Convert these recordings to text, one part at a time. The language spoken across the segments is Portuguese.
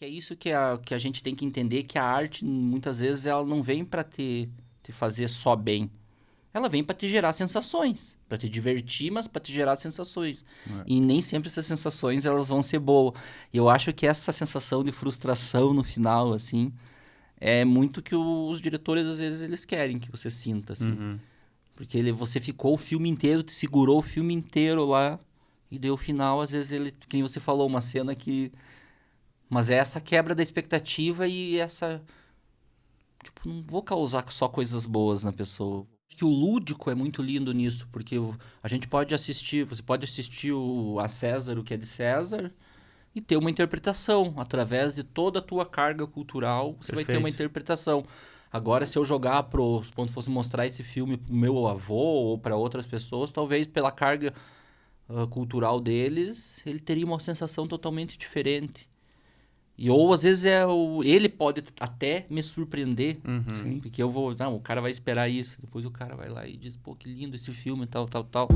que é isso que a gente tem que entender, que a arte, muitas vezes, ela não vem para te fazer só bem. Ela vem para te gerar sensações, para te divertir, mas para te gerar sensações. E nem sempre essas sensações elas vão ser boas. E eu acho que essa sensação de frustração no final, assim, é muito que os diretores, às vezes, eles querem que você sinta, assim. Porque você ficou o filme inteiro, te segurou o filme inteiro lá, e deu o final, às vezes, que nem você falou, uma cena que... Mas é essa quebra da expectativa e essa... Tipo, não vou causar só coisas boas na pessoa. Acho que o lúdico é muito lindo nisso, porque a gente pode assistir, você pode assistir a César, o que é de César, e ter uma interpretação. Através de toda a tua carga cultural, você vai ter uma interpretação. Agora, se eu jogar quando fosse mostrar esse filme pro meu avô ou para outras pessoas, talvez pela carga cultural deles, ele teria uma sensação totalmente diferente. Ou às vezes ele pode até me surpreender, Sim. porque o cara vai esperar isso, depois o cara vai lá e diz, pô, que lindo esse filme, tal, tal, tal.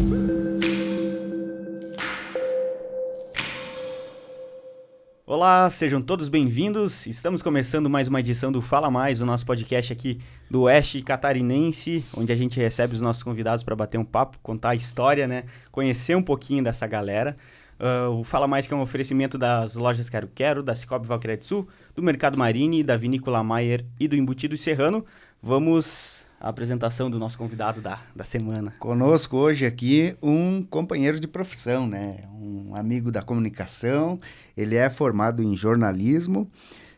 Olá, sejam todos bem-vindos. Estamos começando mais uma edição do Fala Mais, o nosso podcast aqui do Oeste Catarinense, onde a gente recebe os nossos convidados para bater um papo, contar a história, né? Conhecer um pouquinho dessa galera. O Fala Mais que é um oferecimento das lojas Quero Quero, da Cicobi Valqueira-Sul, do Mercado Marini, da Vinícola Maier e do Embutido Serrano. Vamos à apresentação do nosso convidado da semana. Conosco hoje aqui um companheiro de profissão, né? Um amigo da comunicação. Ele é formado em jornalismo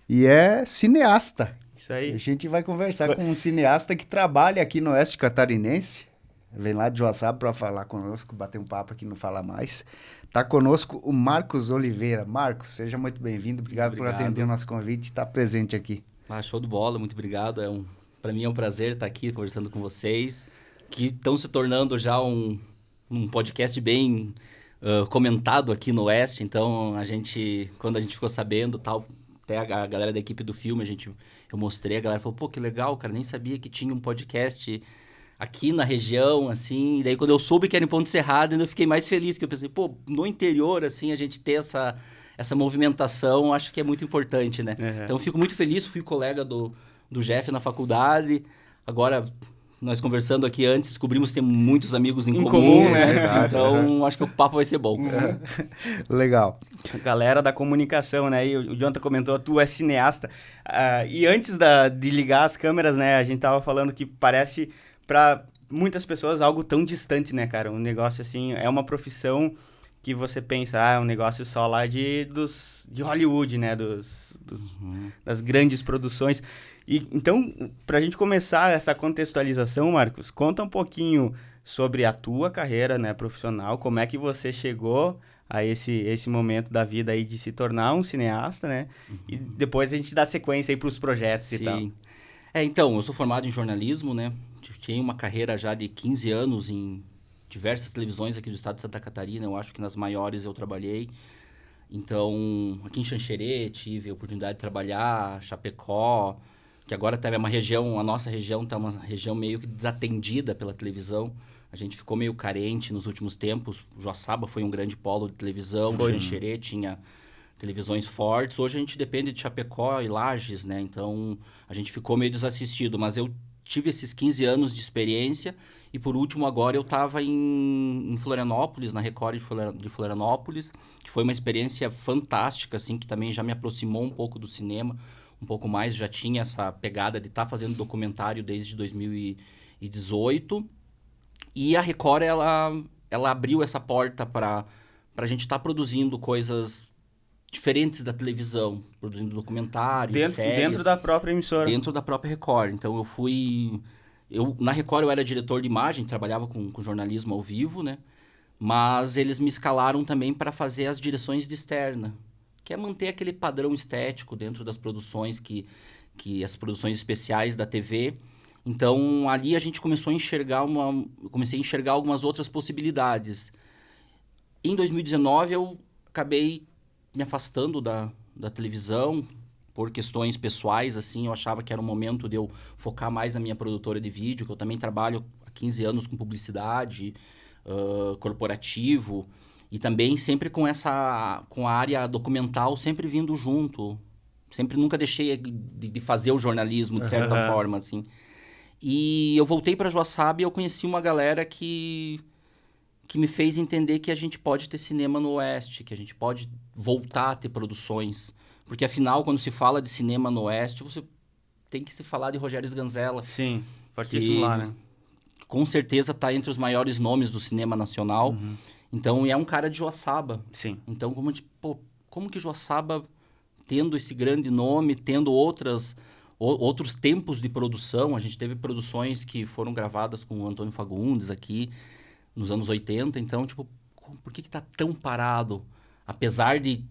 e é cineasta. Isso aí. A gente vai conversar com um cineasta que trabalha aqui no Oeste Catarinense. Vem lá de Joaçaba para falar conosco, bater um papo aqui no Fala Mais. Está conosco o Marcos Oliveira. Marcos, seja muito bem-vindo. Obrigado por atender o nosso convite e estar presente aqui. Show de bola, muito obrigado. Para mim é um prazer estar aqui conversando com vocês, que estão se tornando já um podcast bem comentado aqui no Oeste. Então, quando a gente ficou sabendo, tal, até a galera da equipe do filme, eu mostrei, a galera falou, pô, que legal, cara, nem sabia que tinha um podcast aqui na região, assim. E daí, quando eu soube que era em Ponte Serrada, eu fiquei mais feliz, que eu pensei, pô, no interior, assim, a gente ter essa movimentação, acho que é muito importante, né? Uhum. Então, eu fico muito feliz, fui colega do Jeff na faculdade. Agora, nós conversando aqui antes, descobrimos que tem muitos amigos em comum, né? Verdade, então, acho que o papo vai ser bom. Legal. A galera da comunicação, né? E o Jonathan comentou, tu é cineasta. E antes de ligar as câmeras, né? A gente tava falando que parece, para muitas pessoas, algo tão distante, né, cara? Um negócio assim, é uma profissão que você pensa, é um negócio só lá de Hollywood, né? Das grandes produções. Então, pra gente começar essa contextualização, Marcos, conta um pouquinho sobre a tua carreira, né, profissional, como é que você chegou a esse momento da vida aí de se tornar um cineasta, né? E depois a gente dá sequência aí pros projetos e tal. Então, eu sou formado em jornalismo, né? Tinha uma carreira já de 15 anos em diversas televisões aqui do estado de Santa Catarina. Eu acho que nas maiores eu trabalhei. Então, aqui em Xanxerê tive a oportunidade de trabalhar, Chapecó, que agora também é uma região, a nossa região está uma região meio que desatendida pela televisão. A gente ficou meio carente nos últimos tempos. Joaçaba foi um grande polo de televisão, Xanxerê tinha televisões fortes. Hoje a gente depende de Chapecó e Lages, né? Então, a gente ficou meio desassistido, mas eu tive esses 15 anos de experiência e, por último, agora eu estava em Florianópolis, na Record de Florianópolis, que foi uma experiência fantástica, assim, que também já me aproximou um pouco do cinema, um pouco mais, já tinha essa pegada de estar fazendo documentário desde 2018. E a Record, ela abriu essa porta para a gente estar produzindo coisas diferentes da televisão, produzindo documentários, séries. Dentro da própria emissora. Dentro da própria Record. Então, na Record eu era diretor de imagem, trabalhava com jornalismo ao vivo, né? Mas eles me escalaram também para fazer as direções de externa, que é manter aquele padrão estético dentro das produções, que as produções especiais da TV. Então, ali a gente começou a enxergar eu comecei a enxergar algumas outras possibilidades. Em 2019, eu acabei me afastando da televisão por questões pessoais, assim. Eu achava que era o momento de eu focar mais na minha produtora de vídeo, que eu também trabalho há 15 anos com publicidade, corporativo, e também sempre com a área documental sempre vindo junto. Sempre nunca deixei de fazer o jornalismo, de certa forma, assim. E eu voltei para Joaçaba e eu conheci uma galera que me fez entender que a gente pode ter cinema no Oeste, que a gente pode voltar a ter produções. Porque, afinal, quando se fala de cinema no Oeste, você tem que se falar de Rogério Sganzella. Sim, fortíssimo lá, né? Com certeza está entre os maiores nomes do cinema nacional. Então, é um cara de Joaçaba. Sim. Então, como que Joaçaba, tendo esse grande nome, tendo outros tempos de produção, a gente teve produções que foram gravadas com o Antônio Fagundes aqui nos anos 80, então, por que tá tão parado? Apesar de,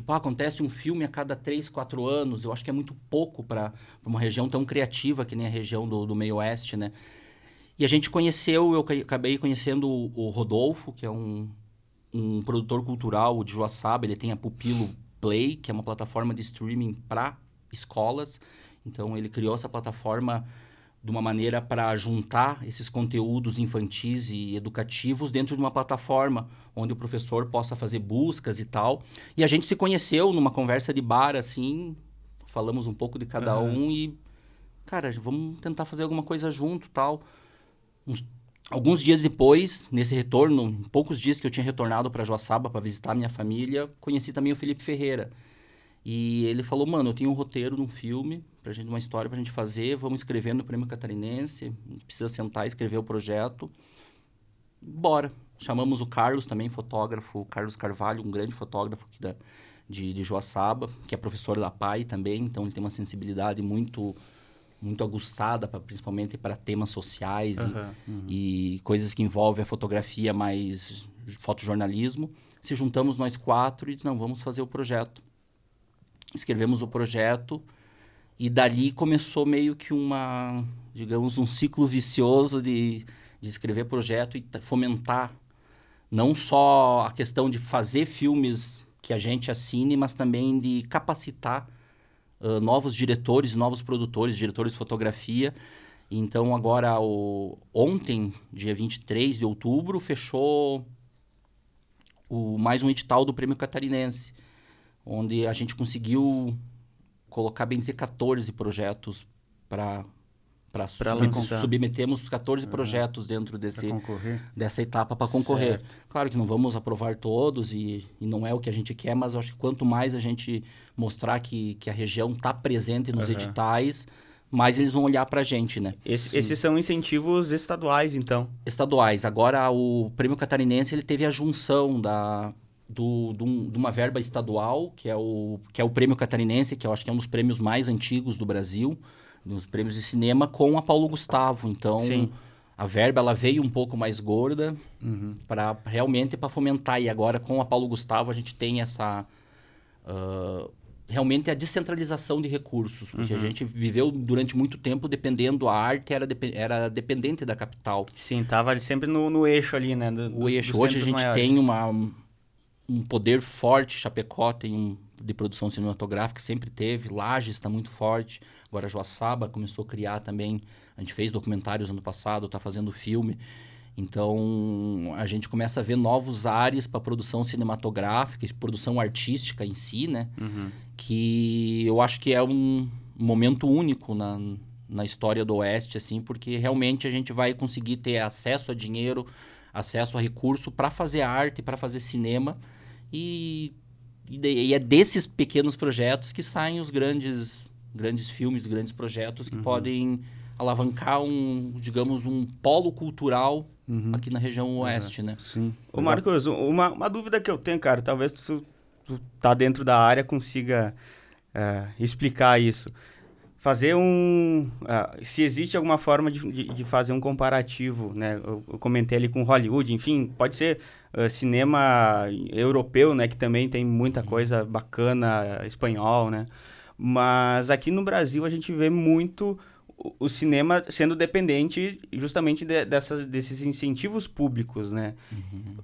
acontece um filme a cada 3, 4 anos, eu acho que é muito pouco para uma região tão criativa que nem a região do Meio Oeste, né? E a gente eu acabei conhecendo o Rodolfo, que é um produtor cultural de Joaçaba. Ele tem a Pupilo Play, que é uma plataforma de streaming para escolas. Então, ele criou essa plataforma de uma maneira para juntar esses conteúdos infantis e educativos dentro de uma plataforma onde o professor possa fazer buscas e tal. E a gente se conheceu numa conversa de bar, assim, falamos um pouco de cada um e, cara, vamos tentar fazer alguma coisa junto, tal. Alguns dias depois, nesse retorno, em poucos dias que eu tinha retornado para Joaçaba para visitar minha família, conheci também o Felipe Ferreira. E ele falou, mano, eu tenho um roteiro de um filme, uma história pra gente fazer, vamos escrever no Prêmio Catarinense, a gente precisa sentar e escrever o projeto. Bora. Chamamos o Carlos também, fotógrafo, o Carlos Carvalho, um grande fotógrafo aqui de Joaçaba, que é professor da PAI também, então ele tem uma sensibilidade muito aguçada, principalmente para temas sociais e coisas que envolvem a fotografia mais fotojornalismo. Se juntamos nós 4 e disse, não, vamos fazer o projeto. Escrevemos o projeto e dali começou meio que um ciclo vicioso de escrever projeto e fomentar não só a questão de fazer filmes que a gente assine, mas também de capacitar novos diretores, novos produtores, diretores de fotografia. Então, agora, ontem, dia 23 de outubro, fechou mais um edital do Prêmio Catarinense, onde a gente conseguiu colocar, bem dizer, 14 projetos para lançar. Submetemos 14 projetos dentro dessa etapa para concorrer. Certo. Claro que não vamos aprovar todos e não é o que a gente quer, mas eu acho que quanto mais a gente mostrar que a região está presente nos editais, mais eles vão olhar para a gente, né? Esses são incentivos estaduais, então? Estaduais. Agora, o Prêmio Catarinense ele teve a junção de uma verba estadual, que é o Prêmio Catarinense, que eu acho que é um dos prêmios mais antigos do Brasil, dos prêmios de cinema, com a Paulo Gustavo. Então, sim, a verba ela veio um pouco mais gorda para fomentar. E agora, com a Paulo Gustavo, a gente tem essa... realmente a descentralização de recursos, porque a gente viveu durante muito tempo dependendo, a arte era dependente da capital. Sim, estava sempre no eixo ali, né? O eixo. Hoje a gente tem um poder forte, Chapecó tem de produção cinematográfica, sempre teve, Lages está muito forte, agora Joaçaba começou a criar também, a gente fez documentários ano passado, está fazendo filme, então a gente começa a ver novos ares para produção cinematográfica, produção artística em si, né? Que eu acho que é um momento único na história do Oeste, assim, porque realmente a gente vai conseguir ter acesso a dinheiro, acesso a recurso para fazer arte, para fazer cinema e é desses pequenos projetos que saem os grandes filmes, grandes projetos que podem alavancar um polo cultural aqui na região Oeste, né? Sim. Ô Marcos, uma dúvida que eu tenho, cara, talvez tu tá dentro da área consiga explicar isso. Fazer se existe alguma forma de fazer um comparativo, né? Eu comentei ali com Hollywood, enfim, pode ser cinema europeu, né? Que também tem muita coisa bacana, espanhol, né? Mas aqui no Brasil a gente vê muito o cinema sendo dependente justamente desses incentivos públicos, né?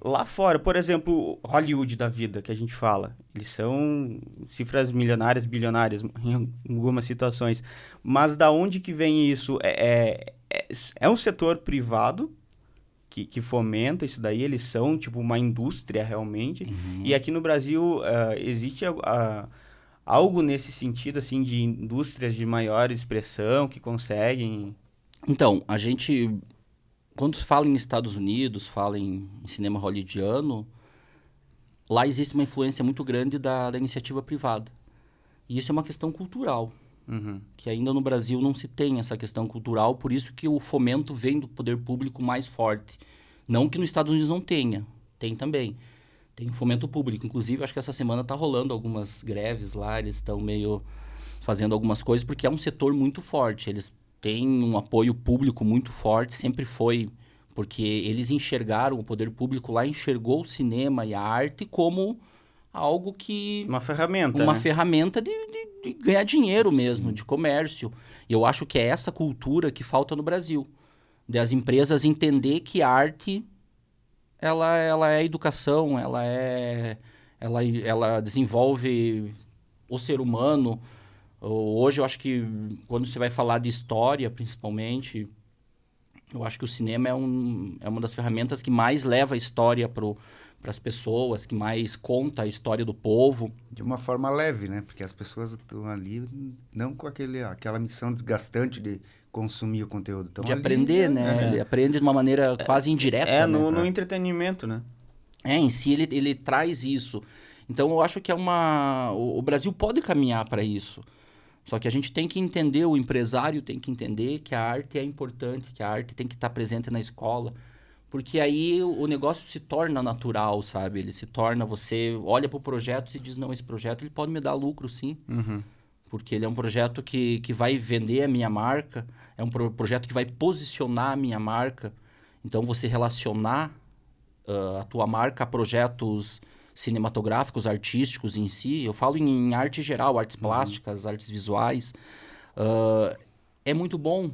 Lá fora, por exemplo, Hollywood da vida, que a gente fala, eles são cifras milionárias, bilionárias em algumas situações. Mas da onde que vem isso? É um setor privado que fomenta isso daí, eles são tipo uma indústria realmente. E aqui no Brasil existe algo nesse sentido, assim, de indústrias de maior expressão que conseguem... Então, a gente, quando se fala em Estados Unidos, fala em cinema hollywoodiano, lá existe uma influência muito grande da iniciativa privada. E isso é uma questão cultural, que ainda no Brasil não se tem essa questão cultural, por isso que o fomento vem do poder público mais forte. Não que nos Estados Unidos não tenha, tem também. Tem um fomento público. Inclusive, acho que essa semana está rolando algumas greves lá, eles estão meio fazendo algumas coisas, porque é um setor muito forte. Eles têm um apoio público muito forte, sempre foi, porque eles enxergaram, o poder público lá enxergou o cinema e a arte como algo que... Uma ferramenta, Uma né? ferramenta de ganhar dinheiro mesmo, de comércio. E eu acho que é essa cultura que falta no Brasil. Das empresas entender que a arte, ela é educação, ela desenvolve o ser humano. Hoje eu acho que quando você vai falar de história, principalmente, eu acho que o cinema é uma das ferramentas que mais leva a história para as pessoas, que mais conta a história do povo. De uma forma leve, né? Porque as pessoas estão ali não com aquela missão desgastante de consumir o conteúdo. Estão De ali, aprender, né? Ele aprende de uma maneira quase indireta, né? No entretenimento, né? Em si ele traz isso. Então eu acho que o Brasil pode caminhar para isso. Só que a gente tem que entender, o empresário tem que entender que a arte é importante, que a arte tem que estar presente na escola. Porque aí o negócio se torna natural, sabe? Ele se torna, você olha para o projeto e diz, não, esse projeto ele pode me dar lucro, sim. Porque ele é um projeto que vai vender a minha marca, é um projeto que vai posicionar a minha marca. Então, você relacionar a tua marca a projetos cinematográficos, artísticos em si, eu falo em arte geral, artes plásticas, artes visuais, é muito bom.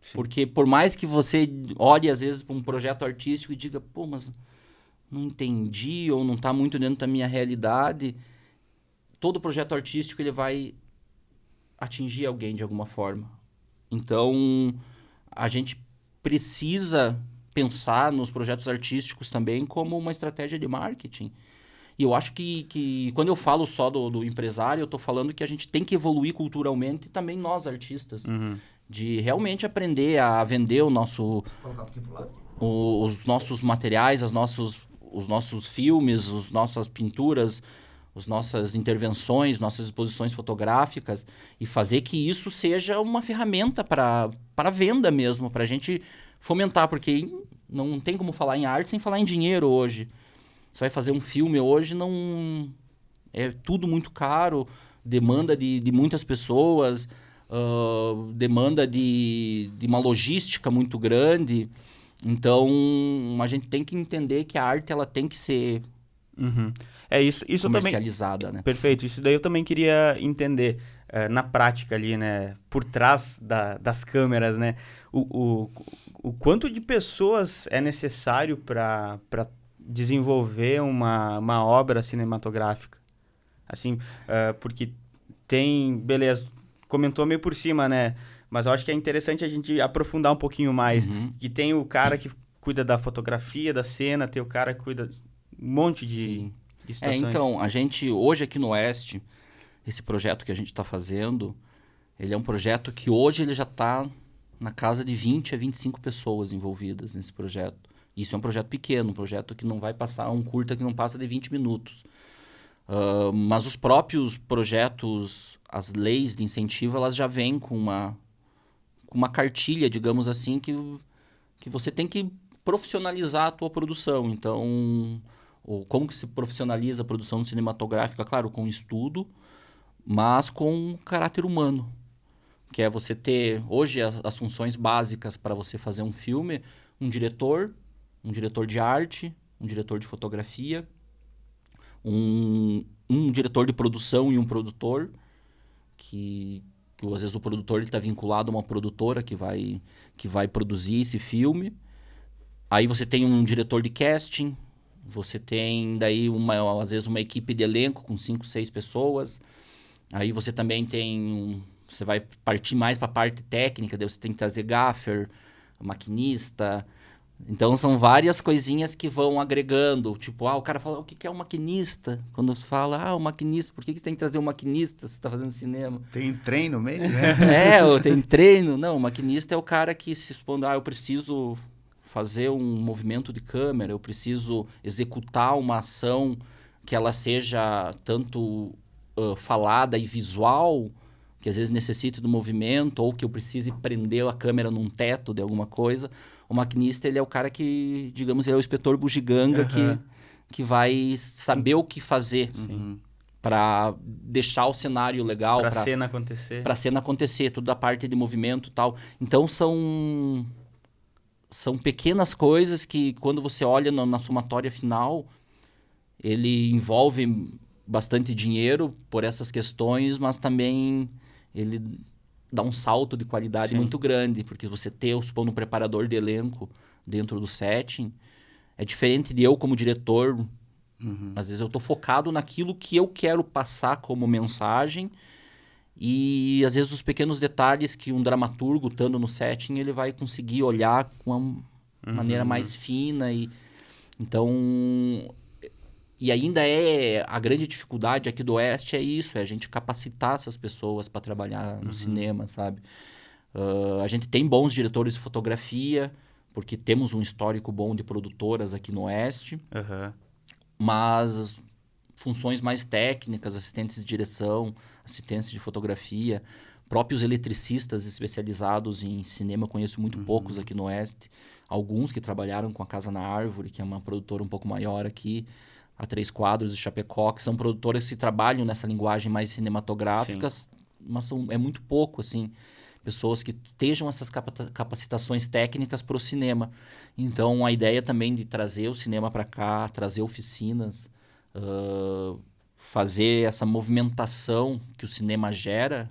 Sim. Porque por mais que você olhe, às vezes, para um projeto artístico e diga, pô, mas não entendi ou não está muito dentro da minha realidade, todo projeto artístico ele vai atingir alguém de alguma forma. Então, a gente precisa pensar nos projetos artísticos também como uma estratégia de marketing. E eu acho que quando eu falo só do empresário, eu estou falando que a gente tem que evoluir culturalmente e também nós, artistas. De realmente aprender a vender os nossos materiais, os nossos filmes, as nossas pinturas, as nossas intervenções, nossas exposições fotográficas e fazer que isso seja uma ferramenta para venda mesmo, para a gente fomentar, porque não tem como falar em arte sem falar em dinheiro hoje. Você vai fazer um filme hoje, não é tudo muito caro, demanda de muitas pessoas, demanda de uma logística muito grande. Então, a gente tem que entender que a arte ela tem que ser isso comercializada, também, né? Perfeito. Isso daí eu também queria entender na prática ali, né? Por trás das câmeras, né? O quanto de pessoas é necessário para desenvolver uma obra cinematográfica? Assim, porque tem... Beleza, comentou meio por cima, né? Mas eu acho que é interessante a gente aprofundar um pouquinho mais. Que tem o cara que cuida da fotografia, da cena, tem o cara que cuida... Um monte de situações. Então, a gente, hoje aqui no Oeste, esse projeto que a gente está fazendo, ele é um projeto que hoje ele já está na casa de 20 a 25 pessoas envolvidas nesse projeto. Isso é um projeto pequeno, um projeto que não vai passar, um curta que não passa de 20 minutos. Mas os próprios projetos, as leis de incentivo, elas já vêm com uma cartilha, digamos assim, que você tem que profissionalizar a tua produção. Então, como que se profissionaliza a produção cinematográfica? Claro, com estudo, mas com caráter humano. Que é você ter, hoje, as funções básicas para você fazer um filme, um diretor de arte, um diretor de fotografia, um diretor de produção e um produtor, que às vezes o produtor está vinculado a uma produtora que vai produzir esse filme. Aí você tem um diretor de casting, você tem daí às vezes uma equipe de elenco com 5, 6 pessoas. Aí você também tem você vai partir mais para a parte técnica, daí você tem que trazer gaffer, maquinista, Então, são várias coisinhas que vão agregando. Tipo, o cara fala, o que é um maquinista? Quando você fala, o maquinista, por que você tem que trazer um maquinista se você está fazendo cinema? Tem treino no meio, né? Tem treino. Não, o maquinista é o cara que se expõe, eu preciso fazer um movimento de câmera, eu preciso executar uma ação que ela seja tanto falada e visual, que às vezes necessite do movimento, ou que eu precise prender a câmera num teto de alguma coisa. O maquinista, ele é o cara que, digamos, ele é o inspetor bugiganga que vai saber o que fazer para deixar o cenário legal. Pra cena acontecer. Pra cena acontecer, tudo da parte de movimento e tal. Então, são pequenas coisas que, quando você olha na somatória final, ele envolve bastante dinheiro por essas questões, mas também ele dá um salto de qualidade muito grande, porque você ter, supondo, um preparador de elenco dentro do setting, é diferente de eu como diretor. Às vezes eu estou focado naquilo que eu quero passar como mensagem, e às vezes os pequenos detalhes que um dramaturgo, estando no setting, ele vai conseguir olhar com uma maneira mais fina. E ainda a grande dificuldade aqui do Oeste é isso, é a gente capacitar essas pessoas para trabalhar no cinema, sabe? A gente tem bons diretores de fotografia, porque temos um histórico bom de produtoras aqui no Oeste, mas funções mais técnicas, assistentes de direção, assistentes de fotografia, próprios eletricistas especializados em cinema, eu conheço muito poucos aqui no Oeste, alguns que trabalharam com a Casa na Árvore, que é uma produtora um pouco maior aqui, a Três Quadros e Chapecó, que são produtoras que trabalham nessa linguagem mais cinematográfica, mas é muito pouco, assim, pessoas que estejam essas capacitações técnicas para o cinema. Então, a ideia também de trazer o cinema para cá, trazer oficinas, fazer essa movimentação que o cinema gera,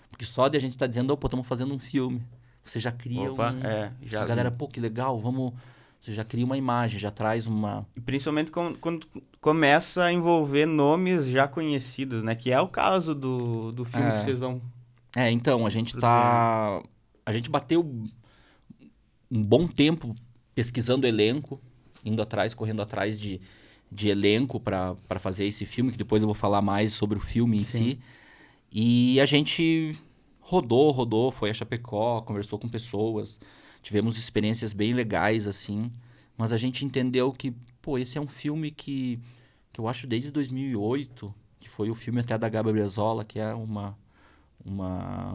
porque só de a gente estar dizendo, estamos fazendo um filme, você já cria a galera, que legal, vamos... Você já cria uma imagem, já traz uma... E principalmente quando começa a envolver nomes já conhecidos, né? Que é o caso do filme que vocês vão... Então, a gente A gente bateu um bom tempo pesquisando elenco, correndo atrás de elenco para fazer esse filme, que depois eu vou falar mais sobre o filme em si. E a gente rodou, foi a Chapecó, conversou com pessoas... Tivemos experiências bem legais, assim. Mas a gente entendeu que, esse é um filme que eu acho desde 2008, que foi o filme até da Gabi Brezola, que é uma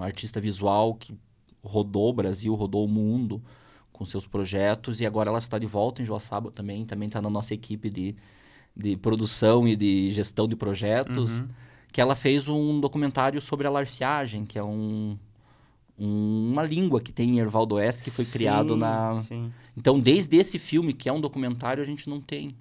artista visual que rodou o Brasil, rodou o mundo com seus projetos. E agora ela está de volta em Joaçaba também. Também está na nossa equipe de produção e de gestão de projetos. Que ela fez um documentário sobre a larfiagem, que é uma língua que tem em Erval do Oeste, que foi criado na... Então, desde esse filme, que é um documentário, a gente não tem.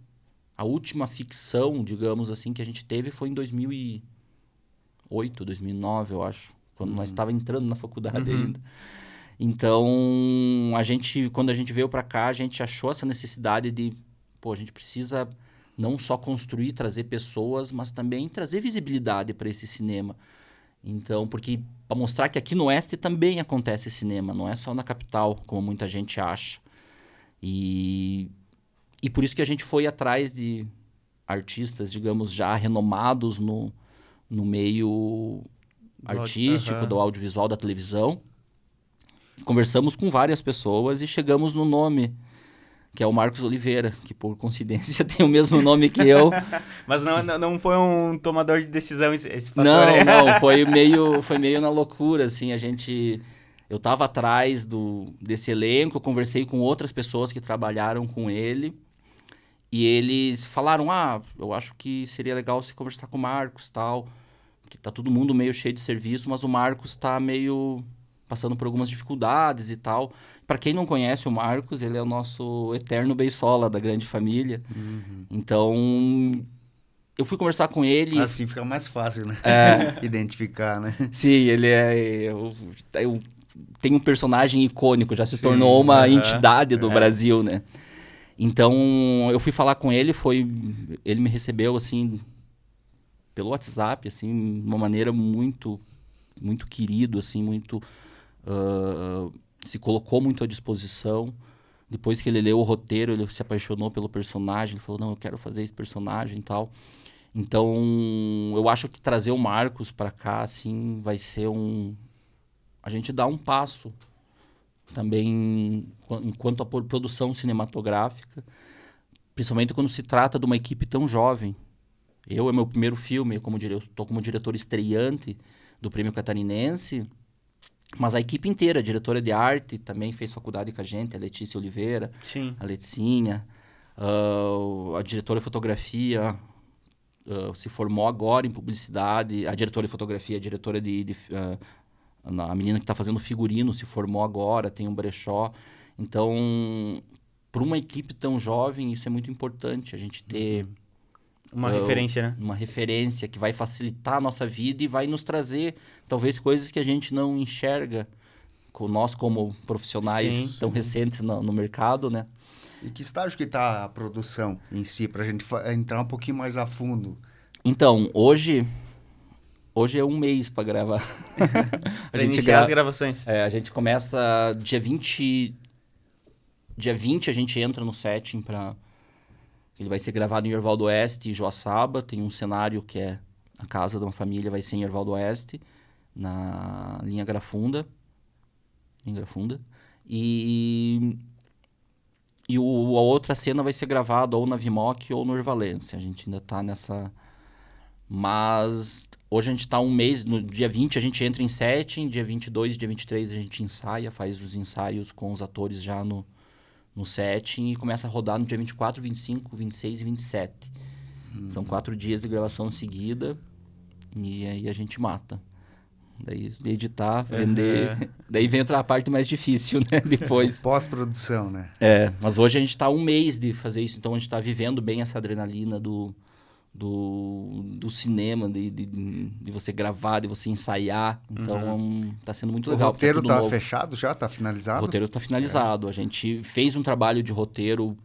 A última ficção, digamos assim, que a gente teve foi em 2008, 2009, eu acho. Quando nós estávamos entrando na faculdade ainda. Então, quando a gente veio para cá, a gente achou essa necessidade de... a gente precisa não só construir, trazer pessoas, mas também trazer visibilidade para esse cinema. Então, porque para mostrar que aqui no Oeste também acontece cinema, não é só na capital, como muita gente acha. E por isso que a gente foi atrás de artistas, digamos, já renomados no meio artístico, do audiovisual, da televisão. Conversamos com várias pessoas e chegamos no nome, que é o Marcos Oliveira, que por coincidência tem o mesmo nome que eu. Mas não foi um tomador de decisão esse fator? Não, foi meio na loucura, assim, eu estava atrás desse elenco, eu conversei com outras pessoas que trabalharam com ele, e eles falaram, eu acho que seria legal você conversar com o Marcos, tal, que tá todo mundo meio cheio de serviço, mas o Marcos tá meio... passando por algumas dificuldades e tal. Para quem não conhece o Marcos, ele é o nosso eterno beisola da grande família. Então, eu fui conversar com ele... Assim fica mais fácil, né? Identificar, né? Sim, ele tem um personagem icônico, já se tornou uma entidade do Brasil, né? Então, eu fui falar com ele, ele me recebeu, assim, pelo WhatsApp, assim, de uma maneira muito, muito querido, assim, muito... se colocou muito à disposição. Depois que ele leu o roteiro, ele se apaixonou pelo personagem. Ele falou, não, eu quero fazer esse personagem e tal. Então, eu acho que trazer o Marcos pra cá, assim, vai ser a gente dá um passo também enquanto a produção cinematográfica, principalmente quando se trata de uma equipe tão jovem. É meu primeiro filme, estou como diretor estreante do Prêmio Catarinense, mas a equipe inteira, a diretora de arte, também fez faculdade com a gente, a Letícia Oliveira, Sim. a Leticinha, a diretora de fotografia se formou agora em publicidade, a diretora de fotografia, a diretora a menina que está fazendo figurino se formou agora, tem um brechó. Então, para uma equipe tão jovem, isso é muito importante, a gente ter... Uma referência, né? Uma referência que vai facilitar a nossa vida e vai nos trazer, talvez, coisas que a gente não enxerga, nós como profissionais tão recentes no mercado, né? E que estágio que está a produção em si, para a gente entrar um pouquinho mais a fundo? Então, hoje é um mês para gravar. Para iniciar as gravações. A gente começa dia 20... Dia 20 a gente entra no setting para... Ele vai ser gravado em Erval do Oeste e Joaçaba. Tem um cenário que é a casa de uma família, vai ser em Erval do Oeste, na linha Grafunda. E a outra cena vai ser gravada ou na Vimoc ou no Ervalense. A gente ainda tá nessa... Mas hoje a gente tá um mês, no dia 20 a gente entra em setting, dia 22 e dia 23 a gente ensaia, faz os ensaios com os atores já no setting e começa a rodar no dia 24, 25, 26 e 27. São 4 dias de gravação seguida e aí a gente mata. Daí editar, vender... Daí vem outra parte mais difícil, né? Depois. Pós-produção, né? Mas hoje a gente tá um mês de fazer isso, então a gente tá vivendo bem essa adrenalina do cinema, de você gravar, de você ensaiar. Então, tá sendo muito legal. O roteiro tá fechado já? Tá finalizado? O roteiro tá finalizado. A gente fez um trabalho de roteiro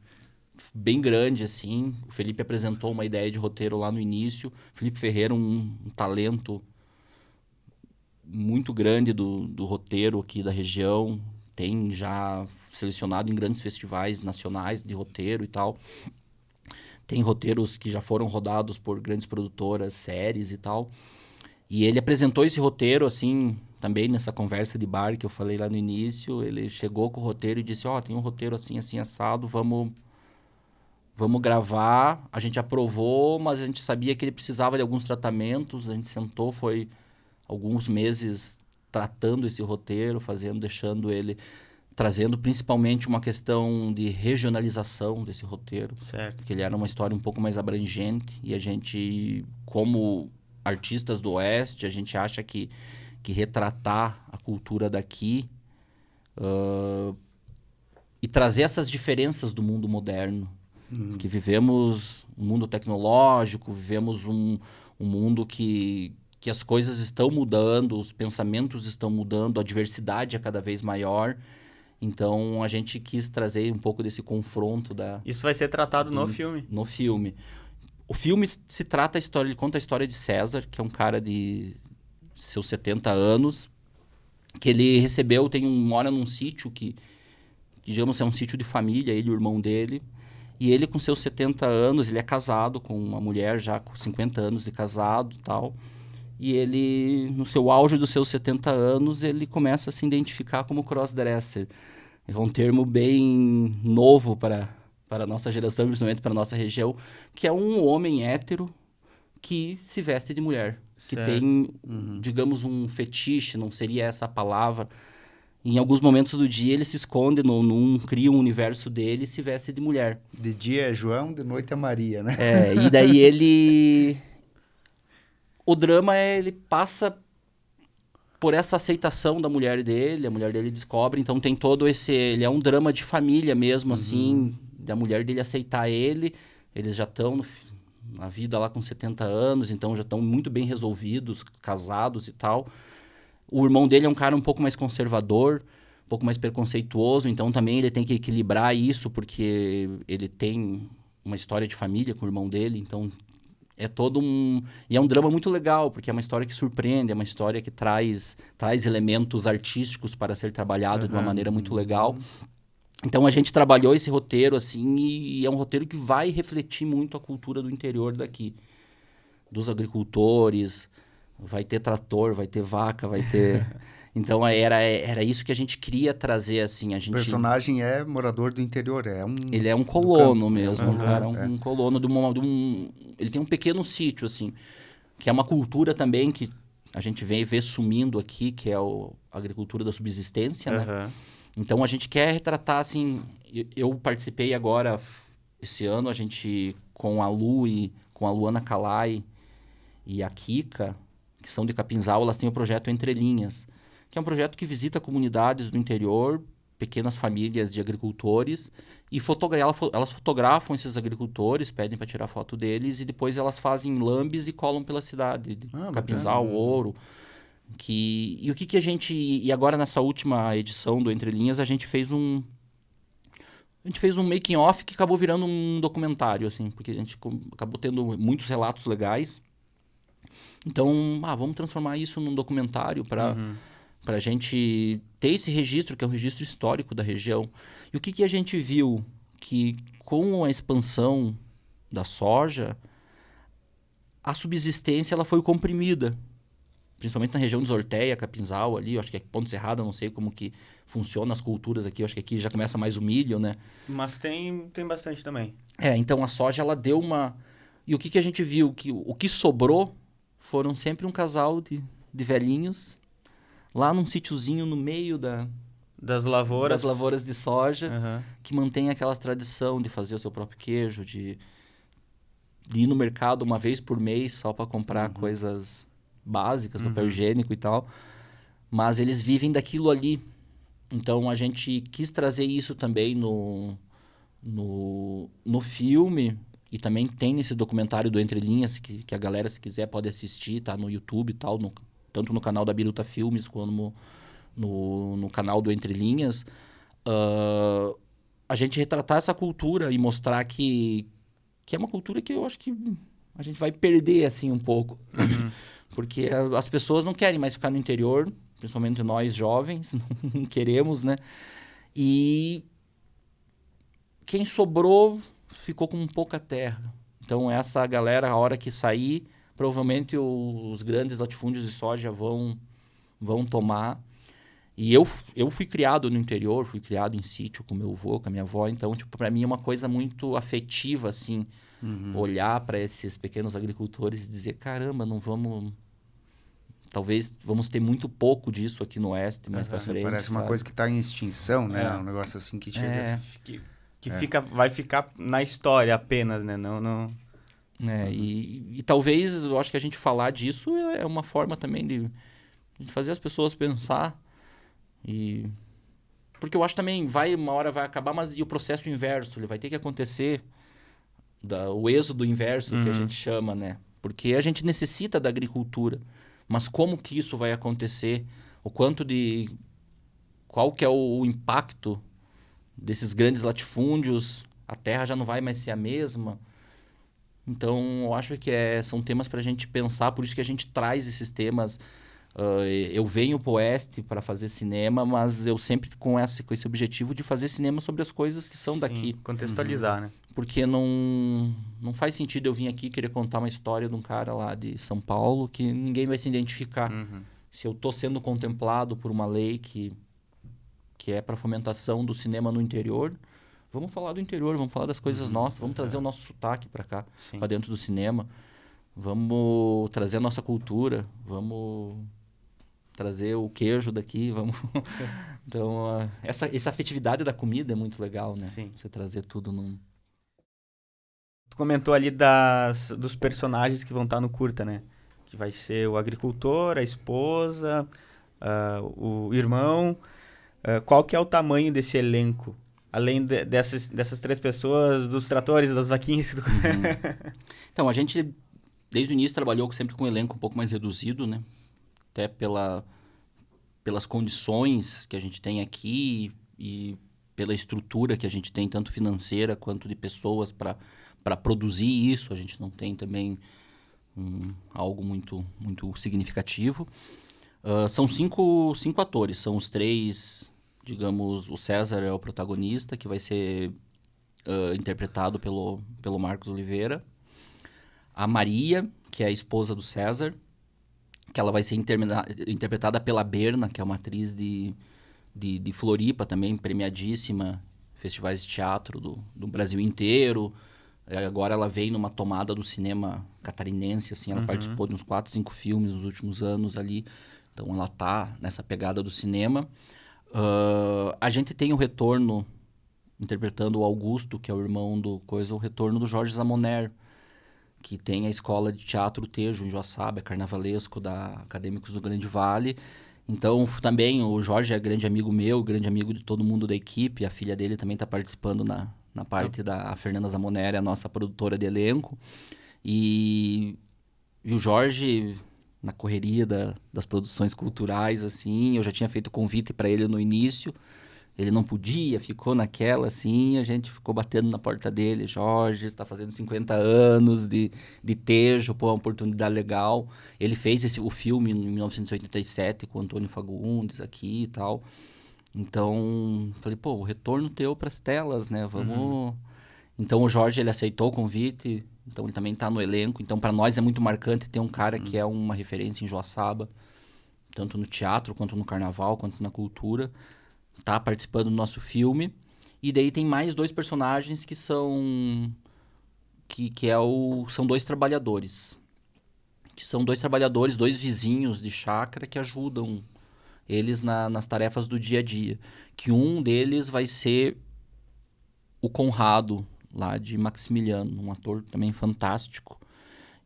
bem grande, assim. O Felipe apresentou uma ideia de roteiro lá no início. Felipe Ferreira, um talento muito grande do roteiro aqui da região. Tem já selecionado em grandes festivais nacionais de roteiro e tal. Tem roteiros que já foram rodados por grandes produtoras, séries e tal. E ele apresentou esse roteiro, assim, também nessa conversa de bar que eu falei lá no início. Ele chegou com o roteiro e disse, tem um roteiro assim, assim, assado, vamos gravar. A gente aprovou, mas a gente sabia que ele precisava de alguns tratamentos. A gente sentou, foi alguns meses tratando esse roteiro, deixando ele... Trazendo principalmente uma questão de regionalização desse roteiro. Certo. Porque ele era uma história um pouco mais abrangente. E a gente, como artistas do Oeste, a gente acha que retratar a cultura daqui e trazer essas diferenças do mundo moderno. Que vivemos um mundo tecnológico, vivemos um mundo que as coisas estão mudando, os pensamentos estão mudando, a diversidade é cada vez maior. Então, a gente quis trazer um pouco desse confronto Isso vai ser tratado no filme? No filme. O filme ele conta a história de César, que é um cara de seus 70 anos, que ele mora num sítio que, digamos, é um sítio de família, ele e o irmão dele. E ele, com seus 70 anos, ele é casado com uma mulher já com 50 anos de casado e tal. E ele, no seu auge dos seus 70 anos, ele começa a se identificar como crossdresser. É um termo bem novo para a nossa geração, principalmente para a nossa região, que é um homem hétero que se veste de mulher. Certo. Que tem, digamos, um fetiche, não seria essa a palavra. Em alguns momentos do dia ele se esconde, cria um universo dele e se veste de mulher. De dia é João, de noite é Maria, né? E daí ele... O drama ele passa por essa aceitação da mulher dele, a mulher dele descobre, então tem todo esse... Ele é um drama de família mesmo, assim, da mulher dele aceitar ele. Eles já estão na vida lá com 70 anos, então já estão muito bem resolvidos, casados e tal. O irmão dele é um cara um pouco mais conservador, um pouco mais preconceituoso, então também ele tem que equilibrar isso, porque ele tem uma história de família com o irmão dele, então... É todo E é um drama muito legal, porque é uma história que surpreende, é uma história que traz elementos artísticos para ser trabalhado de uma maneira muito legal. Então a gente trabalhou esse roteiro assim e é um roteiro que vai refletir muito a cultura do interior daqui, dos agricultores, vai ter trator, vai ter vaca, vai ter... Então era isso que a gente queria trazer assim, O personagem é morador do interior, ele é um do colono campo, né? mesmo, um cara, um colono ele tem um pequeno sítio assim, que é uma cultura também que a gente vê sumindo aqui, que é a agricultura da subsistência, né? Aham. Então a gente quer retratar assim. Eu participei agora esse ano, a gente com a Lu e com a Luana Calai e a Kika, que são de Capinzal, elas têm o projeto Entre Linhas, que é um projeto que visita comunidades do interior, pequenas famílias de agricultores, e elas fotografam esses agricultores, pedem para tirar foto deles, e depois elas fazem lambes e colam pela cidade, de Capinzal, bacana. Ouro. E o que a gente... E agora nessa última edição do Entre Linhas, a gente fez um making off que acabou virando um documentário, assim, porque a gente acabou tendo muitos relatos legais. Então, vamos transformar isso num documentário para a gente ter esse registro, que é um registro histórico da região. E o que a gente viu? Que com a expansão da soja, a subsistência ela foi comprimida. Principalmente na região de Orteia, Capinzal ali, eu acho que é Ponte Serrada, não sei como que funciona as culturas aqui, eu acho que aqui já começa mais o milho, né? Mas tem bastante também. Então a soja ela deu uma... E o que a gente viu? Que o que sobrou foram sempre um casal de velhinhos lá num sítiozinho no meio Das lavouras. das lavouras de soja, Aham. que mantém aquela tradição de fazer o seu próprio queijo, de ir no mercado uma vez por mês só para comprar coisas básicas, papel higiênico e tal. Mas eles vivem daquilo ali. Então a gente quis trazer isso também no filme. E também tem nesse documentário do Entre Linhas, que a galera, se quiser, pode assistir, tá no YouTube e tal, tanto no canal da Biruta Filmes, quanto no canal do Entre Linhas. A gente retratar essa cultura e mostrar que é uma cultura que eu acho que a gente vai perder, assim, um pouco. Porque as pessoas não querem mais ficar no interior, principalmente nós jovens, não queremos, né? E quem sobrou ficou com pouca terra. Então, essa galera, a hora que sair, provavelmente os grandes latifúndios de soja vão tomar. E eu fui criado no interior, fui criado em sítio com meu avô, com a minha avó. Então, tipo, para mim é uma coisa muito afetiva, assim, olhar para esses pequenos agricultores e dizer, caramba, não vamos... Talvez vamos ter muito pouco disso aqui no Oeste, mais para frente, Parece uma sabe? coisa que está em extinção, né? Um negócio assim que chega... Vai ficar na história apenas, né? Não... E talvez, eu acho que a gente falar disso é uma forma também de fazer as pessoas pensar. Porque eu acho também, uma hora vai acabar, mas e o processo inverso? Ele vai ter que acontecer, o êxodo inverso que a gente chama, né? Porque a gente necessita da agricultura. Mas como que isso vai acontecer? Qual que é o impacto desses grandes latifúndios? A terra já não vai mais ser a mesma. Então, eu acho que são temas para a gente pensar, por isso que a gente traz esses temas. Eu venho para o Oeste para fazer cinema, mas eu sempre com esse objetivo de fazer cinema sobre as coisas que são daqui. Contextualizar, né? Porque não faz sentido eu vir aqui querer contar uma história de um cara lá de São Paulo que ninguém vai se identificar. Se eu estou sendo contemplado por uma lei que é para fomentação do cinema no interior, vamos falar do interior, vamos falar das coisas nossas, vamos trazer o nosso sotaque para cá, para dentro do cinema, vamos trazer a nossa cultura, vamos trazer o queijo daqui, vamos... Então, essa afetividade da comida é muito legal, né? Sim. Você trazer tudo num... Tu comentou ali dos personagens que vão estar no curta, né? Que vai ser o agricultor, a esposa, o irmão. Qual que é o tamanho desse elenco? Além dessas 3 pessoas, dos tratores, das vaquinhas. Então, a gente, desde o início, trabalhou sempre com um elenco um pouco mais reduzido, né? Até pelas condições que a gente tem aqui e pela estrutura que a gente tem, tanto financeira quanto de pessoas para produzir isso. A gente não tem também algo muito, muito significativo. São cinco atores, são os 3 Digamos, o César é o protagonista, que vai ser interpretado pelo Marcos Oliveira. A Maria, que é a esposa do César, que ela vai ser interpretada pela Berna, que é uma atriz de Floripa também, premiadíssima, festivais de teatro do Brasil inteiro. Agora ela veio numa tomada do cinema catarinense, assim, ela participou de uns 4, 5 filmes nos últimos anos ali, então ela tá nessa pegada do cinema. A gente tem o retorno, interpretando o Augusto, que é o irmão do coisa, o retorno do Jorge Zamoner, que tem a escola de teatro Tejo, em Joaçaba, é carnavalesco da Acadêmicos do Grande Vale. Então, também o Jorge é grande amigo meu, grande amigo de todo mundo da equipe. A filha dele também está participando na parte da Fernanda Zamoneri, a nossa produtora de elenco. E o Jorge, na correria das produções culturais, assim, eu já tinha feito convite para ele no início. Ele não podia, ficou naquela, assim, a gente ficou batendo na porta dele. Jorge, está fazendo 50 anos de Tejo, pô, uma oportunidade legal. Ele fez o filme em 1987 com o Antônio Fagundes aqui e tal. Então, falei, pô, o retorno teu para as telas, né? Vamos... Então, o Jorge, ele aceitou o convite, então ele também está no elenco. Então, para nós é muito marcante ter um cara que é uma referência em Joaçaba, tanto no teatro, quanto no carnaval, quanto na cultura. Tá participando do nosso filme. E daí tem mais 2 personagens que são... são 2 trabalhadores. Que são 2 trabalhadores, 2 vizinhos de chácara que ajudam eles nas tarefas do dia a dia. Que um deles vai ser o Conrado, lá de Maximiliano, um ator também fantástico.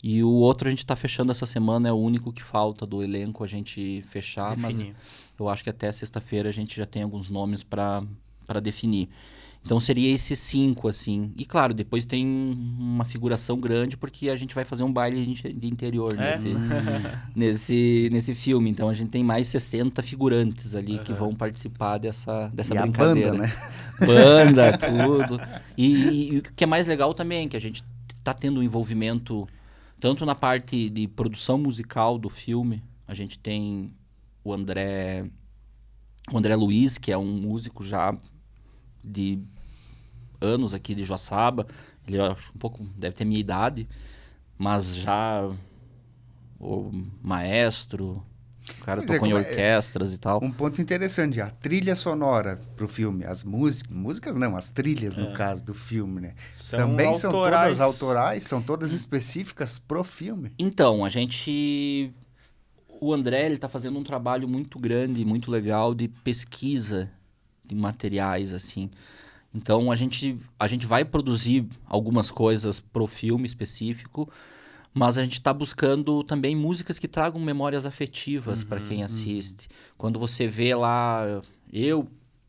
E o outro a gente tá fechando essa semana, é o único que falta do elenco a gente fechar, definir. Mas eu acho que até sexta-feira a gente já tem alguns nomes para definir. Então seria esses 5, assim. E claro, depois tem uma figuração grande, porque a gente vai fazer um baile de interior nesse filme. Então a gente tem mais 60 figurantes ali que vão participar dessa brincadeira. A banda, né? Banda, tudo. E o que é mais legal também, que a gente tá tendo um envolvimento tanto na parte de produção musical do filme. A gente tem o André Luiz, que é um músico já de anos aqui de Joaçaba. Ele, eu acho, deve ter minha idade, mas já o maestro, o cara tocou em orquestras e tal. Um ponto interessante, a trilha sonora pro filme, as músicas não, as trilhas no caso do filme, né? Também autorais. São todas autorais, são todas específicas pro filme. Então, o André, ele tá fazendo um trabalho muito grande, muito legal de pesquisa de materiais, assim. Então, a gente vai produzir algumas coisas pro filme específico, mas a gente está buscando também músicas que tragam memórias afetivas para quem assiste. Quando você vê lá, eu,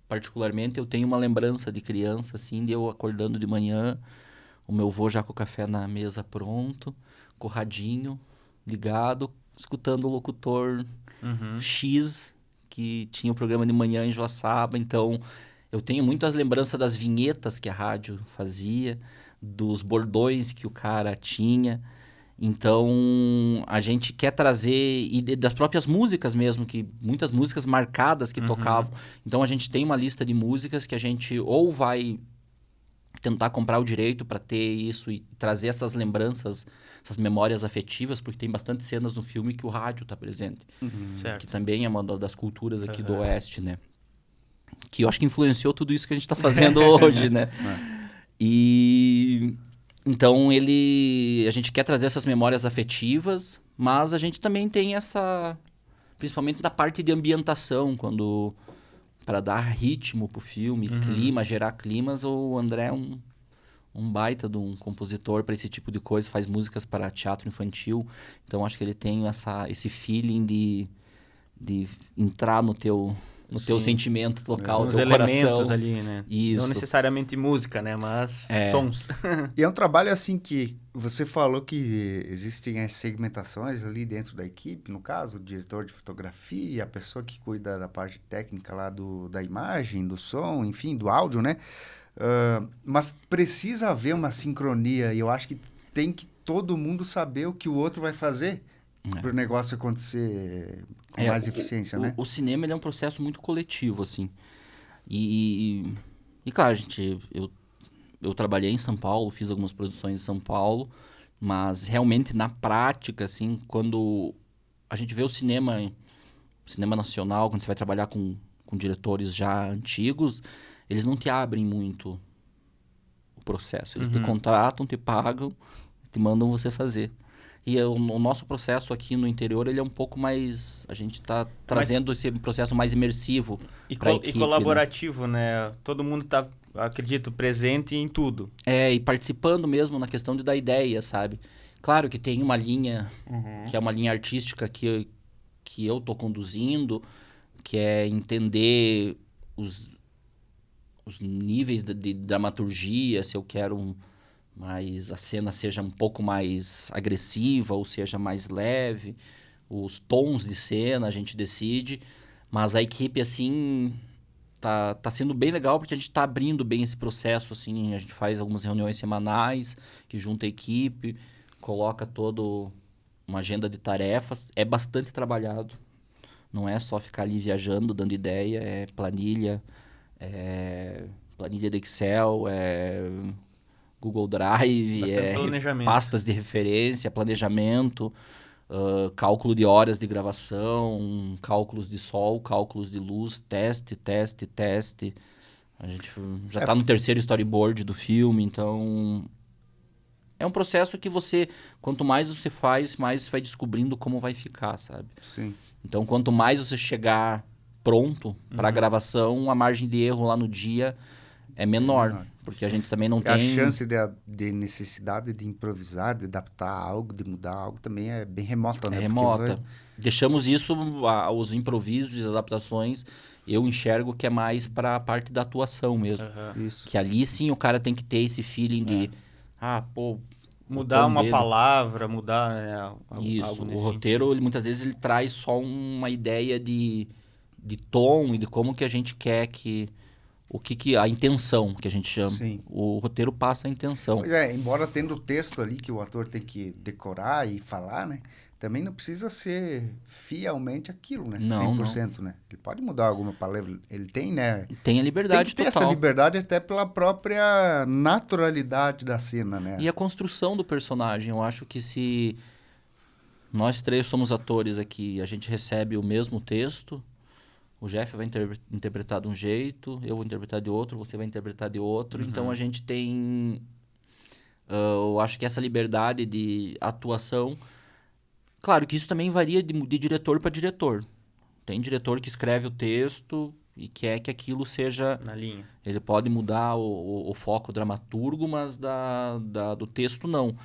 particularmente, eu tenho uma lembrança de criança, assim, de eu acordando de manhã, o meu avô já com o café na mesa pronto, com o radinho ligado, escutando o locutor X, que tinha o programa de manhã em Joaçaba. Então, eu tenho muitas lembranças das vinhetas que a rádio fazia, dos bordões que o cara tinha. Então, a gente quer trazer, e das próprias músicas mesmo, que muitas músicas marcadas que tocavam. Então, a gente tem uma lista de músicas que a gente ou vai tentar comprar o direito para ter isso e trazer essas lembranças, essas memórias afetivas, porque tem bastante cenas no filme que o rádio está presente. Que também é uma das culturas aqui do Oeste, né? Que eu acho que influenciou tudo isso que a gente está fazendo hoje, né? E... Então, a gente quer trazer essas memórias afetivas, mas a gente também tem principalmente da parte de ambientação, para dar ritmo pro filme, clima, gerar climas. O André é um baita de um compositor para esse tipo de coisa, faz músicas para teatro infantil. Então, acho que ele tem esse feeling de entrar no teu sentimento local, os teu elementos coração ali, né? Isso. Não necessariamente música, né? Mas sons. E é um trabalho assim que você falou que existem as segmentações ali dentro da equipe, no caso, o diretor de fotografia, a pessoa que cuida da parte técnica lá da imagem, do som, enfim, do áudio, né? Mas precisa haver uma sincronia e eu acho que tem que todo mundo saber o que o outro vai fazer para o negócio acontecer com mais eficiência, né? O cinema ele é um processo muito coletivo, assim. E claro, eu trabalhei em São Paulo, fiz algumas produções em São Paulo, mas realmente na prática, assim, quando a gente vê o cinema nacional, quando você vai trabalhar com diretores já antigos, eles não te abrem muito o processo. Eles te contratam, te pagam, te mandam você fazer. E o nosso processo aqui no interior, ele é um pouco mais... A gente está trazendo esse processo mais imersivo para a equipe. E colaborativo, né? Todo mundo está, acredito, presente em tudo. E participando mesmo na questão de dar ideia, sabe? Claro que tem uma linha, que é uma linha artística que eu tô conduzindo, que é entender os níveis de dramaturgia, se eu quero a cena seja um pouco mais agressiva ou seja mais leve, os tons de cena a gente decide, mas a equipe, assim, tá sendo bem legal porque a gente tá abrindo bem esse processo, assim, a gente faz algumas reuniões semanais, que junta a equipe, coloca todo uma agenda de tarefas, é bastante trabalhado, não é só ficar ali viajando, dando ideia, é planilha de Excel, Google Drive, pastas de referência, planejamento, cálculo de horas de gravação, cálculos de sol, cálculos de luz, teste. A gente já está no terceiro storyboard do filme, então... É um processo que quanto mais você faz, mais você vai descobrindo como vai ficar, sabe? Sim. Então, quanto mais você chegar pronto para a gravação, a margem de erro lá no dia é menor. Porque a gente também não tem... A chance de necessidade de improvisar, de adaptar algo, de mudar algo também é bem remota, né? É remota. Deixamos isso, os improvisos e as adaptações, eu enxergo que é mais para a parte da atuação mesmo. Isso. Que ali sim o cara tem que ter esse feeling de... mudar uma palavra, mudar isso, algo nesse o roteiro, muitas vezes ele traz só uma ideia de tom e de como que a gente quer a intenção que a gente chama. Sim. O roteiro passa a intenção. Pois é, embora tendo o texto ali que o ator tem que decorar e falar, né? Também não precisa ser fielmente aquilo, né? Não, 100%, né? Ele pode mudar alguma palavra, ele tem, né? Tem a liberdade total. Tem que ter total. essa liberdade até pela própria naturalidade da cena, né? E a construção do personagem. Eu acho que se nós três somos atores aqui, a gente recebe o mesmo texto, o Jeff vai interpretar de um jeito, eu vou interpretar de outro, você vai interpretar de outro. Então a gente tem... eu acho que essa liberdade de atuação... Claro que isso também varia de diretor para diretor. Tem diretor que escreve o texto e quer que aquilo seja... Na linha. Ele pode mudar o foco dramaturgo, mas do texto não.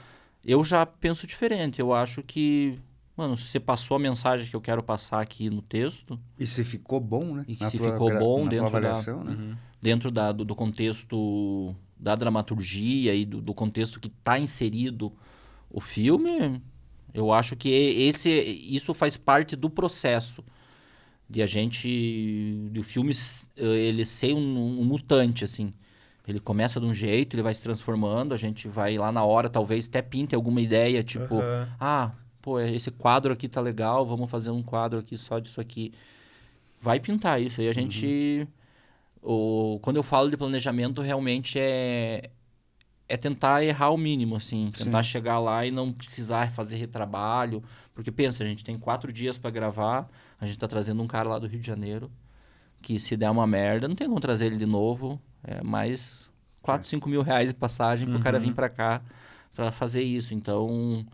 Eu já penso diferente. Eu acho que... Mano, se você passou a mensagem que eu quero passar aqui no texto... E se ficou bom, né? E se ficou bom dentro da avaliação, né? Dentro do contexto da dramaturgia e do contexto que está inserido o filme... Eu acho que isso faz parte do processo do filme ele ser um mutante, assim. Ele começa de um jeito, ele vai se transformando, a gente vai lá na hora, talvez até pinte alguma ideia, tipo, esse quadro aqui tá legal, vamos fazer um quadro aqui só disso aqui. Vai pintar isso. E a gente... quando eu falo de planejamento, realmente é tentar errar o mínimo, assim. Tentar chegar lá e não precisar fazer retrabalho. Porque pensa, a gente tem 4 dias para gravar. A gente tá trazendo um cara lá do Rio de Janeiro. Que se der uma merda, não tem como trazer ele de novo. É mais 4, 5 mil reais de passagem pro cara vir para cá para fazer isso. Então,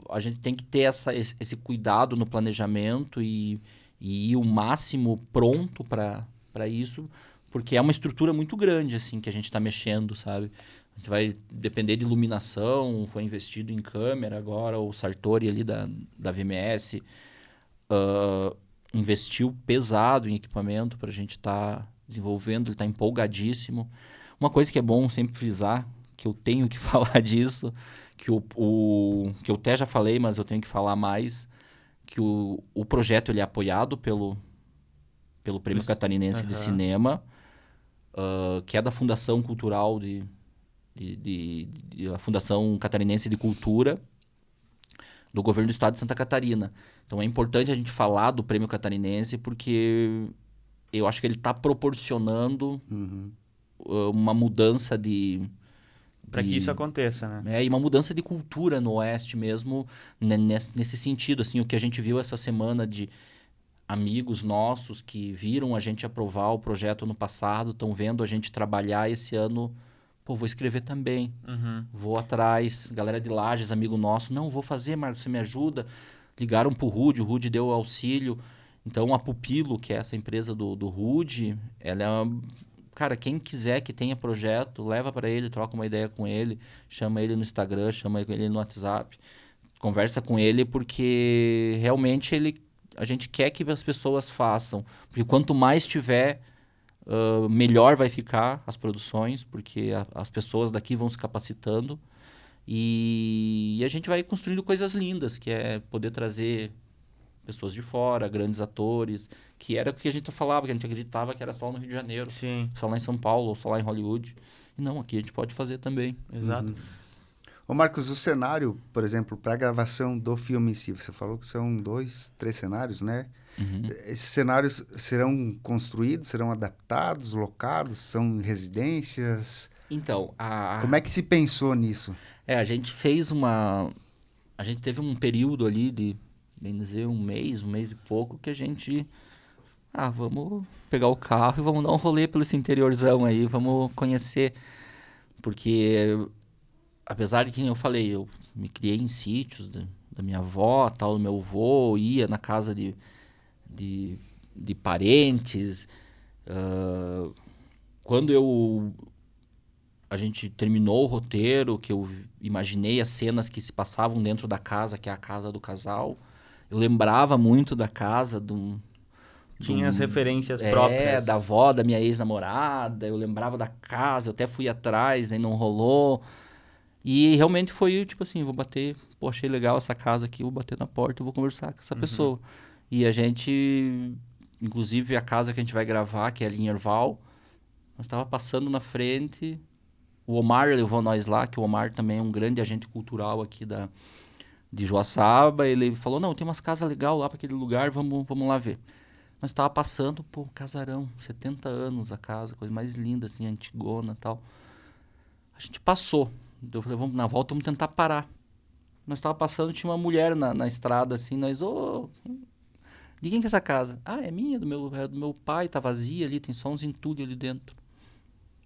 a gente tem que ter esse cuidado no planejamento e ir o máximo pronto para isso. Porque é uma estrutura muito grande, assim, que a gente está mexendo, sabe? A gente vai depender de iluminação, foi investido em câmera agora, o Sartori ali da VMS investiu pesado em equipamento para a gente estar desenvolvendo, ele está empolgadíssimo. Uma coisa que é bom sempre frisar, que eu tenho que falar disso, que eu até já falei, mas eu tenho que falar mais, que o projeto ele é apoiado pelo Prêmio Catarinense de Cinema, que é da Fundação Cultural a Fundação Catarinense de Cultura do Governo do Estado de Santa Catarina. Então é importante a gente falar do Prêmio Catarinense porque eu acho que ele está proporcionando uma mudança Para que isso aconteça, né? e uma mudança de cultura no Oeste mesmo, né, nesse sentido, assim, o que a gente viu essa semana de amigos nossos que viram a gente aprovar o projeto no passado, estão vendo a gente trabalhar esse ano, pô, vou escrever também, vou atrás, galera de Lages, amigo nosso, não, vou fazer, Marcos, você me ajuda? Ligaram pro Rude, o Rude deu auxílio, então a Pupilo, que é essa empresa do Rude, ela é cara, quem quiser que tenha projeto, leva para ele, troca uma ideia com ele, chama ele no Instagram, chama ele no WhatsApp, conversa com ele, porque realmente a gente quer que as pessoas façam. Porque quanto mais tiver, melhor vai ficar as produções, porque as pessoas daqui vão se capacitando. E a gente vai construindo coisas lindas, que é poder trazer pessoas de fora, grandes atores, que era o que a gente falava, que a gente acreditava que era só no Rio de Janeiro, Sim. só lá em São Paulo, ou só lá em Hollywood. E não, aqui a gente pode fazer também. Exato. Ô Marcos, o cenário, por exemplo, para a gravação do filme em si, você falou que são 2, 3 cenários, né? Esses cenários serão construídos, serão adaptados, locados, são residências? Então, Como é que se pensou nisso? a gente fez uma... A gente teve um período ali de, bem dizer, um mês e pouco, que a gente... vamos pegar o carro e vamos dar um rolê pelo esse interiorzão aí, vamos conhecer. Porque, apesar de que eu falei, eu me criei em sítios da minha avó, tal, do meu avô, ia na casa de parentes. Quando a gente terminou o roteiro, que eu imaginei as cenas que se passavam dentro da casa, que é a casa do casal, eu lembrava muito da casa Tinha as referências próprias. Da avó, da minha ex-namorada, eu lembrava da casa, eu até fui atrás, daí não rolou. E realmente foi, tipo assim, vou bater, pô, achei legal essa casa aqui, vou bater na porta, vou conversar com essa pessoa. E a gente, inclusive a casa que a gente vai gravar, que é ali em Erval, nós estava passando na frente, o Omar levou nós lá, que o Omar também é um grande agente cultural aqui de Joaçaba, ele falou, não, tem umas casas legais lá para aquele lugar, vamos lá ver. Nós estava passando, pô, casarão, 70 anos a casa, coisa mais linda, assim, antigona e tal. A gente passou. Eu falei, vamos, na volta vamos tentar parar. Nós estava passando, tinha uma mulher na estrada, assim, nós, de quem que é essa casa? É minha, é do meu pai, tá vazia ali, tem só uns entulhos ali dentro.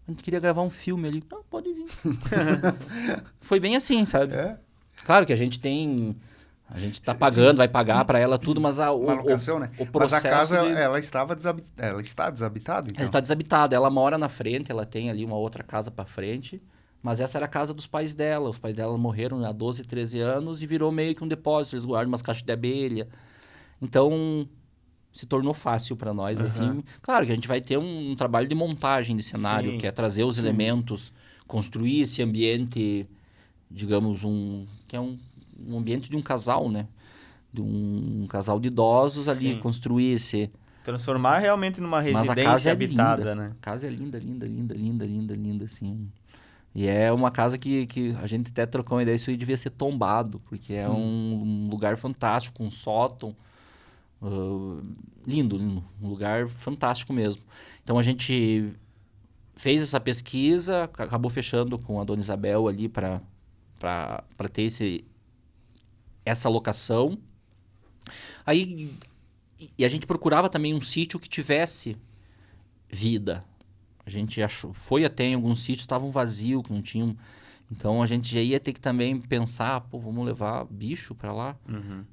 A gente queria gravar um filme ali. Não, pode vir. Foi bem assim, sabe? Claro que a gente tem... A gente tá pagando, vai pagar para ela tudo, mas uma locação, né? O processo... Mas a casa, ela está desabitada, então? Ela está desabitada. Ela mora na frente, ela tem ali uma outra casa para frente, mas essa era a casa dos pais dela. Os pais dela morreram há 12, 13 anos e virou meio que um depósito. Eles guardam umas caixas de abelha. Então, se tornou fácil para nós, assim. Claro que a gente vai ter um trabalho de montagem de cenário, que é trazer os elementos, construir esse ambiente, digamos, que é um ambiente de um casal, né? De um casal de idosos ali, construir esse... Transformar realmente numa residência Mas a casa habitada, linda, né? A casa é linda, linda, linda, linda, linda, linda, assim. E é uma casa que a gente até trocou uma ideia, isso aí devia ser tombado, porque é um lugar fantástico, um sótão. Lindo, lindo. Um lugar fantástico mesmo. Então a gente fez essa pesquisa, acabou fechando com a Dona Isabel ali para ter essa locação. Aí, e a gente procurava também um sítio que tivesse vida. A gente foi até em alguns sítios, estavam vazios, que não tinham. Então a gente já ia ter que também pensar, vamos levar bicho para lá.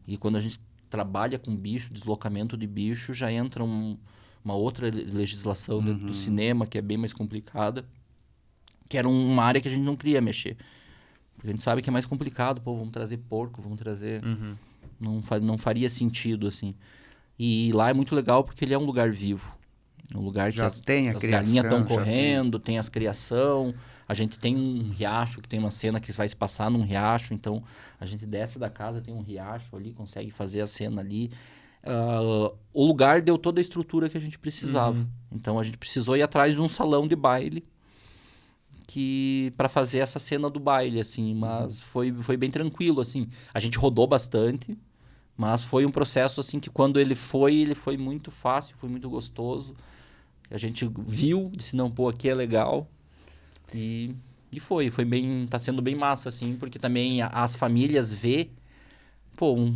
E quando a gente trabalha com bicho, deslocamento de bicho, já entra uma outra legislação dentro do cinema, que é bem mais complicada, que era uma área que a gente não queria mexer. Porque a gente sabe que é mais complicado, vamos trazer porco, vamos trazer... Não faria sentido, assim. E lá é muito legal porque ele é um lugar vivo. Um lugar que as galinhas estão correndo, tem as criação. A gente tem um riacho, que tem uma cena que vai se passar num riacho. Então, a gente desce da casa, tem um riacho ali, consegue fazer a cena ali. O lugar deu toda a estrutura que a gente precisava. Então, a gente precisou ir atrás de um salão de baile para fazer essa cena do baile, assim. Mas foi bem tranquilo, assim. A gente rodou bastante, Mas foi um processo, assim, que quando ele foi muito fácil, foi muito gostoso. A gente viu, disse, não, pô, aqui é legal. E foi bem, tá sendo bem massa, assim, porque também as famílias vê, pô,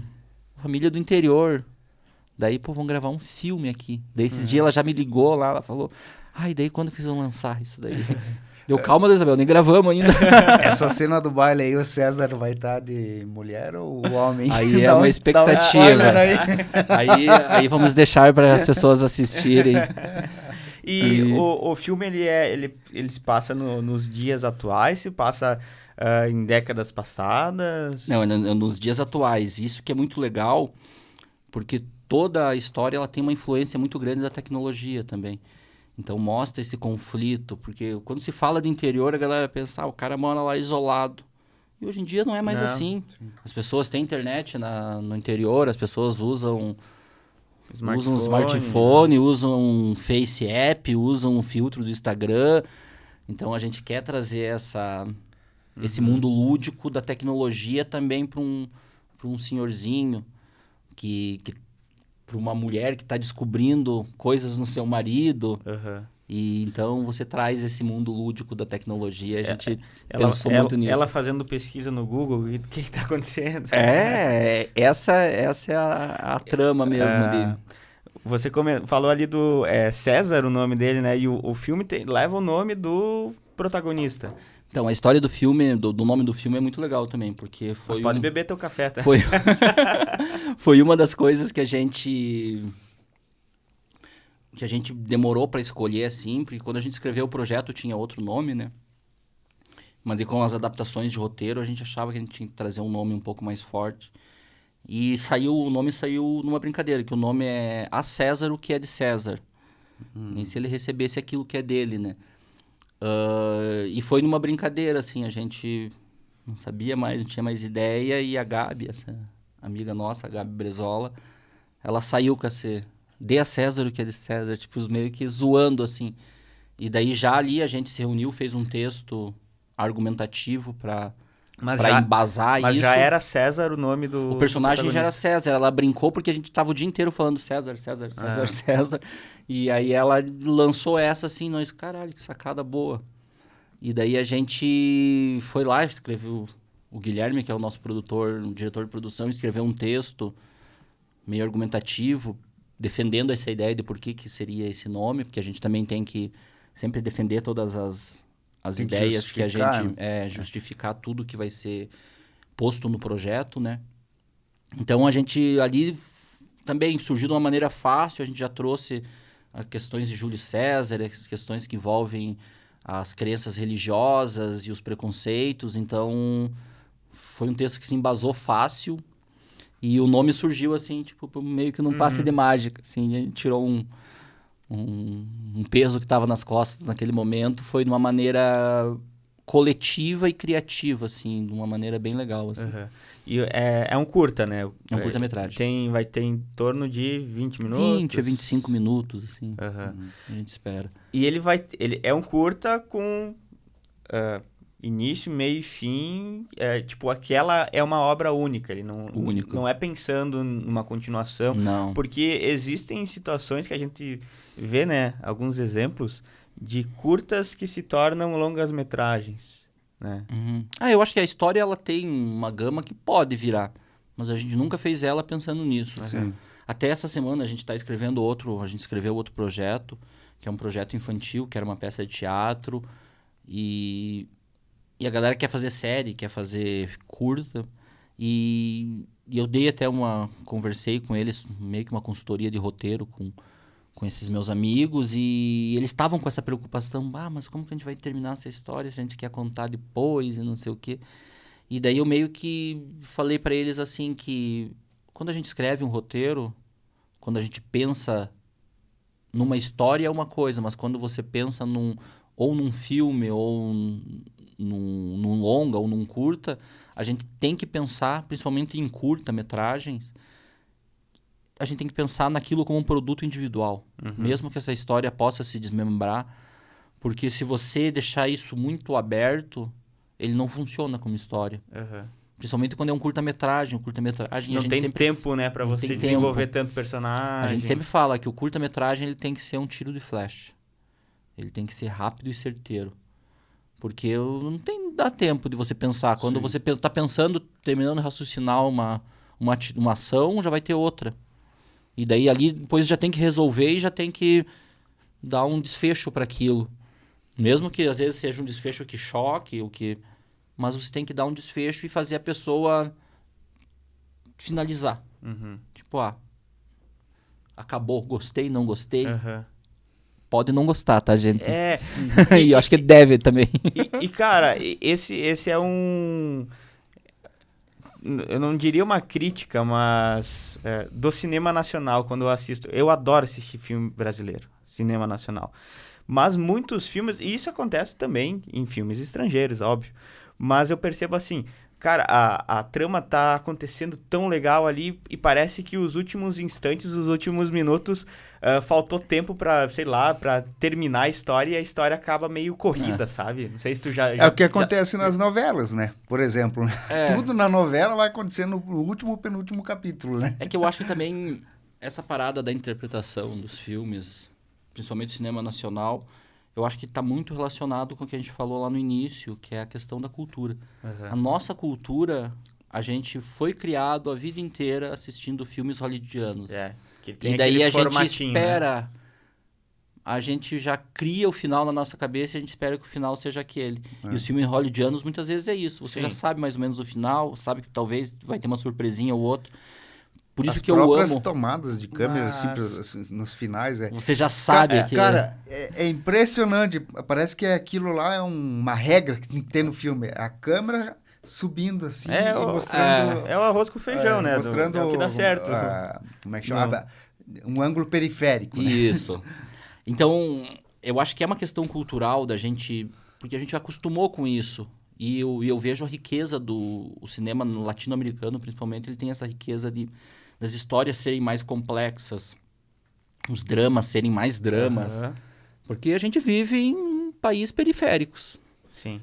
família do interior. Daí, pô, vão gravar um filme aqui. Daí, esses dias ela já me ligou lá, ela falou, e daí quando que vocês vão lançar isso daí? Deu calma, Isabel, nem gravamos ainda. Essa cena do baile aí, o César vai estar de mulher ou homem? Aí é uma expectativa. Aí vamos deixar para as pessoas assistirem. E o filme, ele se passa nos dias atuais, se passa em décadas passadas? Não, nos dias atuais. Isso que é muito legal, porque toda a história ela tem uma influência muito grande da tecnologia também. Então mostra esse conflito, porque quando se fala de interior, a galera pensa, o cara mora lá isolado. E hoje em dia não é mais assim. Sim. As pessoas têm internet no interior, as pessoas usam smartphone, usam um Face App, usam um filtro do Instagram. Então a gente quer trazer esse mundo lúdico da tecnologia também para um senhorzinho, para uma mulher que está descobrindo coisas no seu marido. E então você traz esse mundo lúdico da tecnologia. A gente pensou muito nisso. Ela fazendo pesquisa no Google, o que está acontecendo? Essa é a trama mesmo dele. Você falou ali do César, o nome dele, né? E o filme leva o nome do protagonista. Então, a história do filme, do nome do filme é muito legal também, porque foi... Mas pode beber teu café, tá? Foi uma das coisas que a gente demorou para escolher, assim, porque quando a gente escreveu o projeto tinha outro nome, né? Mas com as adaptações de roteiro, a gente achava que a gente tinha que trazer um nome um pouco mais forte. E o nome saiu numa brincadeira, que o nome é A César, o que é de César. Nem se ele recebesse aquilo que é dele, né? E foi numa brincadeira, assim, a gente não sabia mais, não tinha mais ideia, e a Gabi, essa amiga nossa, a Gabi Brezola, ela saiu com esse, dê a César o que é de César, tipo, meio que zoando, assim. E daí já ali a gente se reuniu, fez um texto argumentativo para embasar isso. Mas já era César o nome do... O personagem já era César, ela brincou porque a gente tava o dia inteiro falando César. E aí ela lançou essa assim, nós, caralho, que sacada boa. E daí a gente foi lá, escreveu, o Guilherme, que é o nosso produtor, o diretor de produção, escreveu um texto meio argumentativo, defendendo essa ideia de por que seria esse nome, porque a gente também tem que sempre defender todas as ideias que a gente... justificar tudo que vai ser posto no projeto, né? Então, a gente ali também surgiu de uma maneira fácil, a gente já trouxe as questões de Júlio César, as questões que envolvem as crenças religiosas e os preconceitos, então foi um texto que se embasou fácil e o nome surgiu assim, tipo, meio que num passe de mágica, assim, a gente tirou um peso que estava nas costas naquele momento, foi de uma maneira coletiva e criativa, assim, de uma maneira bem legal, assim. E é um curta, né? É um curta-metragem. Vai ter em torno de 20 minutos? 20 a 25 minutos, assim, a gente espera. E ele é um curta com início, meio e fim, tipo, aquela é uma obra única, ele não é pensando numa continuação. Não. Porque existem situações que a gente vê, né, alguns exemplos de curtas que se tornam longas-metragens, né? Eu acho que a história ela tem uma gama que pode virar, mas a gente nunca fez ela pensando nisso. Até essa semana a gente está escrevendo a gente escreveu outro projeto, que é um projeto infantil, que era uma peça de teatro, e a galera quer fazer série, quer fazer curta, e eu conversei com eles, meio que uma consultoria de roteiro com esses meus amigos, e eles estavam com essa preocupação, mas como que a gente vai terminar essa história se a gente quer contar depois e não sei o quê. E daí eu meio que falei para eles assim que quando a gente escreve um roteiro, quando a gente pensa numa história é uma coisa, mas quando você pensa num filme ou num longa ou num curta, a gente tem que pensar, principalmente em curta-metragens, a gente tem que pensar naquilo como um produto individual. Mesmo que essa história possa se desmembrar, porque se você deixar isso muito aberto, ele não funciona como história. Principalmente quando é um curta-metragem. Um curta-metragem a Não gente tem sempre... tempo, né, pra não você tem desenvolver tempo. tanto personagem. A gente sempre fala que o curta-metragem ele tem que ser um tiro de flecha. Ele tem que ser rápido e certeiro. Porque não dá tempo de você pensar. Quando você tá pensando, terminando de raciocinar uma ação, já vai ter outra. E daí ali depois já tem que resolver e já tem que dar um desfecho para aquilo. Mesmo que às vezes seja um desfecho que choque, mas você tem que dar um desfecho e fazer a pessoa finalizar. Tipo, acabou, gostei, não gostei. Pode não gostar, tá, gente? E eu acho que deve também. Cara, esse é um... Eu não diria uma crítica, mas do cinema nacional, quando eu assisto. Eu adoro assistir filme brasileiro, cinema nacional. Mas muitos filmes... E isso acontece também em filmes estrangeiros, óbvio. Mas eu percebo assim... Cara, a trama tá acontecendo tão legal ali e parece que os últimos instantes, os últimos minutos, faltou tempo pra, sei lá, pra terminar a história e a história acaba meio corrida, sabe? Não sei se tu já... É o que acontece nas novelas, né? Por exemplo, tudo na novela vai acontecer no último, penúltimo capítulo, né? É que eu acho que também essa parada da interpretação dos filmes, principalmente o cinema nacional, eu acho que está muito relacionado com o que a gente falou lá no início, que é a questão da cultura. A nossa cultura, a gente foi criado a vida inteira assistindo filmes hollywoodianos. Que tem e daí a gente formatinho, espera... Né? A gente já cria o final na nossa cabeça e a gente espera que o final seja aquele. E os filmes hollywoodianos, muitas vezes, é isso. Você já sabe mais ou menos o final, sabe que talvez vai ter uma surpresinha ou outra. Por isso as que eu amo... As próprias tomadas de câmera, assim, nos finais... Você já sabe que... Cara, é impressionante. Parece que aquilo lá é uma regra que tem que ter no filme. A câmera subindo assim e mostrando... É o arroz com feijão, né? Mostrando... É o que dá certo. Como é que chama? Um ângulo periférico. Né? Isso. Então, eu acho que é uma questão cultural da gente... Porque a gente acostumou com isso. E eu vejo a riqueza do cinema latino-americano, principalmente. Ele tem essa riqueza das histórias serem mais complexas, os dramas serem mais dramas. Porque a gente vive em países periféricos. Sim.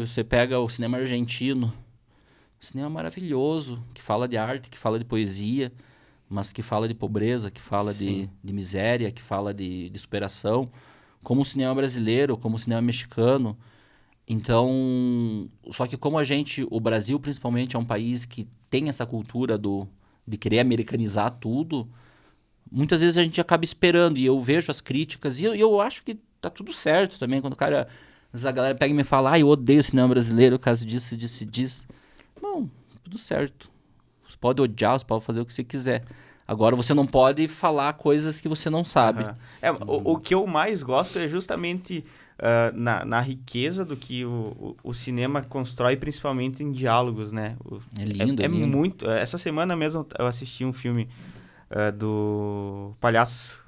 Você pega o cinema argentino, um cinema maravilhoso, que fala de arte, que fala de poesia, mas que fala de pobreza, que fala de miséria, que fala de superação. Como o cinema brasileiro, como o cinema mexicano. Então, só que como o Brasil principalmente é um país que tem essa cultura de querer americanizar tudo, muitas vezes a gente acaba esperando, e eu vejo as críticas, e eu acho que tá tudo certo também, quando a galera pega e me fala, eu odeio o cinema brasileiro por causa disso, disso e disso. Não, tudo certo. Você pode odiar, você pode fazer o que você quiser. Agora você não pode falar coisas que você não sabe. O que eu mais gosto é justamente na riqueza do que o cinema constrói, principalmente em diálogos, né? É lindo, é lindo. Muito... Essa semana mesmo eu assisti um filme do Palhaço.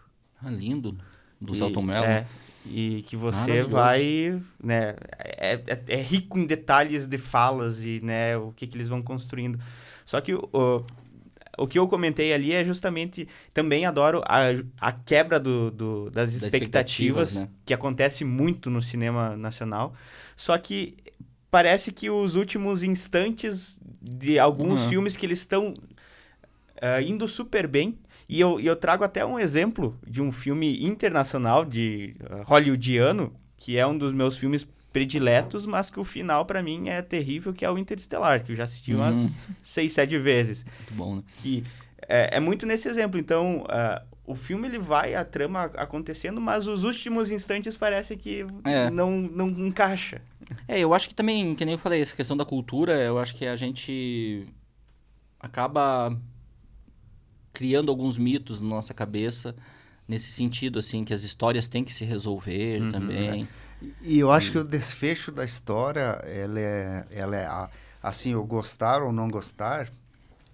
Lindo. Do Selton Mello. E que você vai... Né, é rico em detalhes de falas e né, o que eles vão construindo. Só que o que eu comentei ali é justamente... Também adoro a quebra das expectativas, né? Que acontece muito no cinema nacional. Só que parece que os últimos instantes de alguns filmes que eles estão indo super bem. E eu trago até um exemplo de um filme internacional, de hollywoodiano, que é um dos meus filmes prediletos, mas que o final, pra mim, é terrível, que é o Interestelar, que eu já assisti umas 6, 7 vezes. Muito bom, né? Que é muito nesse exemplo. Então, o filme, ele vai, a trama acontecendo, mas os últimos instantes parece que não encaixa. Eu acho que também, que nem eu falei, essa questão da cultura, eu acho que a gente acaba criando alguns mitos na nossa cabeça, nesse sentido, assim, que as histórias têm que se resolver também. E eu acho que o desfecho da história, ela é assim, o gostar ou não gostar,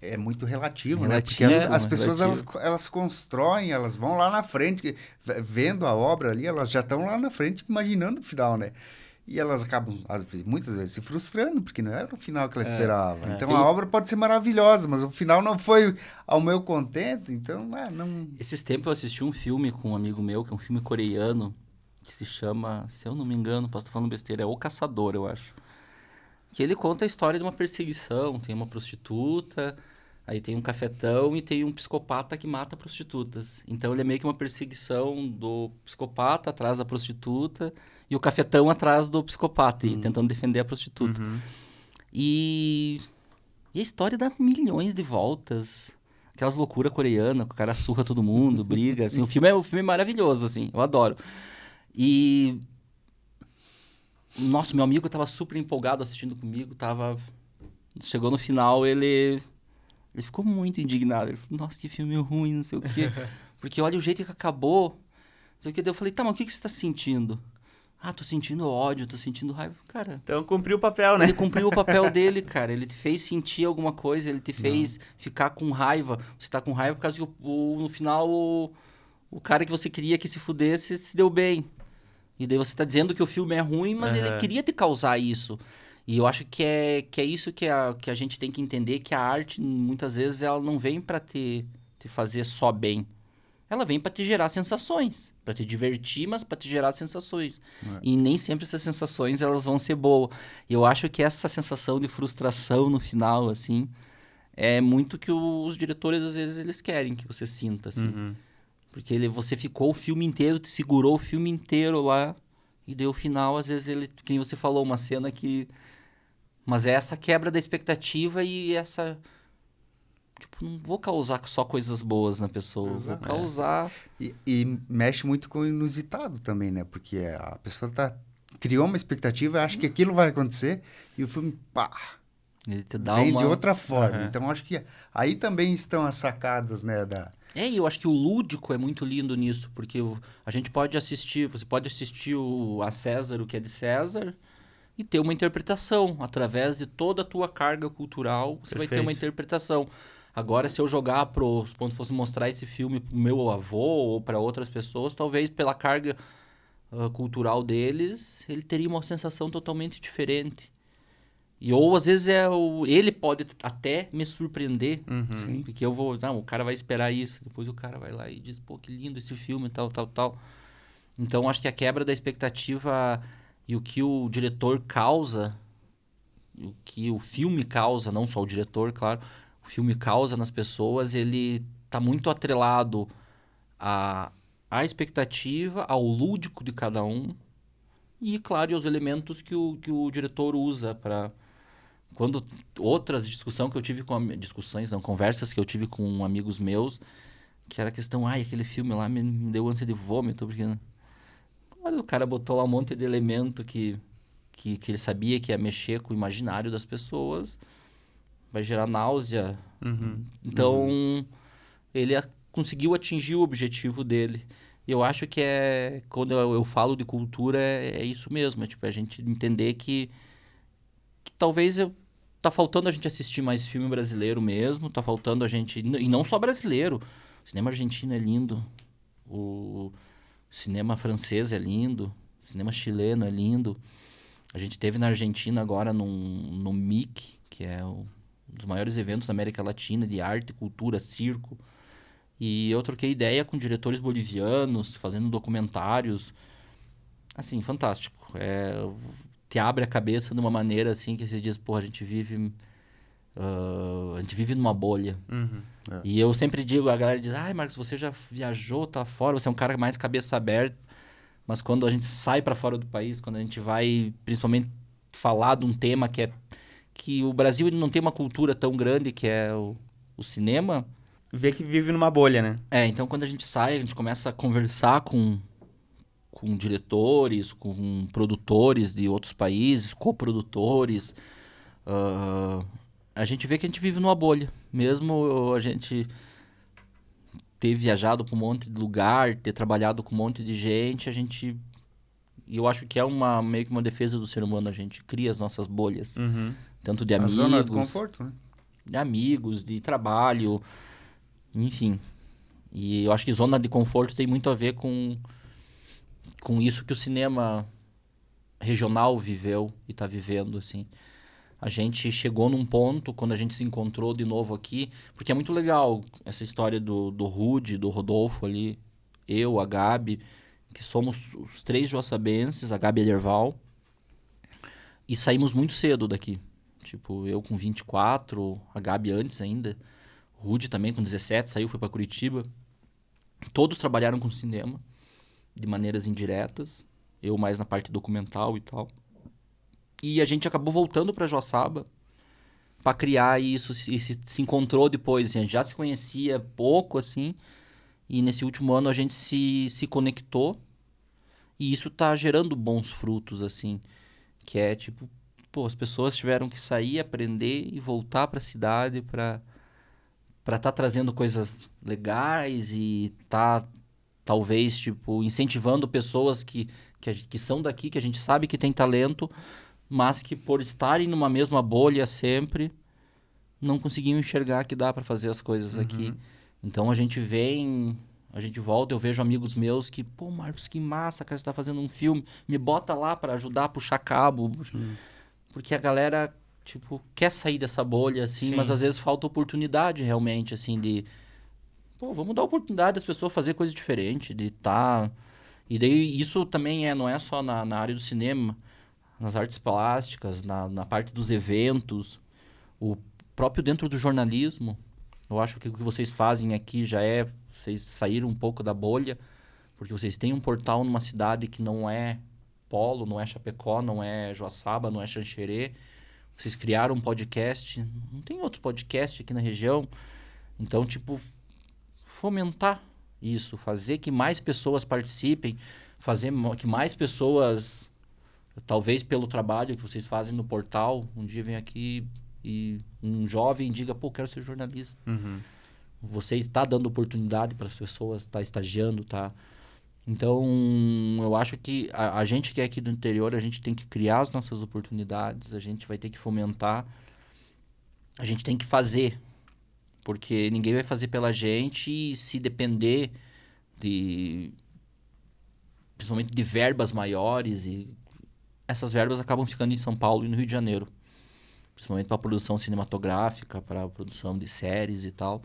é muito relativo, né? Porque as pessoas, elas constroem, elas vão lá na frente, vendo a obra ali, elas já estão lá na frente imaginando o final, né? E elas acabam, muitas vezes, se frustrando, porque não era o final que ela esperava. Então, a obra pode ser maravilhosa, mas o final não foi ao meu contento, então, não... Esses tempos eu assisti um filme com um amigo meu, que é um filme coreano, que se chama, se eu não me engano, posso estar falando besteira, é O Caçador, eu acho. Que ele conta a história de uma perseguição. Tem uma prostituta, aí tem um cafetão e tem um psicopata que mata prostitutas. Então ele é meio que uma perseguição do psicopata atrás da prostituta e o cafetão atrás do psicopata, e tentando defender a prostituta. E a história dá milhões de voltas. Aquelas loucuras coreanas, que o cara surra todo mundo, briga, assim. O filme é maravilhoso, assim. Eu adoro. E... Nossa, meu amigo tava super empolgado assistindo comigo, Chegou no final, ele ficou muito indignado. Ele falou, nossa, que filme ruim, não sei o quê. Porque olha o jeito que acabou. Não sei o quê. Daí eu falei, tá, mas o que você tá sentindo? Ah, tô sentindo ódio, tô sentindo raiva. Cara... Então cumpriu o papel, né? Ele cumpriu o papel dele, cara. Ele te fez sentir alguma coisa, ele te fez ficar com raiva. Você tá com raiva por causa que no final o cara que você queria que se fudesse se deu bem. E daí você tá dizendo que o filme é ruim, mas ele queria te causar isso. E eu acho que é isso que a gente tem que entender, que a arte, muitas vezes, ela não vem pra te fazer só bem. Ela vem pra te gerar sensações, pra te divertir, mas pra te gerar sensações. E nem sempre essas sensações elas vão ser boas. E eu acho que essa sensação de frustração no final, assim, é muito que os diretores, às vezes, eles querem que você sinta, assim. Porque você ficou o filme inteiro, te segurou o filme inteiro lá, e deu o final, às vezes, que nem você falou, uma cena que... Mas é essa quebra da expectativa e essa... Tipo, não vou causar só coisas boas na pessoa, Exato. vou causar... E mexe muito com o inusitado também, né? Porque a pessoa criou uma expectativa, acha que aquilo vai acontecer, e o filme, pá, Ele te dá vem uma... de outra forma. Então, acho que aí também estão as sacadas, né? E eu acho que o lúdico é muito lindo nisso, porque a gente pode assistir, você pode assistir a César, o que é de César, e ter uma interpretação. Através de toda a tua carga cultural, você vai ter uma interpretação. Agora, se eu jogar quando fosse mostrar esse filme pro meu avô ou para outras pessoas, talvez pela carga cultural deles, ele teria uma sensação totalmente diferente. Ou às vezes ele pode até me surpreender, Sim. porque eu vou, não, o cara vai esperar isso, depois o cara vai lá e diz, pô, que lindo esse filme, tal, tal, tal. Então acho que a quebra da expectativa e o que o diretor causa, o que o filme causa, não só o diretor, claro, o filme causa nas pessoas, ele tá muito atrelado à expectativa, ao lúdico de cada um e, claro, aos elementos que o diretor usa para... Quando outras discussões que eu tive conversas que eu tive com amigos meus, que era a questão, aquele filme lá me deu ânsia de vômito, porque olha, o cara botou lá um monte de elemento que ele sabia que ia mexer com o imaginário das pessoas, vai gerar náusea. Então, ele conseguiu atingir o objetivo dele. E eu acho que quando eu falo de cultura, é isso mesmo, tipo, a gente entender que talvez tá faltando a gente assistir mais filme brasileiro mesmo, tá faltando a gente... E não só brasileiro. O cinema argentino é lindo, o cinema francês é lindo, o cinema chileno é lindo. A gente teve na Argentina agora no MIC, que é um dos maiores eventos da América Latina de arte, cultura, circo. E eu troquei ideia com diretores bolivianos, fazendo documentários. Assim, fantástico. Te abre a cabeça de uma maneira assim que você diz, pô, a gente vive numa bolha. E eu sempre digo, a galera diz, Marcos, você já viajou, tá fora, você é um cara mais cabeça aberta, mas quando a gente sai para fora do país, quando a gente vai principalmente falar de um tema que o Brasil ele não tem uma cultura tão grande, que é o cinema. Vê que vive numa bolha, né? Então quando a gente sai, a gente começa a conversar com diretores, com produtores de outros países, coprodutores, a gente vê que a gente vive numa bolha. Mesmo a gente ter viajado para um monte de lugar, ter trabalhado com um monte de gente, e eu acho que é meio que uma defesa do ser humano, a gente cria as nossas bolhas. Tanto de amigos... A zona de conforto, né? De amigos, de trabalho, enfim. E eu acho que zona de conforto tem muito a ver com isso que o cinema regional viveu e está vivendo, assim. A gente chegou num ponto, quando a gente se encontrou de novo aqui, porque é muito legal essa história do Rude, do Rodolfo ali, eu, a Gabi, que somos os 3 joaçabenses, a Gabi é Lerval, E saímos muito cedo daqui. Tipo, eu com 24, a Gabi antes ainda. O Rudy também com 17, saiu, foi pra Curitiba. Todos trabalharam com cinema, de maneiras indiretas. Eu mais na parte documental e tal. E a gente acabou voltando pra Joaçaba pra criar isso. E se encontrou depois, assim, a gente já se conhecia pouco, assim. E nesse último ano a gente se conectou. E isso tá gerando bons frutos, assim. Que é tipo, pô, as pessoas tiveram que sair, aprender e voltar pra cidade pra tá trazendo coisas legais e tá, talvez, tipo, incentivando pessoas que são daqui, que a gente sabe que tem talento, mas que por estarem numa mesma bolha sempre, não conseguiam enxergar que dá pra fazer as coisas aqui. Então a gente vem, a gente volta, eu vejo amigos meus que, pô, Marcos, que massa, cara, você tá fazendo um filme, me bota lá pra ajudar a puxar cabo. Porque a galera, tipo, quer sair dessa bolha, assim, Sim. mas às vezes falta oportunidade realmente, assim, de... Pô, vamos dar oportunidade das pessoas fazer coisa diferente, de tá... E daí isso também não é só na área do cinema, nas artes plásticas, na parte dos eventos, o próprio dentro do jornalismo. Eu acho que o que vocês fazem aqui já é... Vocês saíram um pouco da bolha, porque vocês têm um portal numa cidade que não é Polo, não é Chapecó, não é Joaçaba, não é Xanxerê. Vocês criaram um podcast, não tem outro podcast aqui na região. Então, tipo, fomentar isso, fazer que mais pessoas participem, fazer que mais pessoas, talvez pelo trabalho que vocês fazem no portal, um dia vem aqui e um jovem diga, pô, quero ser jornalista. Você está dando oportunidade para as pessoas, está estagiando, tá... Então, eu acho que a gente que é aqui do interior, a gente tem que criar as nossas oportunidades, a gente vai ter que fomentar, a gente tem que fazer, porque ninguém vai fazer pela gente e se depender principalmente de verbas maiores, e essas verbas acabam ficando em São Paulo e no Rio de Janeiro, principalmente para a produção cinematográfica, para a produção de séries e tal.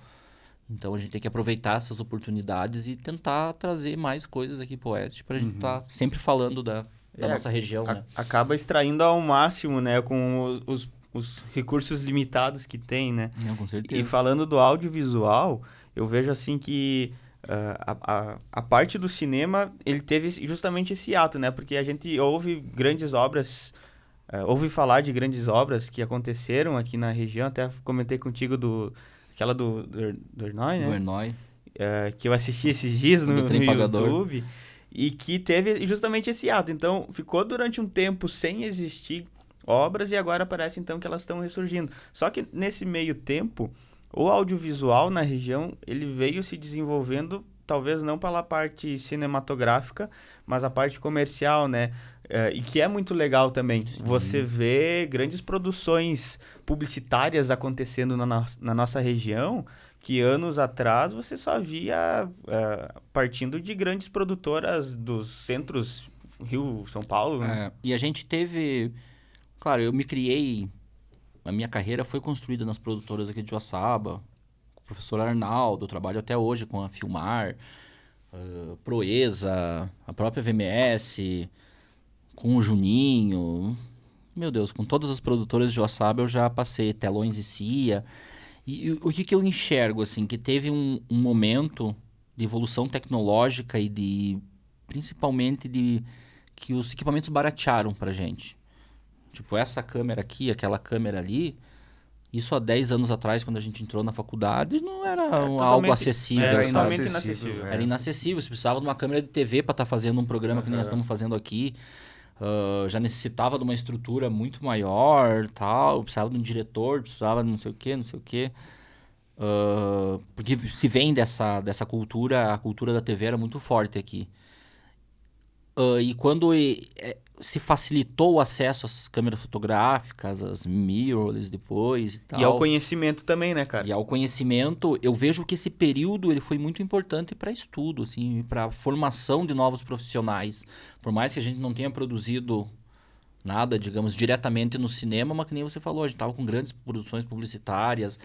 Então a gente tem que aproveitar essas oportunidades e tentar trazer mais coisas aqui pro Oeste pra gente estar sempre falando da nossa região, né? Acaba extraindo ao máximo, né? Com os recursos limitados que tem, né? Não, com certeza. E falando do audiovisual, eu vejo assim que a parte do cinema, ele teve justamente esse ato, né? Porque a gente ouve grandes obras, ouve falar de grandes obras que aconteceram aqui na região. Até comentei contigo aquela do Ernói, né? Do Ernói. Que eu assisti esses dias no Pagador. YouTube. E que teve justamente esse ato. Então, ficou durante um tempo sem existir obras e agora parece então que elas estão ressurgindo. Só que nesse meio tempo, o audiovisual na região, ele veio se desenvolvendo, talvez não pela parte cinematográfica, mas a parte comercial, né? E que é muito legal também. Sim. Você vê grandes produções publicitárias acontecendo na nossa região, que anos atrás você só via partindo de grandes produtoras dos centros Rio, São Paulo. Né? E a gente teve... Claro, eu me criei... A minha carreira foi construída nas produtoras aqui de Joaçaba, com o professor Arnaldo, eu trabalho até hoje com a Filmar, Proeza, a própria VMS... com o Juninho, meu Deus, com todas as produtoras de Joaçaba eu já passei, Telões e Cia. E o que eu enxergo, assim, que teve um momento de evolução tecnológica e principalmente que os equipamentos baratearam pra gente. Tipo, essa câmera aqui, aquela câmera ali, isso há 10 anos atrás, quando a gente entrou na faculdade, não era algo acessível, era sabe? inacessível. Era inacessível, você precisava de uma câmera de TV para estar fazendo um programa que nós estamos fazendo aqui. Já necessitava de uma estrutura muito maior, tal, precisava de um diretor, precisava de não sei o quê. Porque se vem dessa cultura, a cultura da TV era muito forte aqui. E quando se facilitou o acesso às câmeras fotográficas, às mirrorless depois e tal. E ao conhecimento também, né, cara? E ao conhecimento, eu vejo que esse período ele foi muito importante para estudo, assim, para formação de novos profissionais. Por mais que a gente não tenha produzido nada, digamos, diretamente no cinema, mas que nem você falou, a gente estava com grandes produções publicitárias,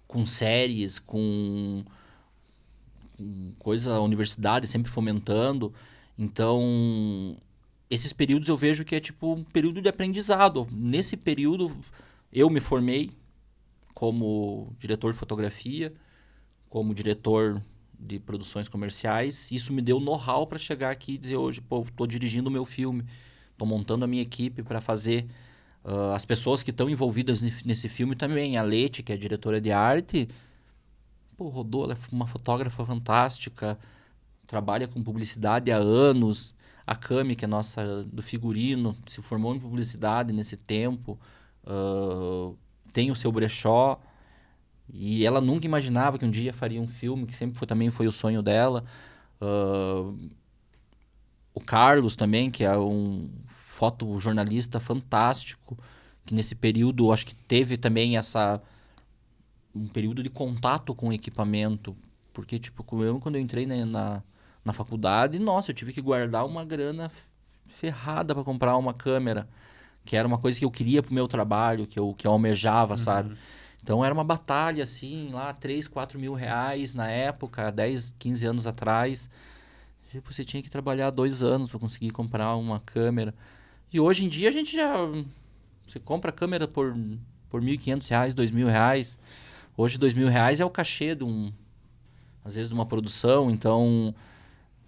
com séries, com coisa, a universidade sempre fomentando. Então, esses períodos eu vejo que é tipo um período de aprendizado. Nesse período eu me formei como diretor de fotografia, como diretor de produções comerciais. Isso me deu know-how para chegar aqui e dizer hoje, pô, tô dirigindo o meu filme, tô montando a minha equipe para fazer. As pessoas que estão envolvidas nesse filme também. A Leti, que é diretora de arte, pô, rodou, ela é uma fotógrafa fantástica, trabalha com publicidade há anos. A Cami, que é nossa do figurino, se formou em publicidade nesse tempo, tem o seu brechó, e ela nunca imaginava que um dia faria um filme, que sempre também foi o sonho dela. O Carlos também, que é um fotojornalista fantástico, que nesse período acho que teve também um período de contato com o equipamento, porque tipo, quando eu entrei na faculdade, nossa, eu tive que guardar uma grana ferrada para comprar uma câmera, que era uma coisa que eu queria pro meu trabalho, que eu almejava, sabe? Então era uma batalha, assim, lá, 3, 4 mil reais na época, 10, 15 anos atrás. Tipo, você tinha que trabalhar 2 anos para conseguir comprar uma câmera. E hoje em dia a gente você compra a câmera por R$1.500, R$2.000. Hoje R$2.000 é o cachê às vezes de uma produção, então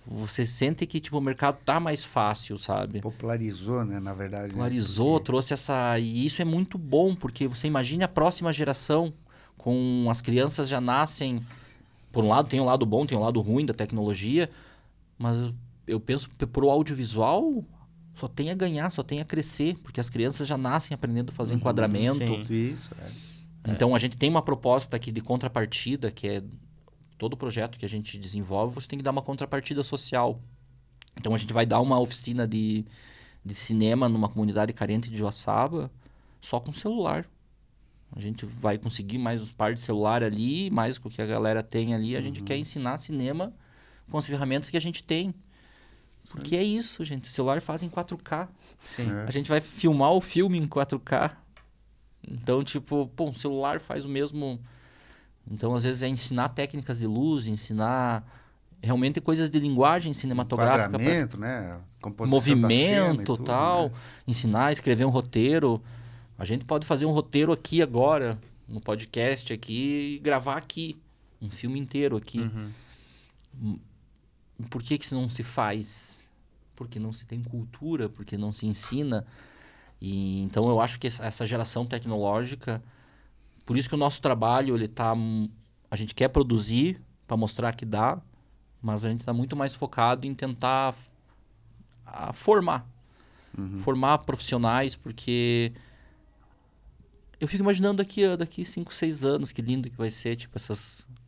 você sente que tipo, o mercado tá mais fácil, sabe? Popularizou, né, na verdade. Popularizou, Porque... trouxe E isso é muito bom, porque você imagina a próxima geração, com as crianças já nascem... Por um lado tem o lado bom, tem o lado ruim da tecnologia, mas eu penso que pro audiovisual só tem a ganhar, só tem a crescer, porque as crianças já nascem aprendendo a fazer enquadramento. Sim. Isso, Então a gente tem uma proposta aqui de contrapartida, que é todo projeto que a gente desenvolve, você tem que dar uma contrapartida social. Então a gente vai dar uma oficina de cinema numa comunidade carente de Joaçaba, só com celular. A gente vai conseguir mais uns par de celular ali, mais o que a galera tem ali. A gente quer ensinar cinema com as ferramentas que a gente tem. Porque é isso, gente. O celular faz em 4K. Sim. A gente vai filmar o filme em 4K. Então, tipo, pô, um celular faz o mesmo... Então, às vezes, é ensinar técnicas de luz, ensinar realmente coisas de linguagem cinematográfica. Enquadramento, né? Composição movimento, tudo, tal. né? Ensinar a escrever um roteiro. A gente pode fazer um roteiro aqui agora, no podcast aqui, e gravar aqui. Um filme inteiro aqui. Por que isso não se faz? Porque não se tem cultura, porque não se ensina. E, então, eu acho que essa geração tecnológica... Por isso que o nosso trabalho, a gente quer produzir para mostrar que dá, mas a gente está muito mais focado em tentar formar. Formar profissionais, porque eu fico imaginando daqui 5, 6 anos, que lindo que vai ser, tipo,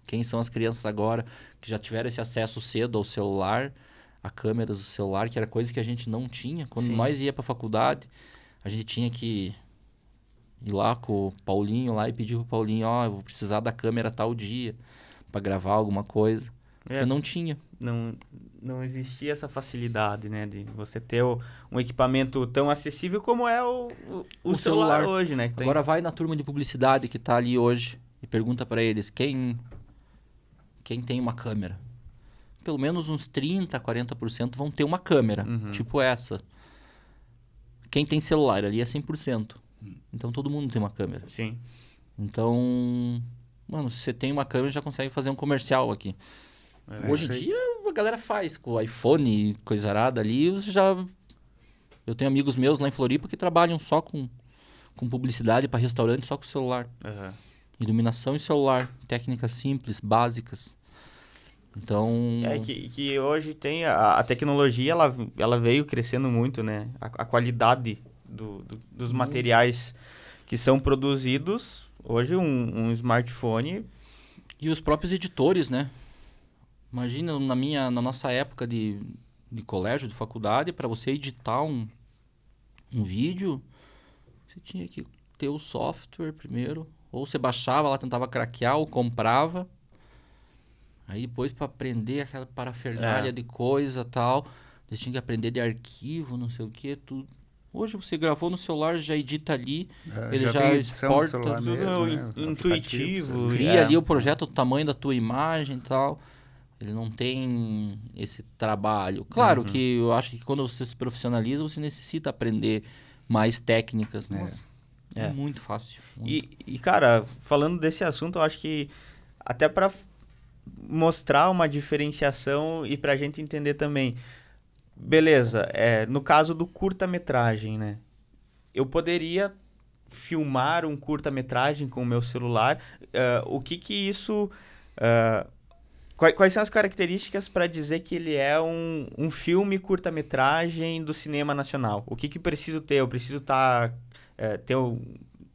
quem são as crianças agora que já tiveram esse acesso cedo ao celular, a câmeras do celular, que era coisa que a gente não tinha. Quando nós ia para a faculdade, a gente tinha que ir lá com o Paulinho lá e pedir pro Paulinho, eu vou precisar da câmera tal dia para gravar alguma coisa. Porque não tinha. Não existia essa facilidade, né? De você ter um equipamento tão acessível como é o celular hoje, né? Agora vai na turma de publicidade que tá ali hoje e pergunta para eles quem tem uma câmera. Pelo menos uns 30%, 40% vão ter uma câmera, tipo essa. Quem tem celular ali é 100%. Então todo mundo tem uma câmera. Sim. Então, mano, se você tem uma câmera, já consegue fazer um comercial aqui. Hoje em dia, a galera faz com o iPhone e coisa arada ali. Eu tenho amigos meus lá em Floripa que trabalham só com publicidade para restaurante, só com celular. Iluminação e celular. Técnicas simples, básicas. Então... que hoje tem... A tecnologia, ela veio crescendo muito, né? A qualidade dos materiais que são produzidos. Hoje, um smartphone... E os próprios editores, né? Imagina, na nossa época de colégio, de faculdade, para você editar um vídeo, você tinha que ter o software primeiro. Ou você baixava lá, tentava craquear, ou comprava. Aí depois, para aprender aquela parafernália de coisa e tal, você tinha que aprender de arquivo, não sei o que, tudo. Hoje você gravou no celular, já edita ali, ele já exporta, tudo mesmo, né? Intuitivo. Cria ali o projeto, o tamanho da tua imagem e tal. Ele não tem esse trabalho. Claro que eu acho que quando você se profissionaliza, você necessita aprender mais técnicas. Mas é muito fácil. Muito. E, cara, falando desse assunto, eu acho que até para mostrar uma diferenciação e pra gente entender também. Beleza, no caso do curta-metragem, né? Eu poderia filmar um curta-metragem com o meu celular. O que isso... Quais são as características para dizer que ele é um filme curta-metragem do cinema nacional? O que preciso ter? Eu preciso ter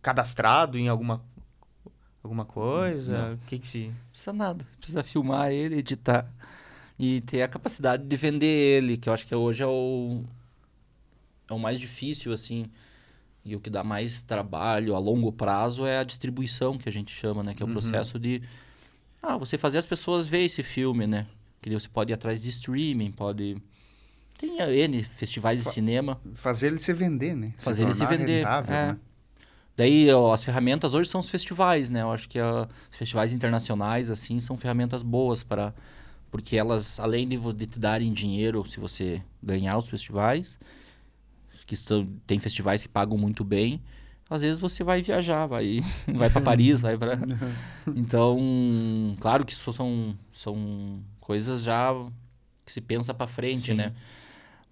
cadastrado em alguma coisa? Não. O que se... Não precisa nada. Precisa filmar ele, editar e ter a capacidade de vender ele, que eu acho que hoje é o mais difícil, assim, e o que dá mais trabalho a longo prazo é a distribuição, que a gente chama, né? Que é o processo de... você fazer as pessoas ver esse filme, né? Que você pode ir atrás de streaming, pode... Tem N festivais de cinema. Fazer ele se vender, né? Fazer ele se vender. Rentável, né? Daí, as ferramentas hoje são os festivais, né? Eu acho que os festivais internacionais, assim, são ferramentas boas porque elas, além de te darem dinheiro se você ganhar os festivais, tem festivais que pagam muito bem, às vezes você vai viajar, vai para Paris, vai para... Então, claro que isso são coisas já que se pensa para frente, Sim. né?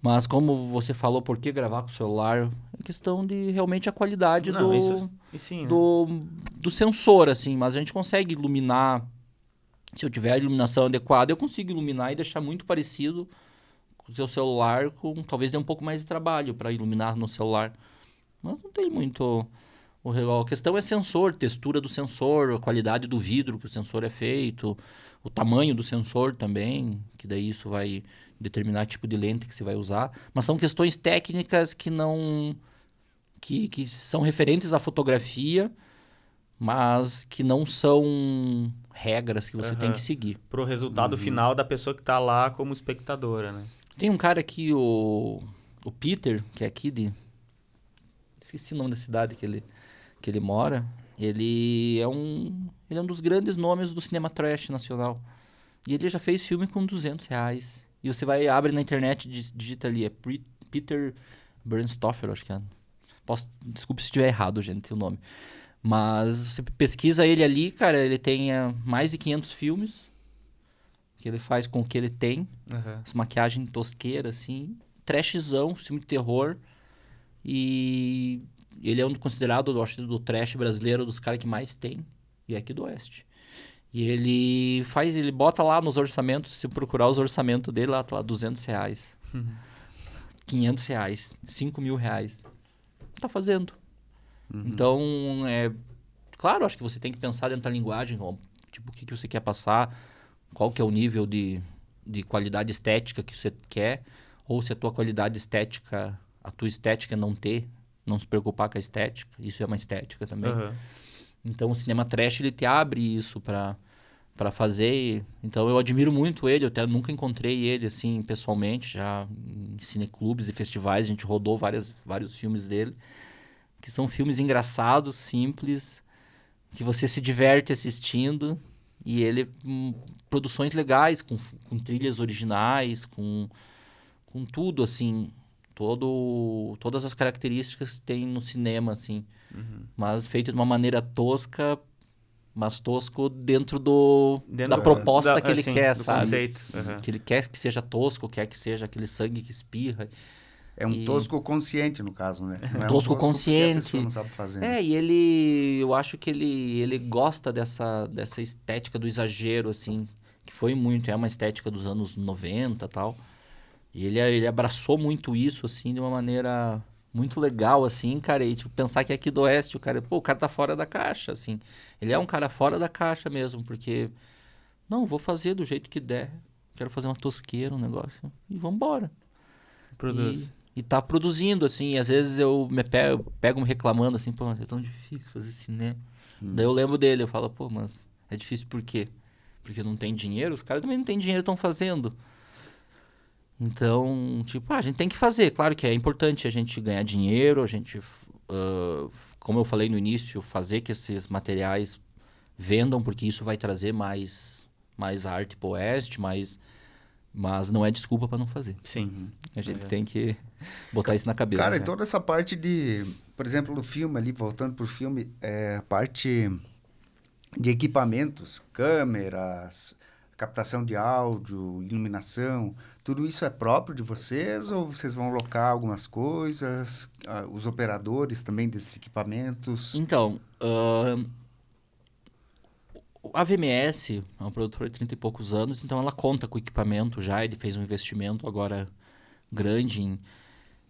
Mas como você falou, por que gravar com o celular? É questão de realmente a qualidade do sensor, assim. Mas a gente consegue iluminar. Se eu tiver a iluminação adequada, eu consigo iluminar e deixar muito parecido com o seu celular, talvez dê um pouco mais de trabalho para iluminar no celular. Mas não tem muito... A questão é sensor, textura do sensor, a qualidade do vidro que o sensor é feito, o tamanho do sensor também, que daí isso vai determinar o tipo de lente que você vai usar. Mas são questões técnicas que não... que são referentes à fotografia, mas que não são regras que você tem que seguir. Pro resultado final da pessoa que tá lá como espectadora, né? Tem um cara aqui, o Peter, que é aqui esqueci o nome da cidade que ele mora. Ele é um dos grandes nomes do cinema trash nacional. E ele já fez filme com R$200. E você abre na internet, digita ali, Peter Bernstoffer, acho que é. Desculpe se estiver errado, gente, o nome. Mas você pesquisa ele ali, cara, ele tem mais de 500 filmes que ele faz com o que ele tem. Essa maquiagem tosqueira, assim. Trashzão, filme de terror. E ele é considerado, eu acho, do trash brasileiro, dos caras que mais tem. E é aqui do Oeste. E ele bota lá nos orçamentos, se procurar os orçamentos dele, lá tá lá R$200. R$500, R$5.000. Tá fazendo. Então, claro, acho que você tem que pensar dentro da linguagem, tipo, o que você quer passar, qual que é o nível de qualidade estética que você quer, ou se a tua qualidade estética, a tua estética não se preocupar com a estética, isso é uma estética também. Então, o cinema trash, ele te abre isso para fazer. Então, eu admiro muito ele, eu até nunca encontrei ele, assim, pessoalmente, já em cineclubes e festivais, a gente rodou vários filmes dele, que são filmes engraçados, simples, que você se diverte assistindo, e ele produções legais, com trilhas originais, com tudo, assim, todas as características que tem no cinema, assim, mas feito de uma maneira tosca, mas tosco dentro da proposta que ele quer, sabe? Conceito. Que ele quer que seja tosco, quer que seja aquele sangue que espirra. É um tosco consciente, no caso, né? Não é tosco consciente. A pessoa não sabe fazer. E eu acho que ele gosta dessa estética do exagero, assim, que foi muito, é uma estética dos anos 90 e tal. E ele abraçou muito isso, assim, de uma maneira muito legal, assim, cara. E, tipo, pensar que é aqui do Oeste, o cara tá fora da caixa, assim. Ele é um cara fora da caixa mesmo, porque... Não, vou fazer do jeito que der. Quero fazer uma tosqueira, um negócio. E vambora. Produz. E tá produzindo, assim. E às vezes eu pego me reclamando, assim, pô, é tão difícil fazer cinema. Daí eu lembro dele, eu falo, pô, mas é difícil por quê? Porque não tem dinheiro? Os caras também não têm dinheiro, estão fazendo. Então, tipo, a gente tem que fazer. Claro que é importante a gente ganhar dinheiro, a gente, como eu falei no início, fazer que esses materiais vendam, porque isso vai trazer mais mais arte poeste, mas não é desculpa para não fazer. Sim. A gente tem que botar isso na cabeça. Cara, e toda essa parte de, por exemplo, no filme ali, voltando pro filme, a parte de equipamentos, câmeras, captação de áudio, iluminação, tudo isso é próprio de vocês ou vocês vão locar algumas coisas, os operadores também desses equipamentos? Então, a VMS é uma produtora de 30 e poucos anos, então ela conta com o equipamento já, ele fez um investimento agora grande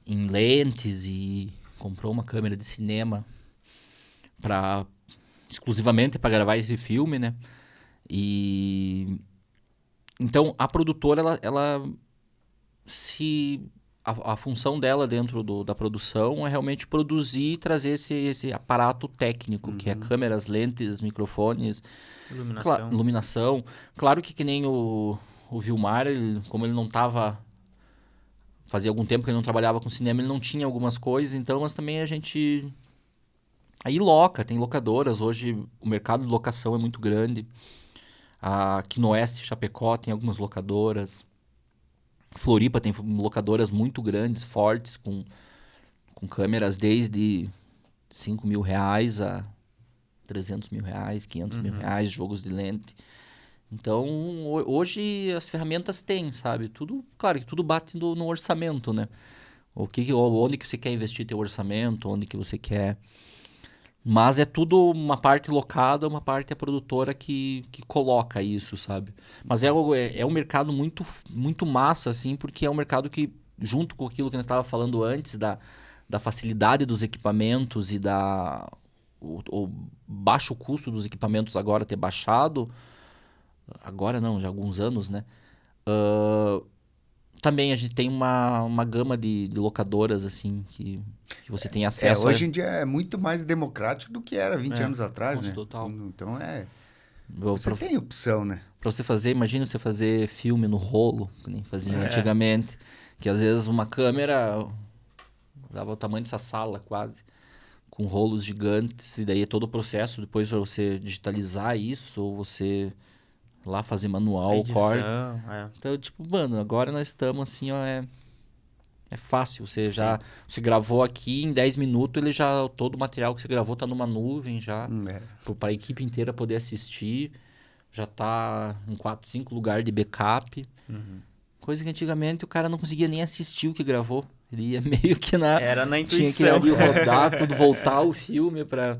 em lentes e comprou uma câmera de cinema exclusivamente para gravar esse filme, né? E então a produtora a função dela dentro da produção é realmente produzir e trazer esse aparato técnico, que é câmeras, lentes, microfones, iluminação. Claro que nem o Vilmar, como ele não estava... Fazia algum tempo que ele não trabalhava com cinema, ele não tinha algumas coisas, então, mas também a gente... Aí tem locadoras. Hoje o mercado de locação é muito grande. Aqui no Oeste, Chapecó, tem algumas locadoras. Floripa tem locadoras muito grandes, fortes, com câmeras desde R$5.000 a R$300.000, R$500.000, jogos de lente. Então, hoje as ferramentas têm, sabe? Tudo, claro que tudo bate no orçamento, né? Onde que você quer investir teu orçamento, onde que você quer... Mas é tudo uma parte locada, uma parte a produtora que coloca isso, sabe? Mas é um mercado muito, muito massa, assim, porque é um mercado que, junto com aquilo que nós estávamos falando antes, da facilidade dos equipamentos e o baixo custo dos equipamentos agora ter baixado, agora não, já há alguns anos, né? Também a gente tem uma gama de locadoras, assim, que você tem acesso hoje em dia é muito mais democrático do que era 20 anos atrás, né? Total. Então você tem opção, né? Pra você fazer, imagina você fazer filme no rolo, que nem faziam antigamente, que às vezes uma câmera dava o tamanho dessa sala quase, com rolos gigantes, e daí é todo o processo depois para você digitalizar isso, ou você lá fazer manual, corte. Então, tipo, mano, agora nós estamos assim, ó, é fácil. Você gravou aqui, em 10 minutos, todo o material que você gravou tá numa nuvem já, para a equipe inteira poder assistir. Já tá em 4, 5 lugares de backup. Coisa que antigamente o cara não conseguia nem assistir o que gravou. Ele ia meio que Era na intuição. Tinha que ir ali rodar, tudo, voltar o filme para...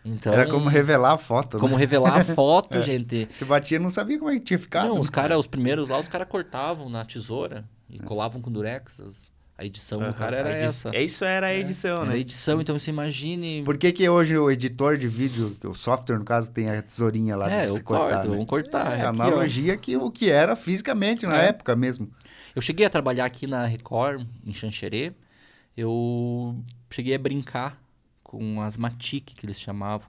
Então, era como revelar a foto, Como revelar a foto, gente. Se batia, não sabia como é que tinha ficado. Não, os primeiros lá, os caras cortavam na tesoura e colavam com durex. A edição do cara era essa. Isso era a edição, né? Era a edição, então você imagine... Por que hoje o editor de vídeo, o software, no caso, tem a tesourinha lá de se cortar, né? Vamos cortar. A analogia que o que era fisicamente na época mesmo. Eu cheguei a trabalhar aqui na Record, em Xanxerê. Eu cheguei a brincar com as Matic, que eles chamavam,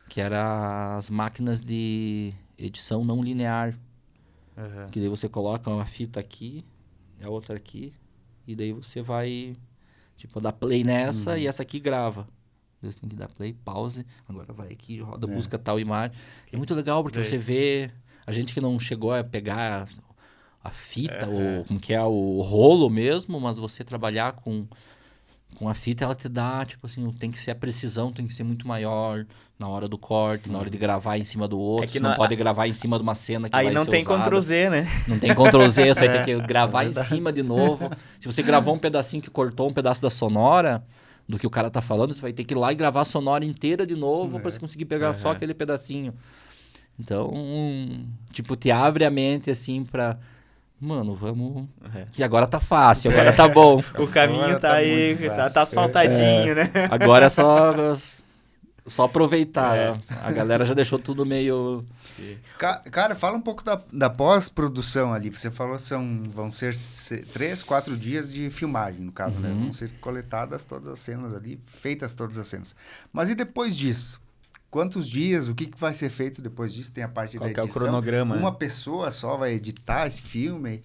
que eram as máquinas de edição não linear. Que daí você coloca uma fita aqui, a outra aqui, e daí você vai, tipo, dar play nessa e essa aqui grava. Você tem que dar play, pause, agora vai aqui, roda, busca tal imagem. É muito legal, porque você vê... A gente que não chegou a pegar a fita, ou como que é, o rolo mesmo, mas você trabalhar com a fita, ela te dá, tipo assim, tem que ser a precisão, tem que ser muito maior na hora do corte, na hora de gravar em cima do outro. Você não pode gravar em cima de uma cena que vai ser usada. Aí não tem Ctrl-Z, né? Não tem Ctrl-Z, você vai ter que gravar em cima de novo. Se você gravou um pedacinho que cortou um pedaço da sonora, do que o cara tá falando, você vai ter que ir lá e gravar a sonora inteira de novo para você conseguir pegar só aquele pedacinho. Então, tipo, te abre a mente, assim, pra... Mano, vamos... Que agora tá fácil, agora tá bom. O caminho agora tá aí, tá asfaltadinho, né? Agora é só aproveitar. A galera já deixou tudo meio... Cara, fala um pouco da pós-produção ali. Você falou que vão ser 3, 4 dias de filmagem, no caso, né? Vão ser coletadas todas as cenas ali, feitas todas as cenas. Mas e depois disso? Quantos dias? O que vai ser feito depois disso? Tem a parte da edição. Qual que é o cronograma? Uma pessoa só vai editar esse filme?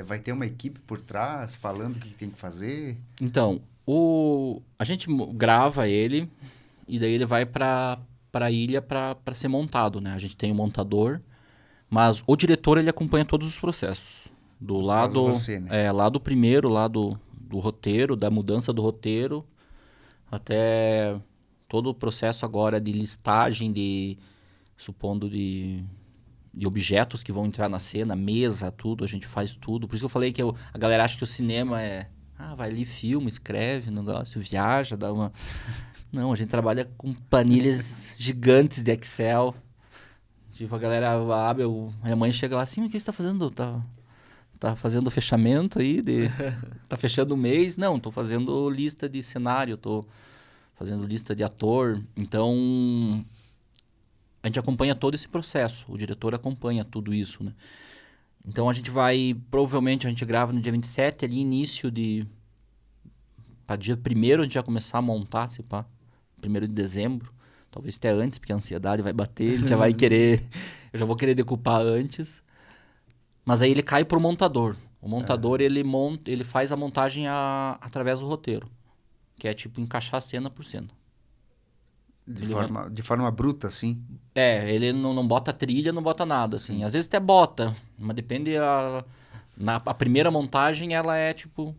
Vai ter uma equipe por trás falando o que tem que fazer? Então, a gente grava ele e daí ele vai para a ilha para ser montado, né? A gente tem um montador Mas o diretor, ele acompanha todos os processos. Do lado, você, né? lá do primeiro, lá do roteiro, da mudança do roteiro, até todo o processo agora de listagem supondo de objetos que vão entrar na cena, mesa, tudo, a gente faz tudo. Por isso que eu falei que a galera acha que o cinema vai ali, filma, escreve, negócio, viaja, dá uma... Não, a gente trabalha com planilhas gigantes de Excel. Tipo, a galera abre, minha mãe chega lá assim, o que você tá fazendo? Tá fazendo fechamento aí? Tá fechando o mês? Não, tô fazendo lista de cenário, tô fazendo lista de ator. Então, a gente acompanha todo esse processo. O diretor acompanha tudo isso, né? Então, provavelmente a gente grava no dia 27, ali início para dia 1º a gente já começar a montar, se pá. 1º de dezembro. Talvez até antes, porque a ansiedade vai bater, a gente já vai querer... Eu já vou querer decupar antes. Mas aí ele cai pro montador. O montador, ele faz a montagem através do roteiro. Que é tipo encaixar cena por cena. De forma bruta, assim? Ele não bota trilha, não bota nada, assim. Às vezes até bota, mas depende... A primeira montagem, ela é tipo...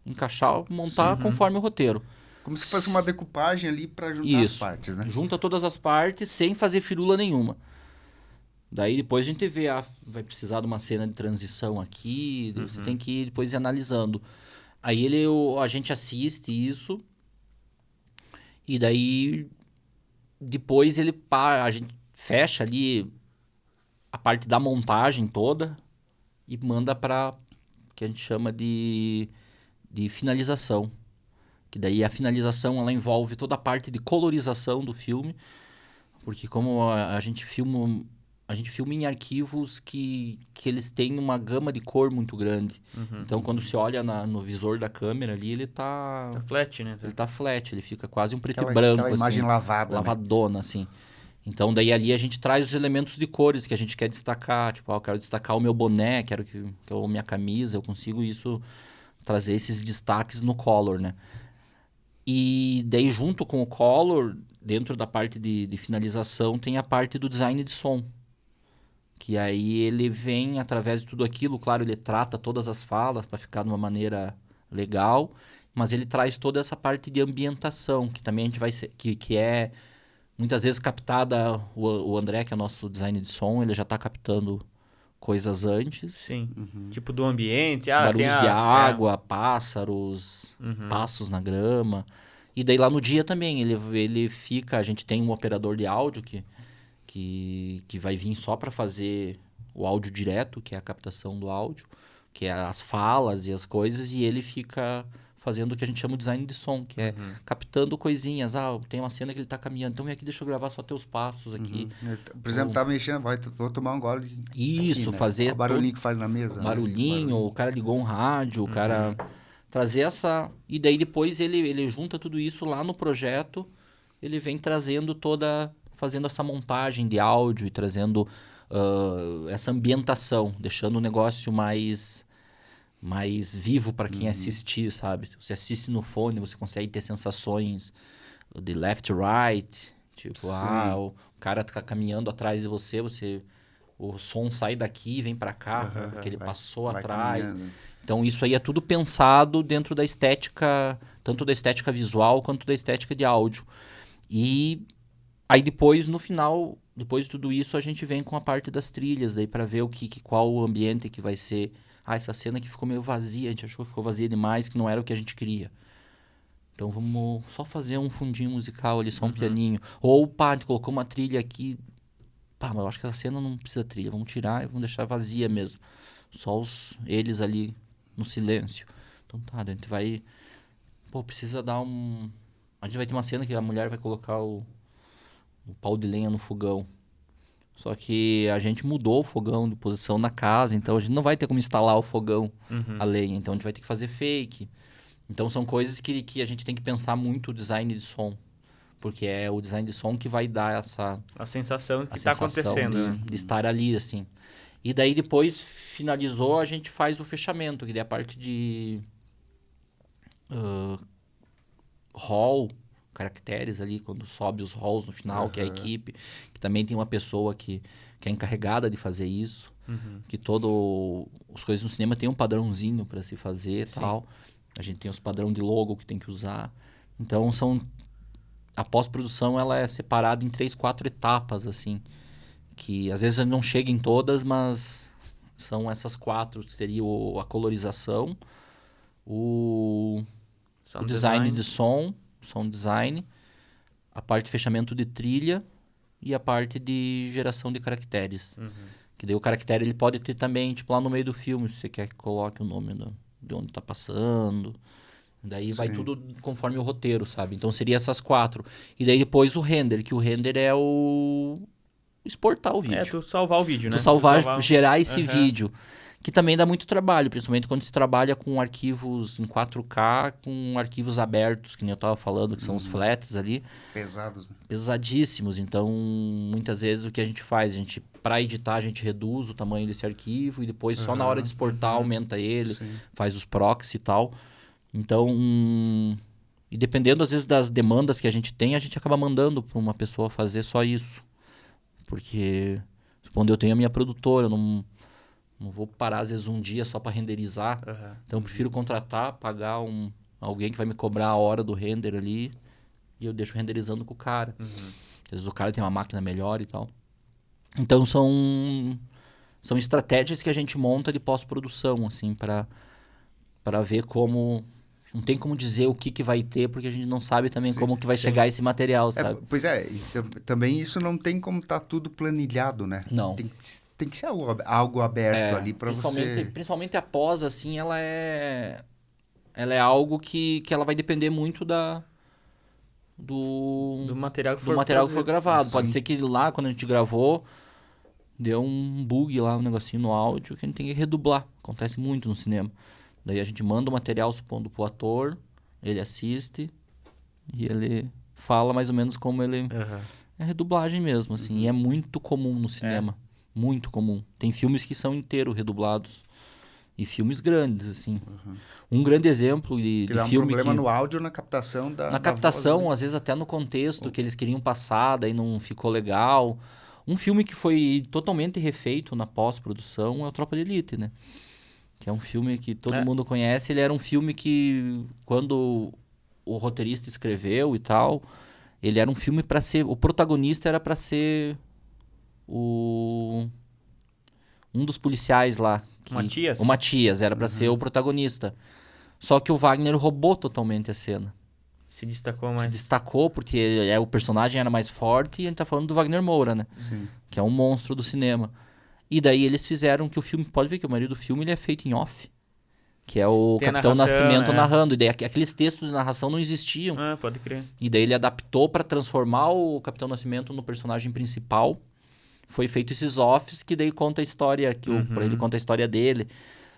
Encaixar, montar conforme o roteiro. Como se fosse uma decupagem ali para juntar as partes, né? Junta todas as partes sem fazer firula nenhuma. Daí depois a gente vê, vai precisar de uma cena de transição aqui, você tem que ir depois ir analisando. Aí a gente assiste isso, e daí depois a gente fecha ali a parte da montagem toda e manda para que a gente chama de finalização. Que daí a finalização ela envolve toda a parte de colorização do filme, porque como a gente filma em arquivos que eles têm uma gama de cor muito grande. Então, quando você olha no visor da câmera ali, ele tá... Tá flat, né? Ele tá flat, ele fica quase um preto e branco. Aquela imagem assim, lavada, lavadona, assim. Então, daí ali a gente traz os elementos de cores que a gente quer destacar. Tipo, eu quero destacar o meu boné, quero que a minha camisa, eu consigo trazer esses destaques no color, né? E daí, junto com o color, dentro da parte de finalização, tem a parte do design de som. Que aí ele vem através de tudo aquilo, claro, ele trata todas as falas para ficar de uma maneira legal, mas ele traz toda essa parte de ambientação, que também a gente vai ser, que é muitas vezes captada, o André, que é nosso design de som, ele já está captando coisas antes. Sim. Tipo do ambiente. Barulhos de água, pássaros, passos na grama. E daí lá no dia também, ele fica... A gente tem um operador de áudio que vai vir só para fazer o áudio direto, que é a captação do áudio, que é as falas e as coisas, e ele fica fazendo o que a gente chama de design de som, que é captando coisinhas. Tem uma cena que ele tá caminhando, então vem aqui, deixa eu gravar só teus passos aqui. Por exemplo, tá mexendo, vou tomar um gole. Isso, aqui, né? fazer... O barulhinho que faz na mesa. Barulhinho, o cara ligou um rádio, o cara... Trazer essa... E daí depois ele junta tudo isso lá no projeto, ele vem trazendo fazendo essa montagem de áudio e trazendo essa ambientação, deixando o negócio mais vivo para quem assistir, sabe? Você assiste no fone, você consegue ter sensações de left, right, tipo, o cara tá caminhando atrás de você, o som sai daqui e vem para cá, porque ele passou atrás. Caminhando. Então, isso aí é tudo pensado dentro da estética, tanto da estética visual quanto da estética de áudio. E aí depois, no final, depois de tudo isso, a gente vem com a parte das trilhas, daí para ver qual o ambiente que vai ser. Essa cena que ficou meio vazia, a gente achou que ficou vazia demais, que não era o que a gente queria. Então vamos só fazer um fundinho musical ali, só um pianinho. Ou, a gente colocou uma trilha aqui. Mas eu acho que essa cena não precisa trilha, vamos tirar e vamos deixar vazia mesmo. Só eles ali no silêncio. Então a gente vai... precisa dar um... A gente vai ter uma cena que a mulher vai colocar o pau de lenha no fogão. Só que a gente mudou o fogão de posição na casa, então a gente não vai ter como instalar o fogão, a lenha. Então a gente vai ter que fazer fake. Então são coisas que a gente tem que pensar muito o design de som. Porque é o design de som que vai dar a sensação que está acontecendo. De estar ali, assim. E daí depois finalizou, a gente faz o fechamento, que é a parte de hall, caracteres ali, quando sobe os halls no final, que é a equipe, que também tem uma pessoa que é encarregada de fazer isso, que as coisas no cinema tem um padrãozinho para se fazer e tal. A gente tem os padrão de logo que tem que usar. Então, a pós-produção ela é separada em 3, 4 etapas, assim, que às vezes não chega em todas, mas são essas 4. Seria a colorização, o design de som design, a parte de fechamento de trilha e a parte de geração de caracteres. Que daí o caractere ele pode ter também, tipo, lá no meio do filme, se você quer que coloque o nome de onde tá passando. Daí vai tudo conforme o roteiro, sabe? Então seria essas 4. E daí depois o render, que o render é o exportar o vídeo. Tu salvar o vídeo, né? Gerar esse vídeo. Que também dá muito trabalho, principalmente quando se trabalha com arquivos em 4K, com arquivos abertos, que nem eu tava falando, que são os flats ali. Pesados, né? Pesadíssimos. Então, muitas vezes o que a gente faz? Para editar, a gente reduz o tamanho desse arquivo e depois só na hora de exportar aumenta ele, faz os proxy e tal. Então, e dependendo às vezes das demandas que a gente tem, a gente acaba mandando para uma pessoa fazer só isso. Porque, quando eu tenho a minha produtora, eu não vou parar às vezes um dia só para renderizar. Então, eu prefiro contratar, pagar alguém que vai me cobrar a hora do render ali e eu deixo renderizando com o cara. Às vezes o cara tem uma máquina melhor e tal. Então, são estratégias que a gente monta de pós-produção, assim, para ver como... Não tem como dizer o que vai ter, porque a gente não sabe também como que vai chegar esse material, sabe? Pois é, também isso não tem como estar tudo planilhado, né? Não. Tem que ser algo aberto ali para você... Principalmente a pós, assim, ela é algo que ela vai depender muito do material que for gravado. Pode ser que lá, quando a gente gravou, deu um bug lá, um negocinho no áudio, que a gente tem que redublar. Acontece muito no cinema. Daí a gente manda o material, supondo, pro ator, ele assiste e ele fala mais ou menos como ele... É redublagem mesmo, assim. E é muito comum no cinema. Muito comum. Tem filmes que são inteiros redublados. E filmes grandes, assim. Um grande exemplo de dá um filme problema no áudio, na captação Na captação, voz, às vezes até no contexto que eles queriam passar, daí não ficou legal. Um filme que foi totalmente refeito na pós-produção é o Tropa de Elite, né? Que é um filme que todo mundo conhece. Ele era um filme que, quando o roteirista escreveu e tal, ele era um filme para ser... O protagonista era para ser um dos policiais lá. O Matias era para ser o protagonista. Só que o Wagner roubou totalmente a cena. Se destacou mais. Se destacou porque o personagem era mais forte e a gente tá falando do Wagner Moura, né? Sim. Que é um monstro do cinema. E daí eles fizeram que o filme... Pode ver que o maioria do filme ele é feito em off. Que é o Capitão Nascimento narrando. E daí aqueles textos de narração não existiam. Pode crer. E daí ele adaptou para transformar o Capitão Nascimento no personagem principal. Foi feito esses offs que daí conta a história, ele conta a história dele.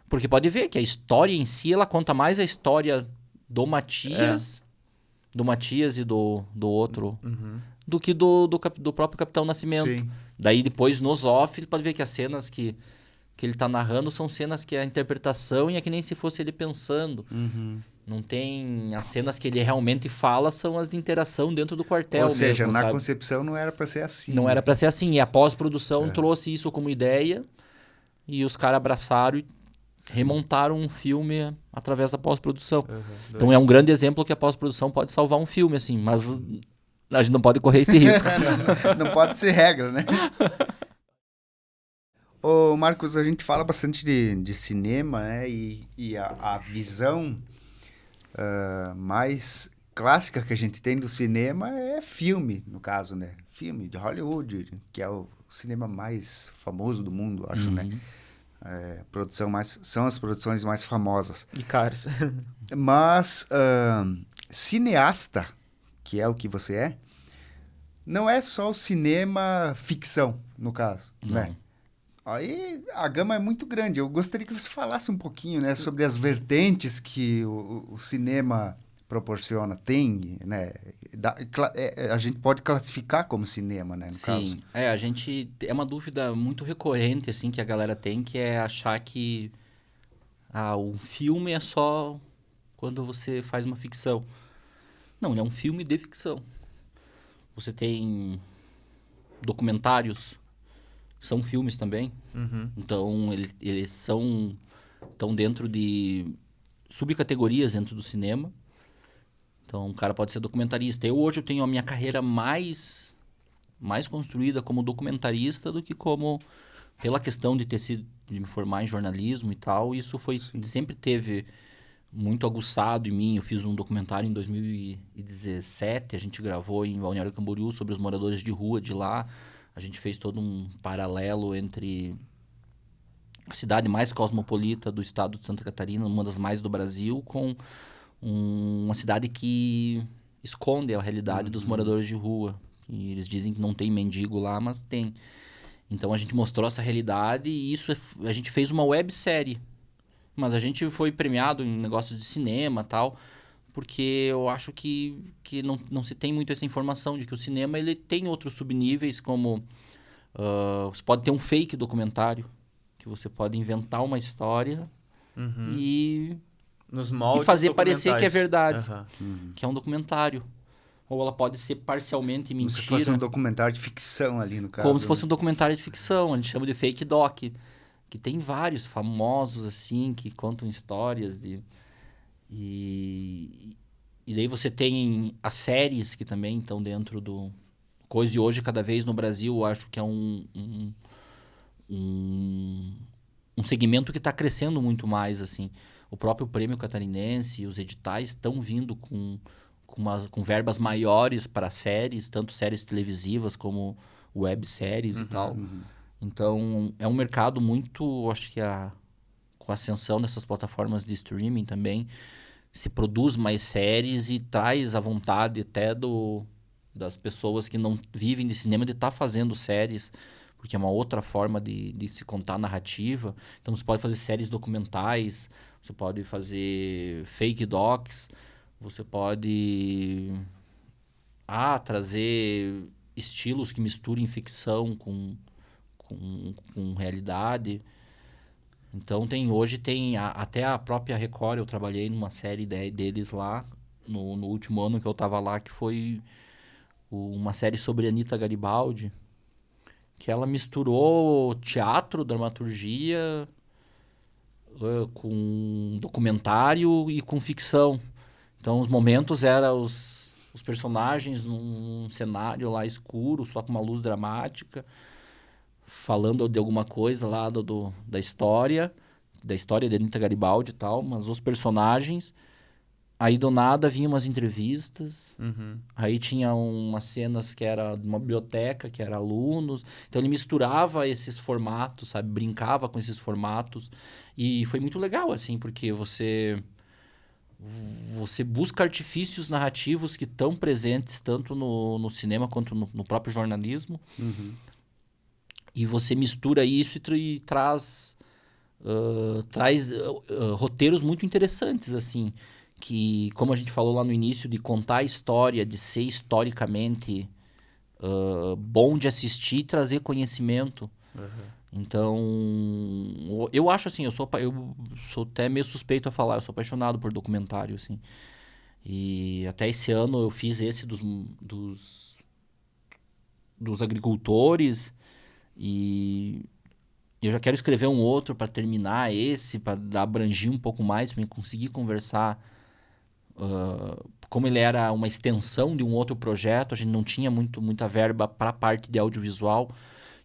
Porque pode ver que a história em si, ela conta mais a história do Matias... Do Matias e do outro... Do que do próprio Capitão Nascimento. Sim. Daí depois, nos off, ele pode ver que as cenas que ele tá narrando são cenas que a interpretação e é que nem se fosse ele pensando. Não tem... As cenas que ele realmente fala são as de interação dentro do quartel. Ou seja, mesmo, na sabe? concepção não era para ser assim. Não era para ser assim. E a pós-produção trouxe isso como ideia e os caras abraçaram e remontaram um filme através da pós-produção. Então é um grande exemplo que a pós-produção pode salvar um filme, assim, mas a gente não pode correr esse risco. não pode ser regra, né? Ô, Marcos, a gente fala bastante de cinema, né? E a visão mais clássica que a gente tem do cinema é filme, no caso, né? Filme de Hollywood, que é o cinema mais famoso do mundo, acho, né? São as produções mais famosas. E caras. Mas cineasta, que é o que você é, não é só o cinema ficção, no caso, né? Aí a gama é muito grande. Eu gostaria que você falasse um pouquinho, né, sobre as vertentes que o cinema proporciona, tem, né? A gente pode classificar como cinema, né, no caso. Sim, a gente... É uma dúvida muito recorrente, assim, que a galera tem, que é achar que o filme é só quando você faz uma ficção. Não, ele é um filme de ficção. Você tem documentários, são filmes também. Então, eles estão dentro de subcategorias dentro do cinema. Então, o cara pode ser documentarista. Hoje eu tenho a minha carreira mais construída como documentarista do que como... Pela questão de de me formar em jornalismo e tal, isso sempre teve muito aguçado em mim. Eu fiz um documentário em 2017, a gente gravou em Balneário Camboriú sobre os moradores de rua de lá. A gente fez todo um paralelo entre a cidade mais cosmopolita do estado de Santa Catarina, uma das mais do Brasil, com uma cidade que esconde a realidade dos moradores de rua. E eles dizem que não tem mendigo lá, mas tem. Então a gente mostrou essa realidade e a gente fez uma websérie. Mas a gente foi premiado em negócios de cinema e tal, porque eu acho que não se tem muito essa informação de que o cinema ele tem outros subníveis, como você pode ter um fake documentário, que você pode inventar uma história e fazer parecer que é verdade, que é um documentário. Ou ela pode ser parcialmente mentira. Como se fosse um documentário de ficção ali, no caso. Como se fosse um documentário de ficção. A gente chama de fake doc. Que tem vários famosos, assim, que contam histórias. E daí você tem as séries que também estão dentro do... Coisa e hoje, cada vez no Brasil, eu acho que é um segmento que está crescendo muito mais, assim. O próprio Prêmio Catarinense, os editais estão vindo com verbas maiores para séries, tanto séries televisivas como webséries e tal. Então, é um mercado muito... Acho que com a ascensão dessas plataformas de streaming também, se produz mais séries e traz a vontade até das pessoas que não vivem de cinema de estar fazendo séries, porque é uma outra forma de se contar narrativa. Então, você pode fazer séries documentais, você pode fazer fake docs, você pode trazer estilos que misturem ficção com realidade. Então hoje tem até a própria Record, eu trabalhei numa série deles lá, no último ano que eu estava lá, que foi uma série sobre Anita Garibaldi, que ela misturou teatro, dramaturgia, com documentário e com ficção. Então, os momentos eram os personagens num cenário lá escuro, só com uma luz dramática, falando de alguma coisa lá da história de Anita Garibaldi e tal, mas os personagens... Aí, do nada, vinham umas entrevistas, aí tinha umas cenas que era de uma biblioteca, que era alunos. Então, ele misturava esses formatos, sabe? Brincava com esses formatos. E foi muito legal, assim, porque você busca artifícios narrativos que estão presentes tanto no cinema quanto no próprio jornalismo. E você mistura isso e traz roteiros muito interessantes, assim, que, como a gente falou lá no início, de contar a história, de ser historicamente bom de assistir e trazer conhecimento. Então, eu acho assim, eu sou até meio suspeito a falar, eu sou apaixonado por documentário, assim. E até esse ano eu fiz esse dos agricultores e eu já quero escrever um outro para terminar esse, para abranger um pouco mais, para conseguir conversar. Como ele era uma extensão de um outro projeto, a gente não tinha muita verba para a parte de audiovisual.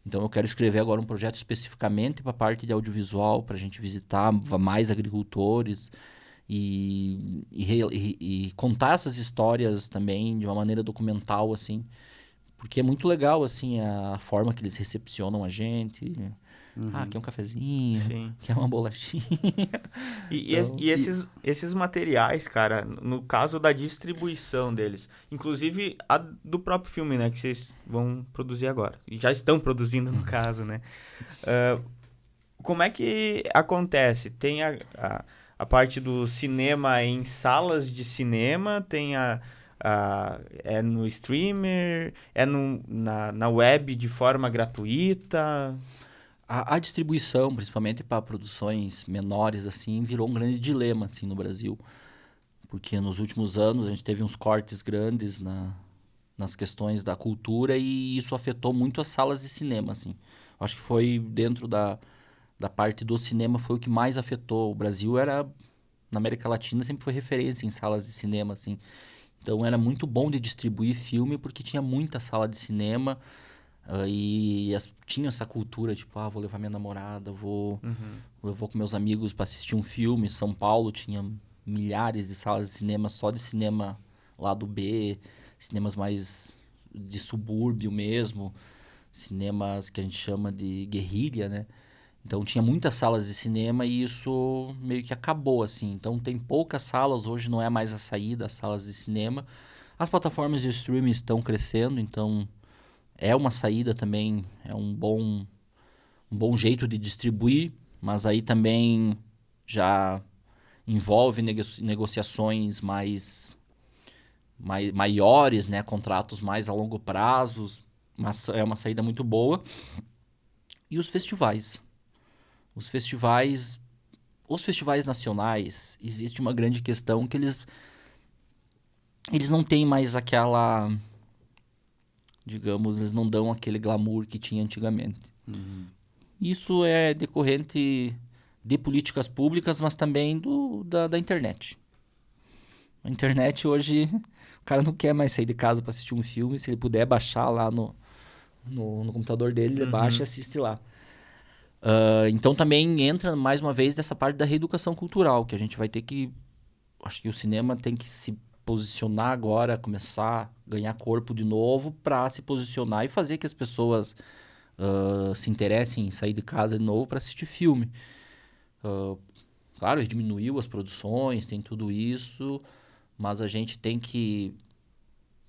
Então eu quero escrever agora um projeto especificamente para a parte de audiovisual, para a gente visitar mais agricultores e contar essas histórias também de uma maneira documental, assim. Porque é muito legal, assim, a forma que eles recepcionam a gente. Quer um cafezinho, Sim. quer uma bolachinha. Esses materiais, cara, no caso da distribuição deles, inclusive a do próprio filme, né, que vocês vão produzir agora, e já estão produzindo no caso, né, como é que acontece? Tem a parte do cinema em salas de cinema, tem é no streamer, é na web de forma gratuita... A distribuição, principalmente para produções menores, assim, virou um grande dilema, assim, no Brasil. porque nos últimos anos a gente teve uns cortes grandes nas questões da cultura e isso afetou muito as salas de cinema, assim. Acho que foi dentro da parte do cinema foi o que mais afetou. O Brasil na América Latina, sempre foi referência em salas de cinema, assim. Então, era muito bom de distribuir filme, porque tinha muita sala de cinema tinha essa cultura, tipo, vou levar minha namorada, eu vou com meus amigos para assistir um filme. São Paulo tinha milhares de salas de cinema, só de cinema lado B, cinemas mais de subúrbio mesmo, cinemas que a gente chama de guerrilha, né? Então tinha muitas salas de cinema e isso meio que acabou, assim. Então tem poucas salas, hoje não é mais a saída, as salas de cinema. As plataformas de streaming estão crescendo, então é uma saída também, é um bom jeito de distribuir, mas aí também já envolve negociações maiores, né? Contratos mais a longo prazo, mas é uma saída muito boa. E os festivais. Os festivais nacionais, existe uma grande questão que eles não têm mais aquela, digamos, eles não dão aquele glamour que tinha antigamente. Isso é decorrente de políticas públicas, mas também da internet. A internet hoje, o cara não quer mais sair de casa para assistir um filme, se ele puder baixar lá no computador dele, ele baixa e assiste lá. Então também entra mais uma vez dessa parte da reeducação cultural, que a gente vai ter que... Acho que o cinema tem que se posicionar agora, começar a ganhar corpo de novo para se posicionar e fazer que as pessoas se interessem em sair de casa de novo para assistir filme. Claro, diminuiu as produções, tem tudo isso, mas a gente tem que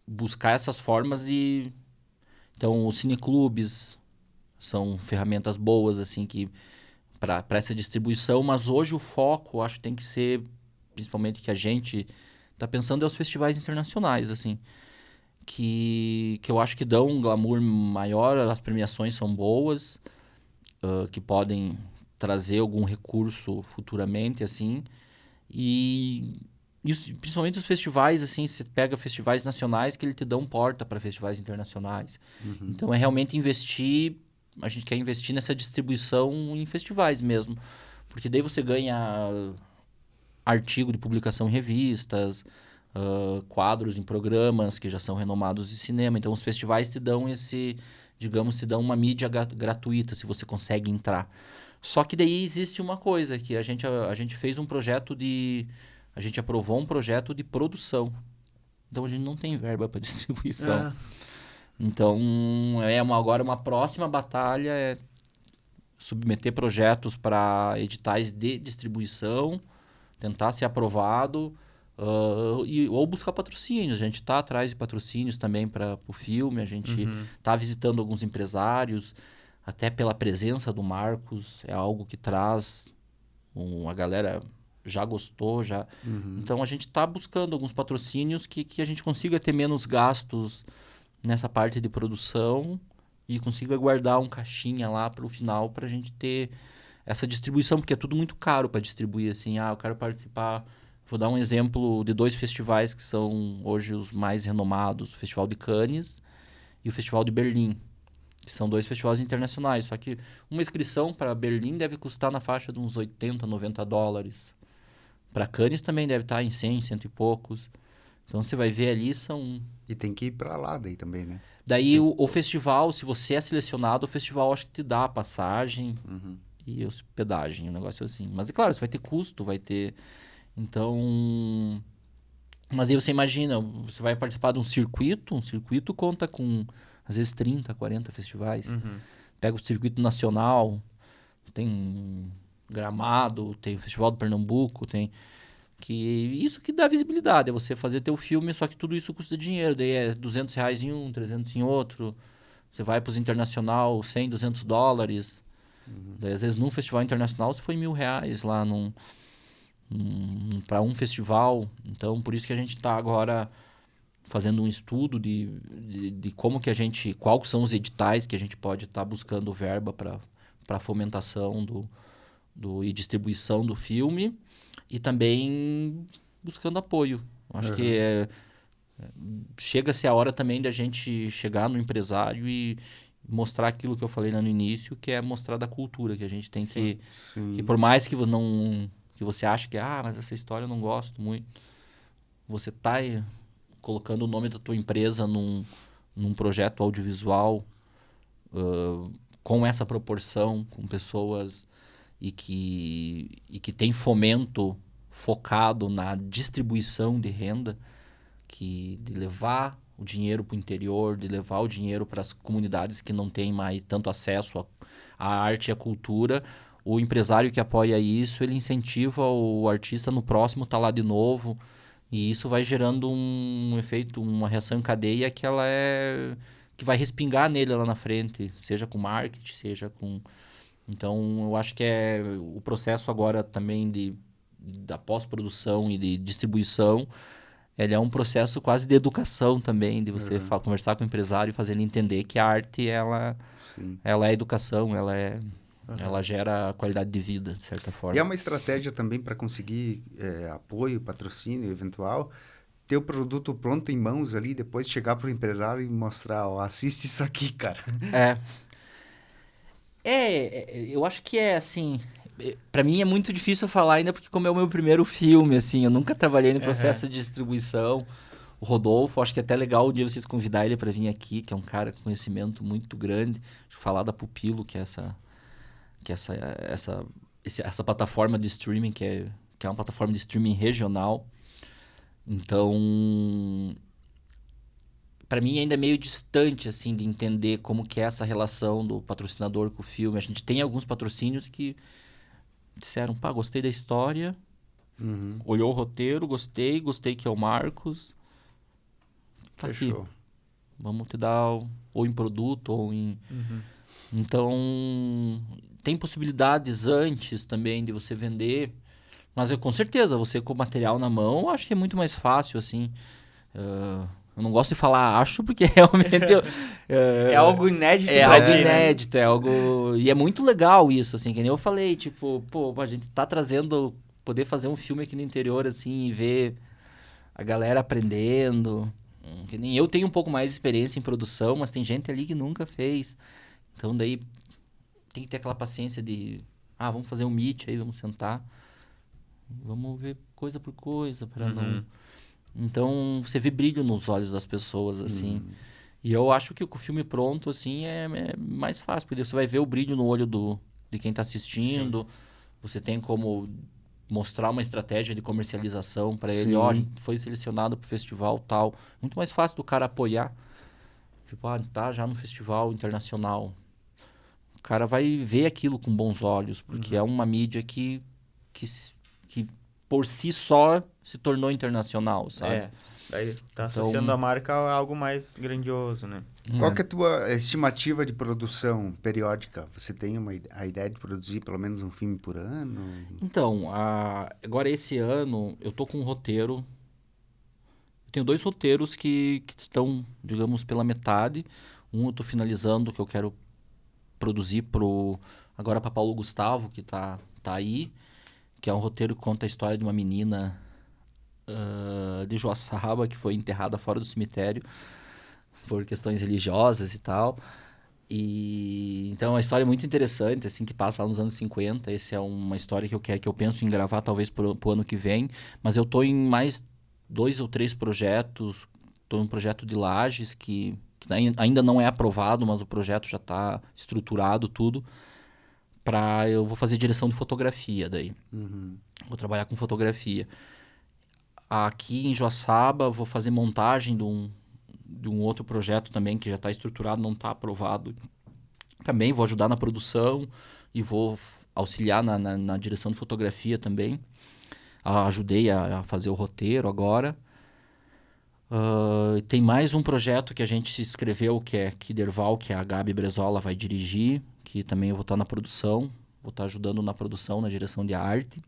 buscar essas formas de... Então, os cineclubes são ferramentas boas, assim, que para essa distribuição, mas hoje o foco, acho, tem que ser, principalmente que a gente está pensando, é os festivais internacionais, assim, que eu acho que dão um glamour maior, as premiações são boas, que podem trazer algum recurso futuramente, assim, e isso, principalmente os festivais, assim, você pega festivais nacionais que ele te dão porta para festivais internacionais. Então, é realmente investir... A gente quer investir nessa distribuição em festivais mesmo. Porque daí você ganha artigo de publicação em revistas, quadros em programas que já são renomados de cinema. Então, os festivais te dão te dão uma mídia gratuita, se você consegue entrar. Só que daí existe uma coisa, que a gente fez um projeto a gente aprovou um projeto de produção. Então, a gente não tem verba para distribuição. Então, agora uma próxima batalha é submeter projetos para editais de distribuição, tentar ser aprovado, ou buscar patrocínios. A gente está atrás de patrocínios também para o filme, a gente está visitando alguns empresários, até pela presença do Marcos, é algo que traz... a galera já gostou, já... Então, a gente está buscando alguns patrocínios que a gente consiga ter menos gastos nessa parte de produção e consiga guardar um caixinha lá para o final para a gente ter essa distribuição, porque é tudo muito caro para distribuir, assim, eu quero participar... Vou dar um exemplo de 2 festivais que são hoje os mais renomados, o Festival de Cannes e o Festival de Berlim, que são 2 festivais internacionais, só que uma inscrição para Berlim deve custar na faixa de uns 80, 90 dólares. Para Cannes também deve estar em 100, 100 e poucos. Então, você vai ver ali, são... E tem que ir para lá daí também, né? Daí, o festival, se você é selecionado, o festival acho que te dá a passagem e hospedagem, um negócio assim. Mas, é claro, você vai ter custo, vai ter... Então... Mas aí você imagina, você vai participar de um circuito conta com, às vezes, 30, 40 festivais. Pega o circuito nacional, tem Gramado, tem o Festival do Pernambuco, tem... Isso que dá visibilidade, é você fazer teu filme, só que tudo isso custa dinheiro. Daí é R$200 em um, 300 em outro. Você vai para os internacional, 100, 200 dólares. Daí, às vezes, num festival internacional, você foi R$1.000 lá para um festival. Então, por isso que a gente está agora fazendo um estudo de como que quais são os editais que a gente pode estar buscando verba para fomentação e distribuição do filme. E também buscando apoio. Acho que chega-se a hora também da gente chegar no empresário e mostrar aquilo que eu falei lá no início, que é mostrar da cultura, que a gente tem que por mais que você ache que, mas essa história eu não gosto muito, você tá colocando o nome da tua empresa num projeto audiovisual com essa proporção, com pessoas e que tem fomento focado na distribuição de renda, de levar o dinheiro para o interior, de levar o dinheiro para as comunidades que não têm mais tanto acesso à arte e à cultura. O empresário que apoia isso, ele incentiva o artista no próximo estar lá de novo, e isso vai gerando um efeito, uma reação em cadeia que vai respingar nele lá na frente, seja com marketing, seja com... Então, eu acho que o processo agora também da pós-produção e de distribuição, ele é um processo quase de educação também, de você conversar com o empresário e fazer ele entender que a arte, ela é educação, ela gera qualidade de vida, de certa forma. E é uma estratégia também para conseguir apoio, patrocínio eventual, ter o produto pronto em mãos ali, depois chegar para o empresário e mostrar, assiste isso aqui, cara. Eu acho que assim... Pra mim é muito difícil falar ainda, porque como é o meu primeiro filme, assim, eu nunca trabalhei no processo de distribuição. O Rodolfo, acho que é até legal um dia vocês convidar ele para vir aqui, que é um cara com conhecimento muito grande. Deixa eu falar da Pupilo, que é essa plataforma de streaming, que é uma plataforma de streaming regional. Então, para mim ainda é meio distante, assim, de entender como que é essa relação do patrocinador com o filme. A gente tem alguns patrocínios que disseram, gostei da história, olhou o roteiro, gostei que é o Marcos. Tá Fechou. aqui. Vamos te dar ou em produto ou em... Então, tem possibilidades antes também de você vender, mas com certeza, você com o material na mão, acho que é muito mais fácil, assim. Eu não gosto de falar acho, porque realmente... é algo inédito. É algo inédito, é algo... E é muito legal isso, assim, que nem eu falei, tipo, a gente tá trazendo... Poder fazer um filme aqui no interior, assim, e ver a galera aprendendo. Que nem eu tenho um pouco mais de experiência em produção, mas tem gente ali que nunca fez. Então, daí, tem que ter aquela paciência de... vamos fazer um meet aí, vamos sentar. Vamos ver coisa por coisa, para não... Então, você vê brilho nos olhos das pessoas, assim. E eu acho que com o filme pronto, assim, é mais fácil. Porque você vai ver o brilho no olho de quem está assistindo. Sim. Você tem como mostrar uma estratégia de comercialização para ele. A gente foi selecionado para o festival tal. Muito mais fácil do cara apoiar. Tipo, tá já no festival internacional. O cara vai ver aquilo com bons olhos. Porque é uma mídia que por si só se tornou internacional, sabe? Daí tá associando a marca a algo mais grandioso, né? Qual que é a tua estimativa de produção periódica? Você tem a ideia de produzir pelo menos um filme por ano? Então, agora esse ano eu tô com um roteiro. Eu tenho 2 roteiros que estão, digamos, pela metade. Um eu tô finalizando, que eu quero produzir agora para Paulo Gustavo, que tá aí. Que é um roteiro que conta a história de uma menina de Joaçaba que foi enterrada fora do cemitério por questões religiosas e tal. Então é uma história muito interessante, assim, que passa lá nos anos 50. Essa é uma história que eu penso em gravar talvez pro ano que vem. Mas eu tô em mais 2 ou 3 projetos. Tô em um projeto de Lages que ainda não é aprovado, mas o projeto já está estruturado, tudo. Eu vou fazer direção de fotografia daí. Vou trabalhar com fotografia. Aqui em Joaçaba, vou fazer montagem de um outro projeto também, que já está estruturado, não está aprovado. Também vou ajudar na produção e vou auxiliar na direção de fotografia também. Ajudei a fazer o roteiro agora. Tem mais um projeto que a gente se inscreveu, que é Kiderval, que a Gabi Brezola vai dirigir, que também eu vou estar na produção, vou estar ajudando na produção, na direção de arte.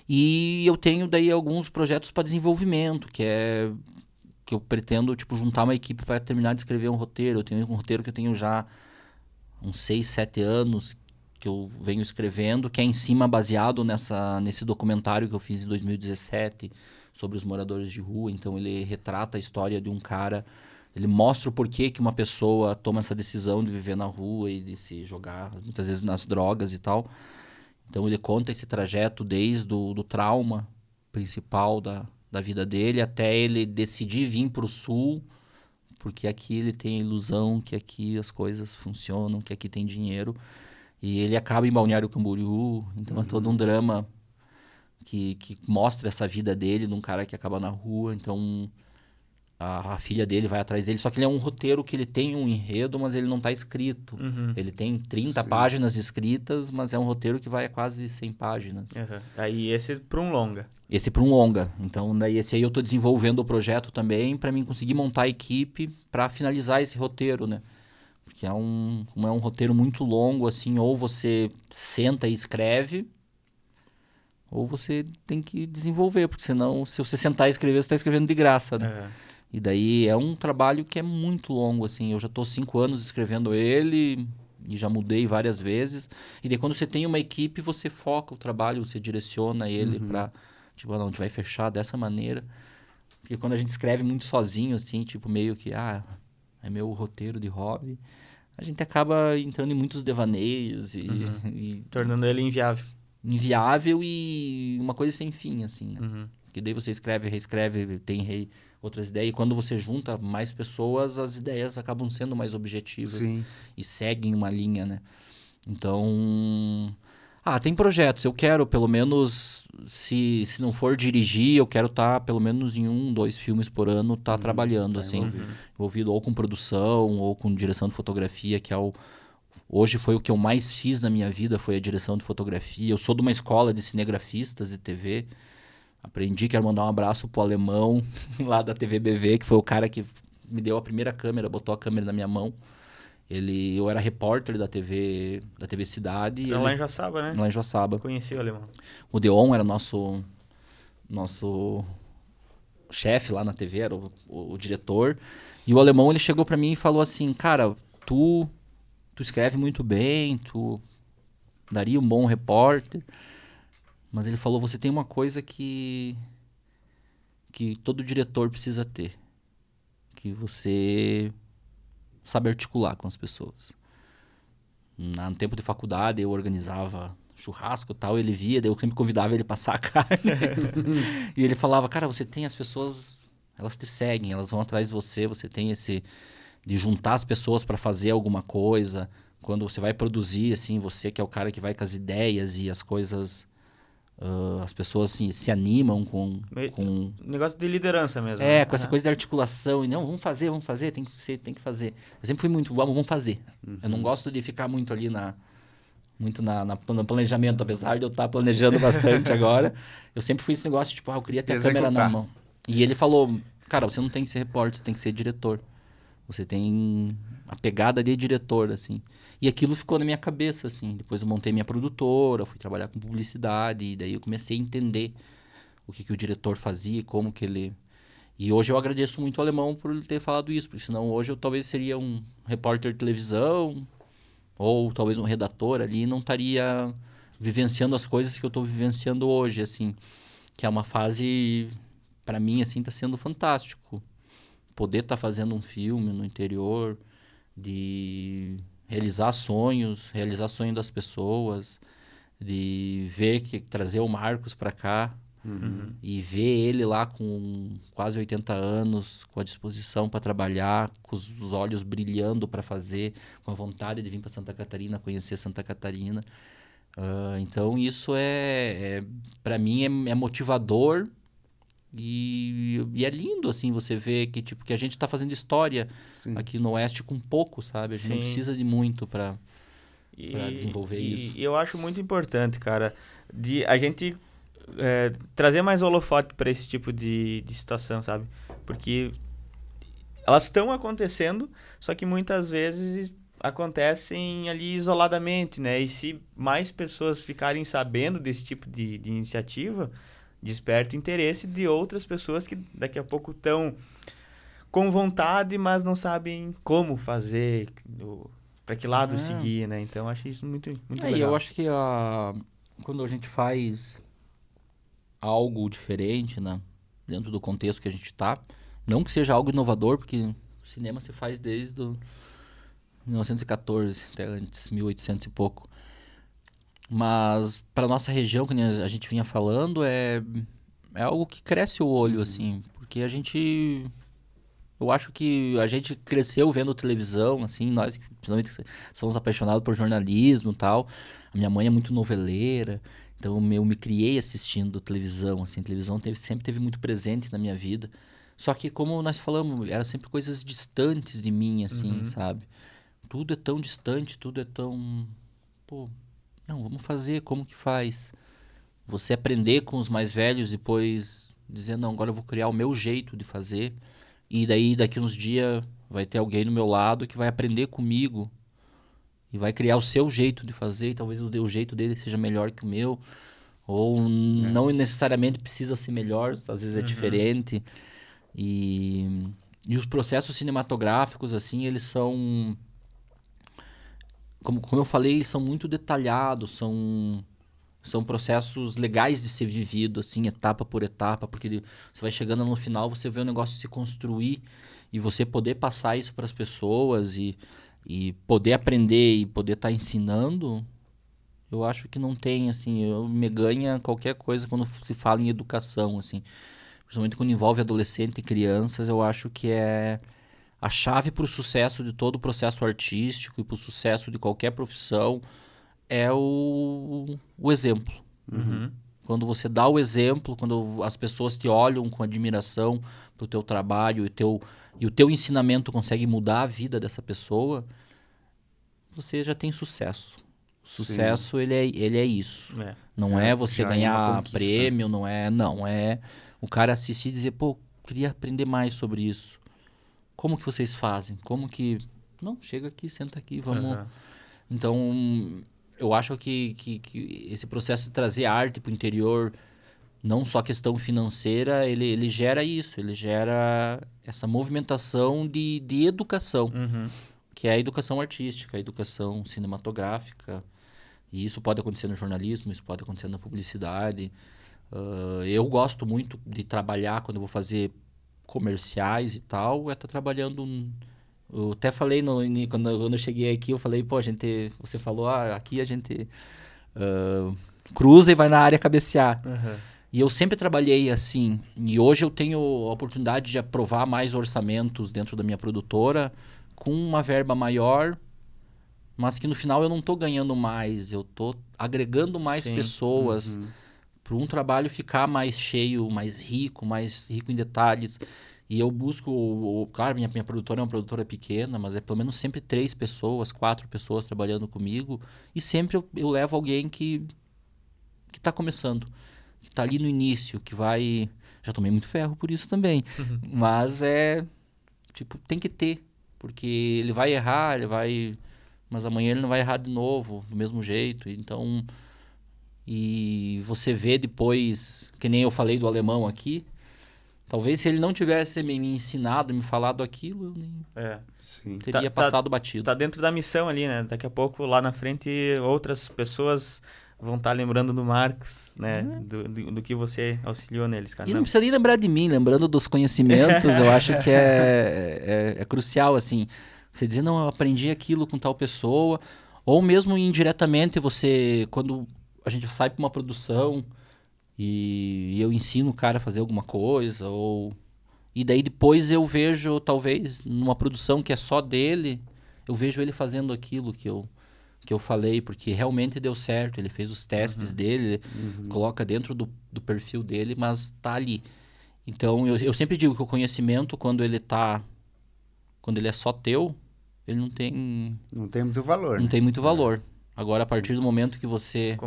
E eu tenho daí alguns projetos para desenvolvimento, que eu pretendo juntar uma equipe para terminar de escrever um roteiro. Eu tenho um roteiro que eu tenho já uns 6, 7 anos, que eu venho escrevendo, que é em cima baseado nesse documentário que eu fiz em 2017 sobre os moradores de rua. Então ele retrata a história de um cara, ele mostra o porquê que uma pessoa toma essa decisão de viver na rua e de se jogar, muitas vezes, nas drogas e tal. Então ele conta esse trajeto desde do trauma principal da vida dele até ele decidir vir para o sul, porque aqui ele tem a ilusão que aqui as coisas funcionam, que aqui tem dinheiro. E ele acaba em Balneário Camboriú, então é todo um drama que mostra essa vida dele, de um cara que acaba na rua. Então a filha dele vai atrás dele, só que ele é um roteiro que ele tem um enredo, mas ele não está escrito. Ele tem 30 páginas escritas, mas é um roteiro que vai a quase 100 páginas. Aí esse para um longa. Esse para um longa. Então, daí esse aí eu estou desenvolvendo o projeto também para mim conseguir montar a equipe para finalizar esse roteiro, né? Porque como é um roteiro muito longo, assim, ou você senta e escreve, ou você tem que desenvolver, porque senão, se você sentar e escrever, você está escrevendo de graça, né? E daí é um trabalho que é muito longo, assim. Eu já estou 5 anos escrevendo ele e já mudei várias vezes. E daí quando você tem uma equipe, você foca o trabalho, você direciona ele para, tipo, não, a gente vai fechar dessa maneira. Porque quando a gente escreve muito sozinho, assim, tipo, meio que, é meu roteiro de hobby, a gente acaba entrando em muitos devaneios e tornando ele inviável. Inviável e uma coisa sem fim, assim, né? Porque daí você escreve, reescreve, tem outras ideias. E quando você junta mais pessoas, as ideias acabam sendo mais objetivas. Sim. E seguem uma linha, né? Então... tem projetos. Eu quero, pelo menos, se não for dirigir, eu quero estar, pelo menos, em 1, 2 filmes por ano, trabalhando, assim. Envolvido ou com produção, ou com direção de fotografia, que é hoje foi o que eu mais fiz na minha vida, foi a direção de fotografia. Eu sou de uma escola de cinegrafistas de TV. Aprendi, quero mandar um abraço pro alemão lá da TV BV, que foi o cara que me deu a primeira câmera, botou a câmera na minha mão. Eu era repórter da TV Cidade. Lá em Joaçaba, né? Lá em Joaçaba. Conheci o alemão. O Deon era nosso chefe lá na TV, era o diretor. E o alemão, ele chegou pra mim e falou assim, cara, tu escreve muito bem, tu daria um bom repórter. Mas ele falou, você tem uma coisa que todo diretor precisa ter. Que você sabe articular com as pessoas. No tempo de faculdade, eu organizava churrasco e tal, ele via, daí eu sempre convidava ele passar a carne. E ele falava, cara, você tem as pessoas, elas te seguem, elas vão atrás de você, você tem de juntar as pessoas para fazer alguma coisa. Quando você vai produzir, assim, você que é o cara que vai com as ideias e as coisas... as pessoas assim, se animam com... Negócio de liderança mesmo. Com essa coisa de articulação. E não, vamos fazer, tem que fazer. Eu sempre fui muito, vamos fazer. Eu não gosto de ficar muito ali no planejamento, apesar de eu estar planejando bastante agora. Eu sempre fui esse negócio, tipo, eu queria ter a câmera na mão. E ele falou, cara, você não tem que ser repórter, você tem que ser diretor. Você tem a pegada de diretor, assim. E aquilo ficou na minha cabeça, assim. Depois eu montei minha produtora, fui trabalhar com publicidade, e daí eu comecei a entender o que o diretor fazia, como que ele... E hoje eu agradeço muito ao alemão por ele ter falado isso, porque senão hoje eu talvez seria um repórter de televisão, ou talvez um redator ali, e não estaria vivenciando as coisas que eu estou vivenciando hoje, assim. Que é uma fase, para mim, assim, está sendo fantástico. Poder estar fazendo um filme no interior, de realizar sonho das pessoas, de trazer o Marcos para cá e ver ele lá com quase 80 anos, com a disposição para trabalhar, com os olhos brilhando para fazer, com a vontade de vir para Santa Catarina, conhecer Santa Catarina. Então isso para mim é motivador. E é lindo, assim, você ver que a gente está fazendo história aqui no Oeste com pouco, sabe? A gente não precisa de muito para desenvolver isso. E eu acho muito importante, cara, de a gente trazer mais holofote para esse tipo de situação, sabe? Porque elas estão acontecendo, só que muitas vezes acontecem ali isoladamente, né? E se mais pessoas ficarem sabendo desse tipo de iniciativa... desperta interesse de outras pessoas que daqui a pouco estão com vontade, mas não sabem como fazer, pra que lado seguir, né? Então, eu acho isso muito, muito E legal. eu acho que quando a gente faz algo diferente, né, dentro do contexto que a gente tá, não que seja algo inovador, porque o cinema se faz desde 1914, até antes, 1800 e pouco. Mas para nossa região, que nem a gente vinha falando, é algo que cresce o olho, assim, porque eu acho que a gente cresceu vendo televisão, assim, nós, principalmente, somos apaixonados por jornalismo e tal. A minha mãe é muito noveleira, então eu me criei assistindo televisão, assim, televisão sempre teve muito presente na minha vida. Só que, como nós falamos, eram sempre coisas distantes de mim, assim, sabe? Tudo é tão distante, tudo é tão... Pô, não, vamos fazer, como que faz? Você aprender com os mais velhos, depois dizer, não, agora eu vou criar o meu jeito de fazer. E daí, daqui uns dias, vai ter alguém do meu lado que vai aprender comigo e vai criar o seu jeito de fazer. E talvez o jeito dele seja melhor que o meu. Ou não necessariamente precisa ser melhor, às vezes é diferente. E os processos cinematográficos, assim, eles são... Como eu falei, eles são muito detalhados, são processos legais de ser vivido, assim, etapa por etapa, porque você vai chegando no final, você vê o negócio se construir e você poder passar isso para as pessoas e poder aprender e poder estar ensinando, eu acho que não tem, assim, me ganha qualquer coisa quando se fala em educação, assim. Principalmente quando envolve adolescente e crianças, eu acho que é a chave para o sucesso de todo o processo artístico e para o sucesso de qualquer profissão é o exemplo. Quando você dá o exemplo, quando as pessoas te olham com admiração pro teu trabalho e o teu ensinamento consegue mudar a vida dessa pessoa, você já tem sucesso. O sucesso, ele é isso. Não é você já é uma ganhar conquista. prêmio, não é o cara assistir e dizer, pô, queria aprender mais sobre isso. Como que vocês fazem? Como que... Não, chega aqui, senta aqui, vamos... Então, eu acho que esse processo de trazer arte para o interior, não só questão financeira, ele gera isso, ele gera essa movimentação de educação, que é a educação artística, a educação cinematográfica. E isso pode acontecer no jornalismo, isso pode acontecer na publicidade. Eu gosto muito de trabalhar quando eu vou fazer comerciais e tal, estar trabalhando... Eu até falei quando eu cheguei aqui, eu falei, pô, você falou, aqui a gente cruza e vai na área cabecear. E eu sempre trabalhei assim, e hoje eu tenho a oportunidade de aprovar mais orçamentos dentro da minha produtora, com uma verba maior, mas que no final eu não estou ganhando mais, eu estou agregando mais pessoas para um trabalho ficar mais cheio, mais rico em detalhes. E eu busco, claro, minha produtora é uma produtora pequena, mas é pelo menos sempre 3 pessoas, 4 pessoas trabalhando comigo. E sempre eu levo alguém que está começando, que está ali no início, que vai... Já tomei muito ferro por isso também. Mas tem que ter, porque ele vai errar, mas amanhã ele não vai errar de novo, do mesmo jeito. Então, e você vê depois, que nem eu falei do alemão aqui, talvez se ele não tivesse me ensinado, me falado aquilo, eu nem teria passado batido. Tá dentro da missão ali, né? Daqui a pouco, lá na frente, outras pessoas vão estar lembrando do Marcos, né? Do que você auxiliou neles, cara. E não precisa nem lembrar de mim, lembrando dos conhecimentos, eu acho que é crucial, assim. Você dizer, não, eu aprendi aquilo com tal pessoa, ou mesmo indiretamente você, quando a gente sai para uma produção... E eu ensino o cara a fazer alguma coisa, e daí depois eu vejo, talvez, numa produção que é só dele, eu vejo ele fazendo aquilo que eu falei, porque realmente deu certo, ele fez os testes dele, coloca dentro do perfil dele, mas tá ali. Então, eu sempre digo que o conhecimento, quando ele é só teu, ele não tem... Não tem muito valor. Não tem muito valor. Agora, a partir do momento que você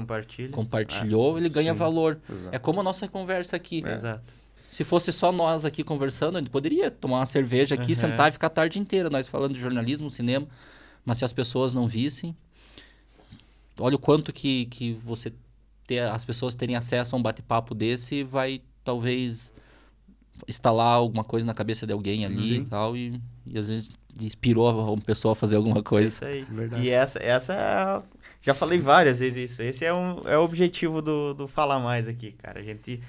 compartilhou, ele ganha valor. Exato. É como a nossa conversa aqui. Exato. Se fosse só nós aqui conversando, a gente poderia tomar uma cerveja aqui, sentar e ficar a tarde inteira, nós falando de jornalismo, cinema. Mas se as pessoas não vissem, olha o quanto que as pessoas terem acesso a um bate-papo desse, vai talvez instalar alguma coisa na cabeça de alguém ali e tal. E às vezes inspirou uma pessoa a fazer alguma coisa. Isso aí. Verdade. E essa já falei várias vezes isso. Esse é o objetivo do Fala Mais aqui, cara. A gente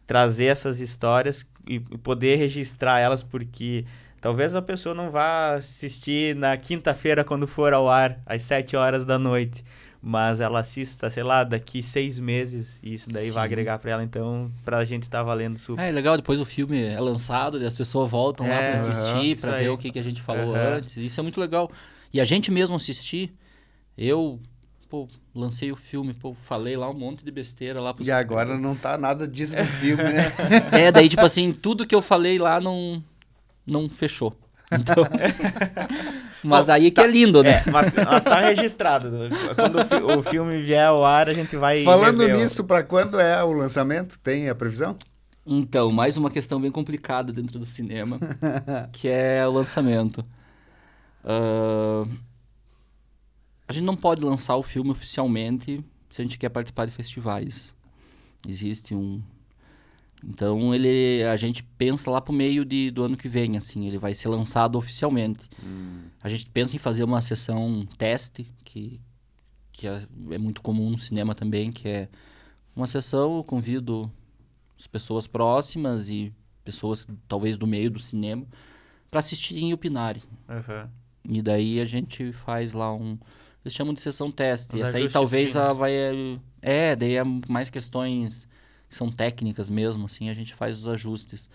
trazer essas histórias e poder registrar elas, porque talvez a pessoa não vá assistir na quinta-feira quando for ao ar, às 7 horas da noite. Mas ela assista, sei lá, daqui 6 meses, e isso daí vai agregar pra ela. Então, pra gente tá valendo super. É legal, depois o filme é lançado e as pessoas voltam lá pra assistir, pra isso ver aí. o que a gente falou antes. Isso é muito legal. E a gente mesmo assistir, eu, lancei o filme, falei lá um monte de besteira lá pros... E agora não tá nada disso no filme, né? Daí tipo assim, tudo que eu falei lá não fechou. Então... Mas aí que é lindo, né? Mas tá registrado. Quando o filme vier ao ar, a gente vai... Falando rever nisso, pra quando é o lançamento? Tem a previsão? Então, mais uma questão bem complicada dentro do cinema, que é o lançamento. A gente não pode lançar o filme oficialmente se a gente quer participar de festivais. Existe um... Então, a gente pensa lá pro meio do ano que vem, assim, ele vai ser lançado oficialmente. A gente pensa em fazer uma sessão teste, que é muito comum no cinema também, que é uma sessão, eu convido as pessoas próximas e pessoas talvez do meio do cinema para assistirem e opinarem. Uhum. E daí a gente faz lá eles chamam de sessão teste. Os Essa aí ajustes talvez finos. daí é mais questões que são técnicas mesmo, assim, a gente faz os ajustes.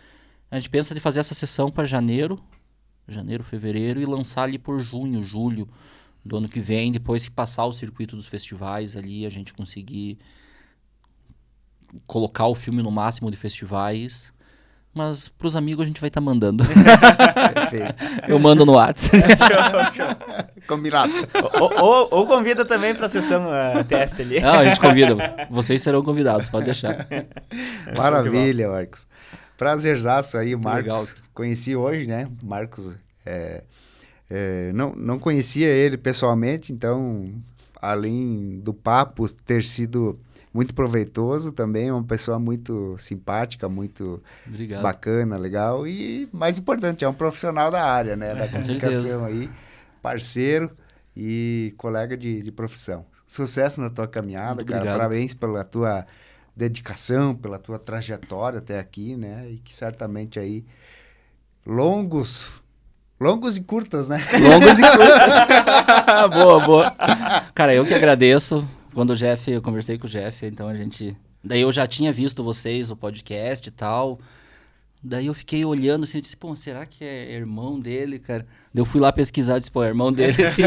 A gente pensa de fazer essa sessão para janeiro, fevereiro, e lançar ali por junho, julho do ano que vem, depois que passar o circuito dos festivais ali, a gente conseguir colocar o filme no máximo de festivais. Mas pros amigos a gente vai estar mandando. Perfeito. Eu mando no WhatsApp. Combinado. Ou convida também pra sessão teste ali. Não, a gente convida. Vocês serão convidados, pode deixar. Maravilha, Marcos. Prazerzaço aí, o Muito Marcos. legal. Conheci hoje, né? O Marcos, não conhecia ele pessoalmente, então, além do papo ter sido muito proveitoso, também é uma pessoa muito simpática, muito Obrigado. bacana, legal. E, mais importante, é um profissional da área, né? Da Com comunicação aí, parceiro e colega de profissão. Sucesso na tua caminhada, Muito cara. obrigado. Parabéns pela tua dedicação, pela tua trajetória até aqui, né? E que certamente aí longos e curtas, né? Longos e curtas. Boa. Cara, eu que agradeço. Quando eu conversei com o Jeff, então daí eu já tinha visto vocês, o podcast e tal. Daí eu fiquei olhando assim, eu disse, será que é irmão dele, cara? Daí eu fui lá pesquisar, disse, é irmão dele, sim.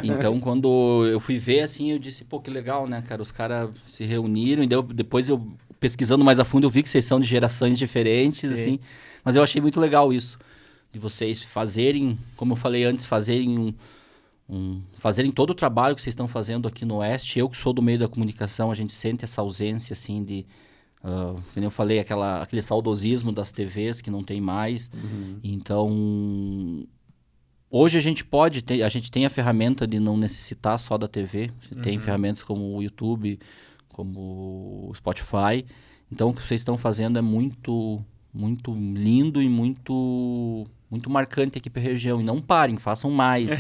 Então, quando eu fui ver, assim, eu disse, que legal, né, cara? Os caras se reuniram e depois eu, pesquisando mais a fundo, eu vi que vocês são de gerações diferentes, assim. Mas eu achei muito legal isso, de vocês fazerem, como eu falei antes, fazerem todo o trabalho que vocês estão fazendo aqui no Oeste. Eu que sou do meio da comunicação, a gente sente essa ausência, assim, como eu falei, aquele saudosismo das TVs que não tem mais. Então, hoje a gente tem a ferramenta de não necessitar só da TV. Você tem ferramentas como o YouTube, como o Spotify. Então, o que vocês estão fazendo é muito, muito lindo e muito marcante aqui para a região. E não parem, façam mais.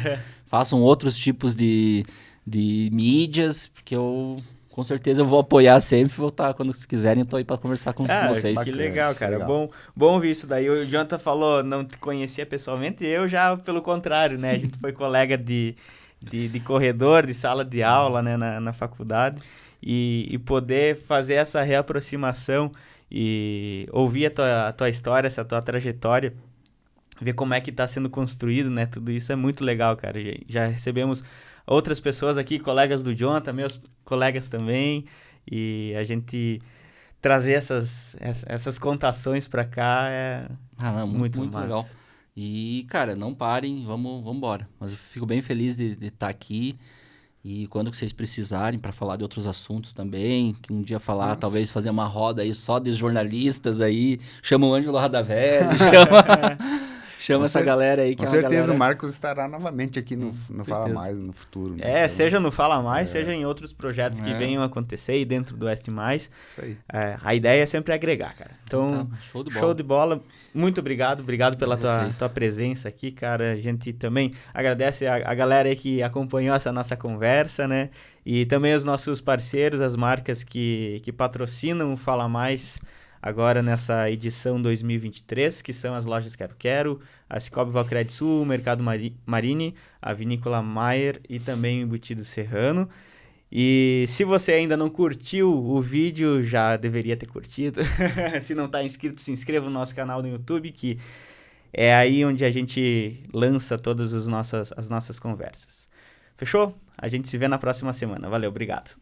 Façam outros tipos de mídias, porque com certeza eu vou apoiar sempre, vou estar, quando vocês quiserem, eu tô aí para conversar com vocês. Que legal, cara. Legal. Bom ouvir isso daí. O Jonathan falou, não te conhecia pessoalmente, eu já, pelo contrário, né? A gente foi colega de corredor, de sala de aula, né, na faculdade, e poder fazer essa reaproximação e ouvir a tua história, essa tua trajetória, ver como é que está sendo construído, né? Tudo isso é muito legal, cara. Já recebemos outras pessoas aqui, colegas do Jonathan, meus colegas também, e a gente trazer essas contações para cá é muito legal. E, cara, não parem, vamos embora. Mas eu fico bem feliz de estar aqui. E quando vocês precisarem para falar de outros assuntos também, que um dia talvez fazer uma roda aí só de jornalistas aí, chama o Ângelo Radavelli, Chama essa galera aí que com é uma certeza galera... o Marcos estará novamente aqui no Fala certeza. Mais no futuro. Né? É, seja no Fala Mais, seja em outros projetos que venham acontecer aí dentro do Oeste Mais. Isso aí. A ideia é sempre agregar, cara. Então, Tá, show de bola. show de bola. Muito obrigado pela Vocês. tua presença aqui, cara. A gente também agradece a galera aí que acompanhou essa nossa conversa, né? E também os nossos parceiros, as marcas que patrocinam o Fala Mais agora nessa edição 2023, que são as lojas Quero Quero, a Cicobi Valcred Sul, o Mercado Marini, a Vinícola Maier e também o Embutido Serrano. E se você ainda não curtiu o vídeo, já deveria ter curtido. Se não está inscrito, se inscreva no nosso canal no YouTube, que é aí onde a gente lança todas as nossas conversas. Fechou? A gente se vê na próxima semana. Valeu, obrigado.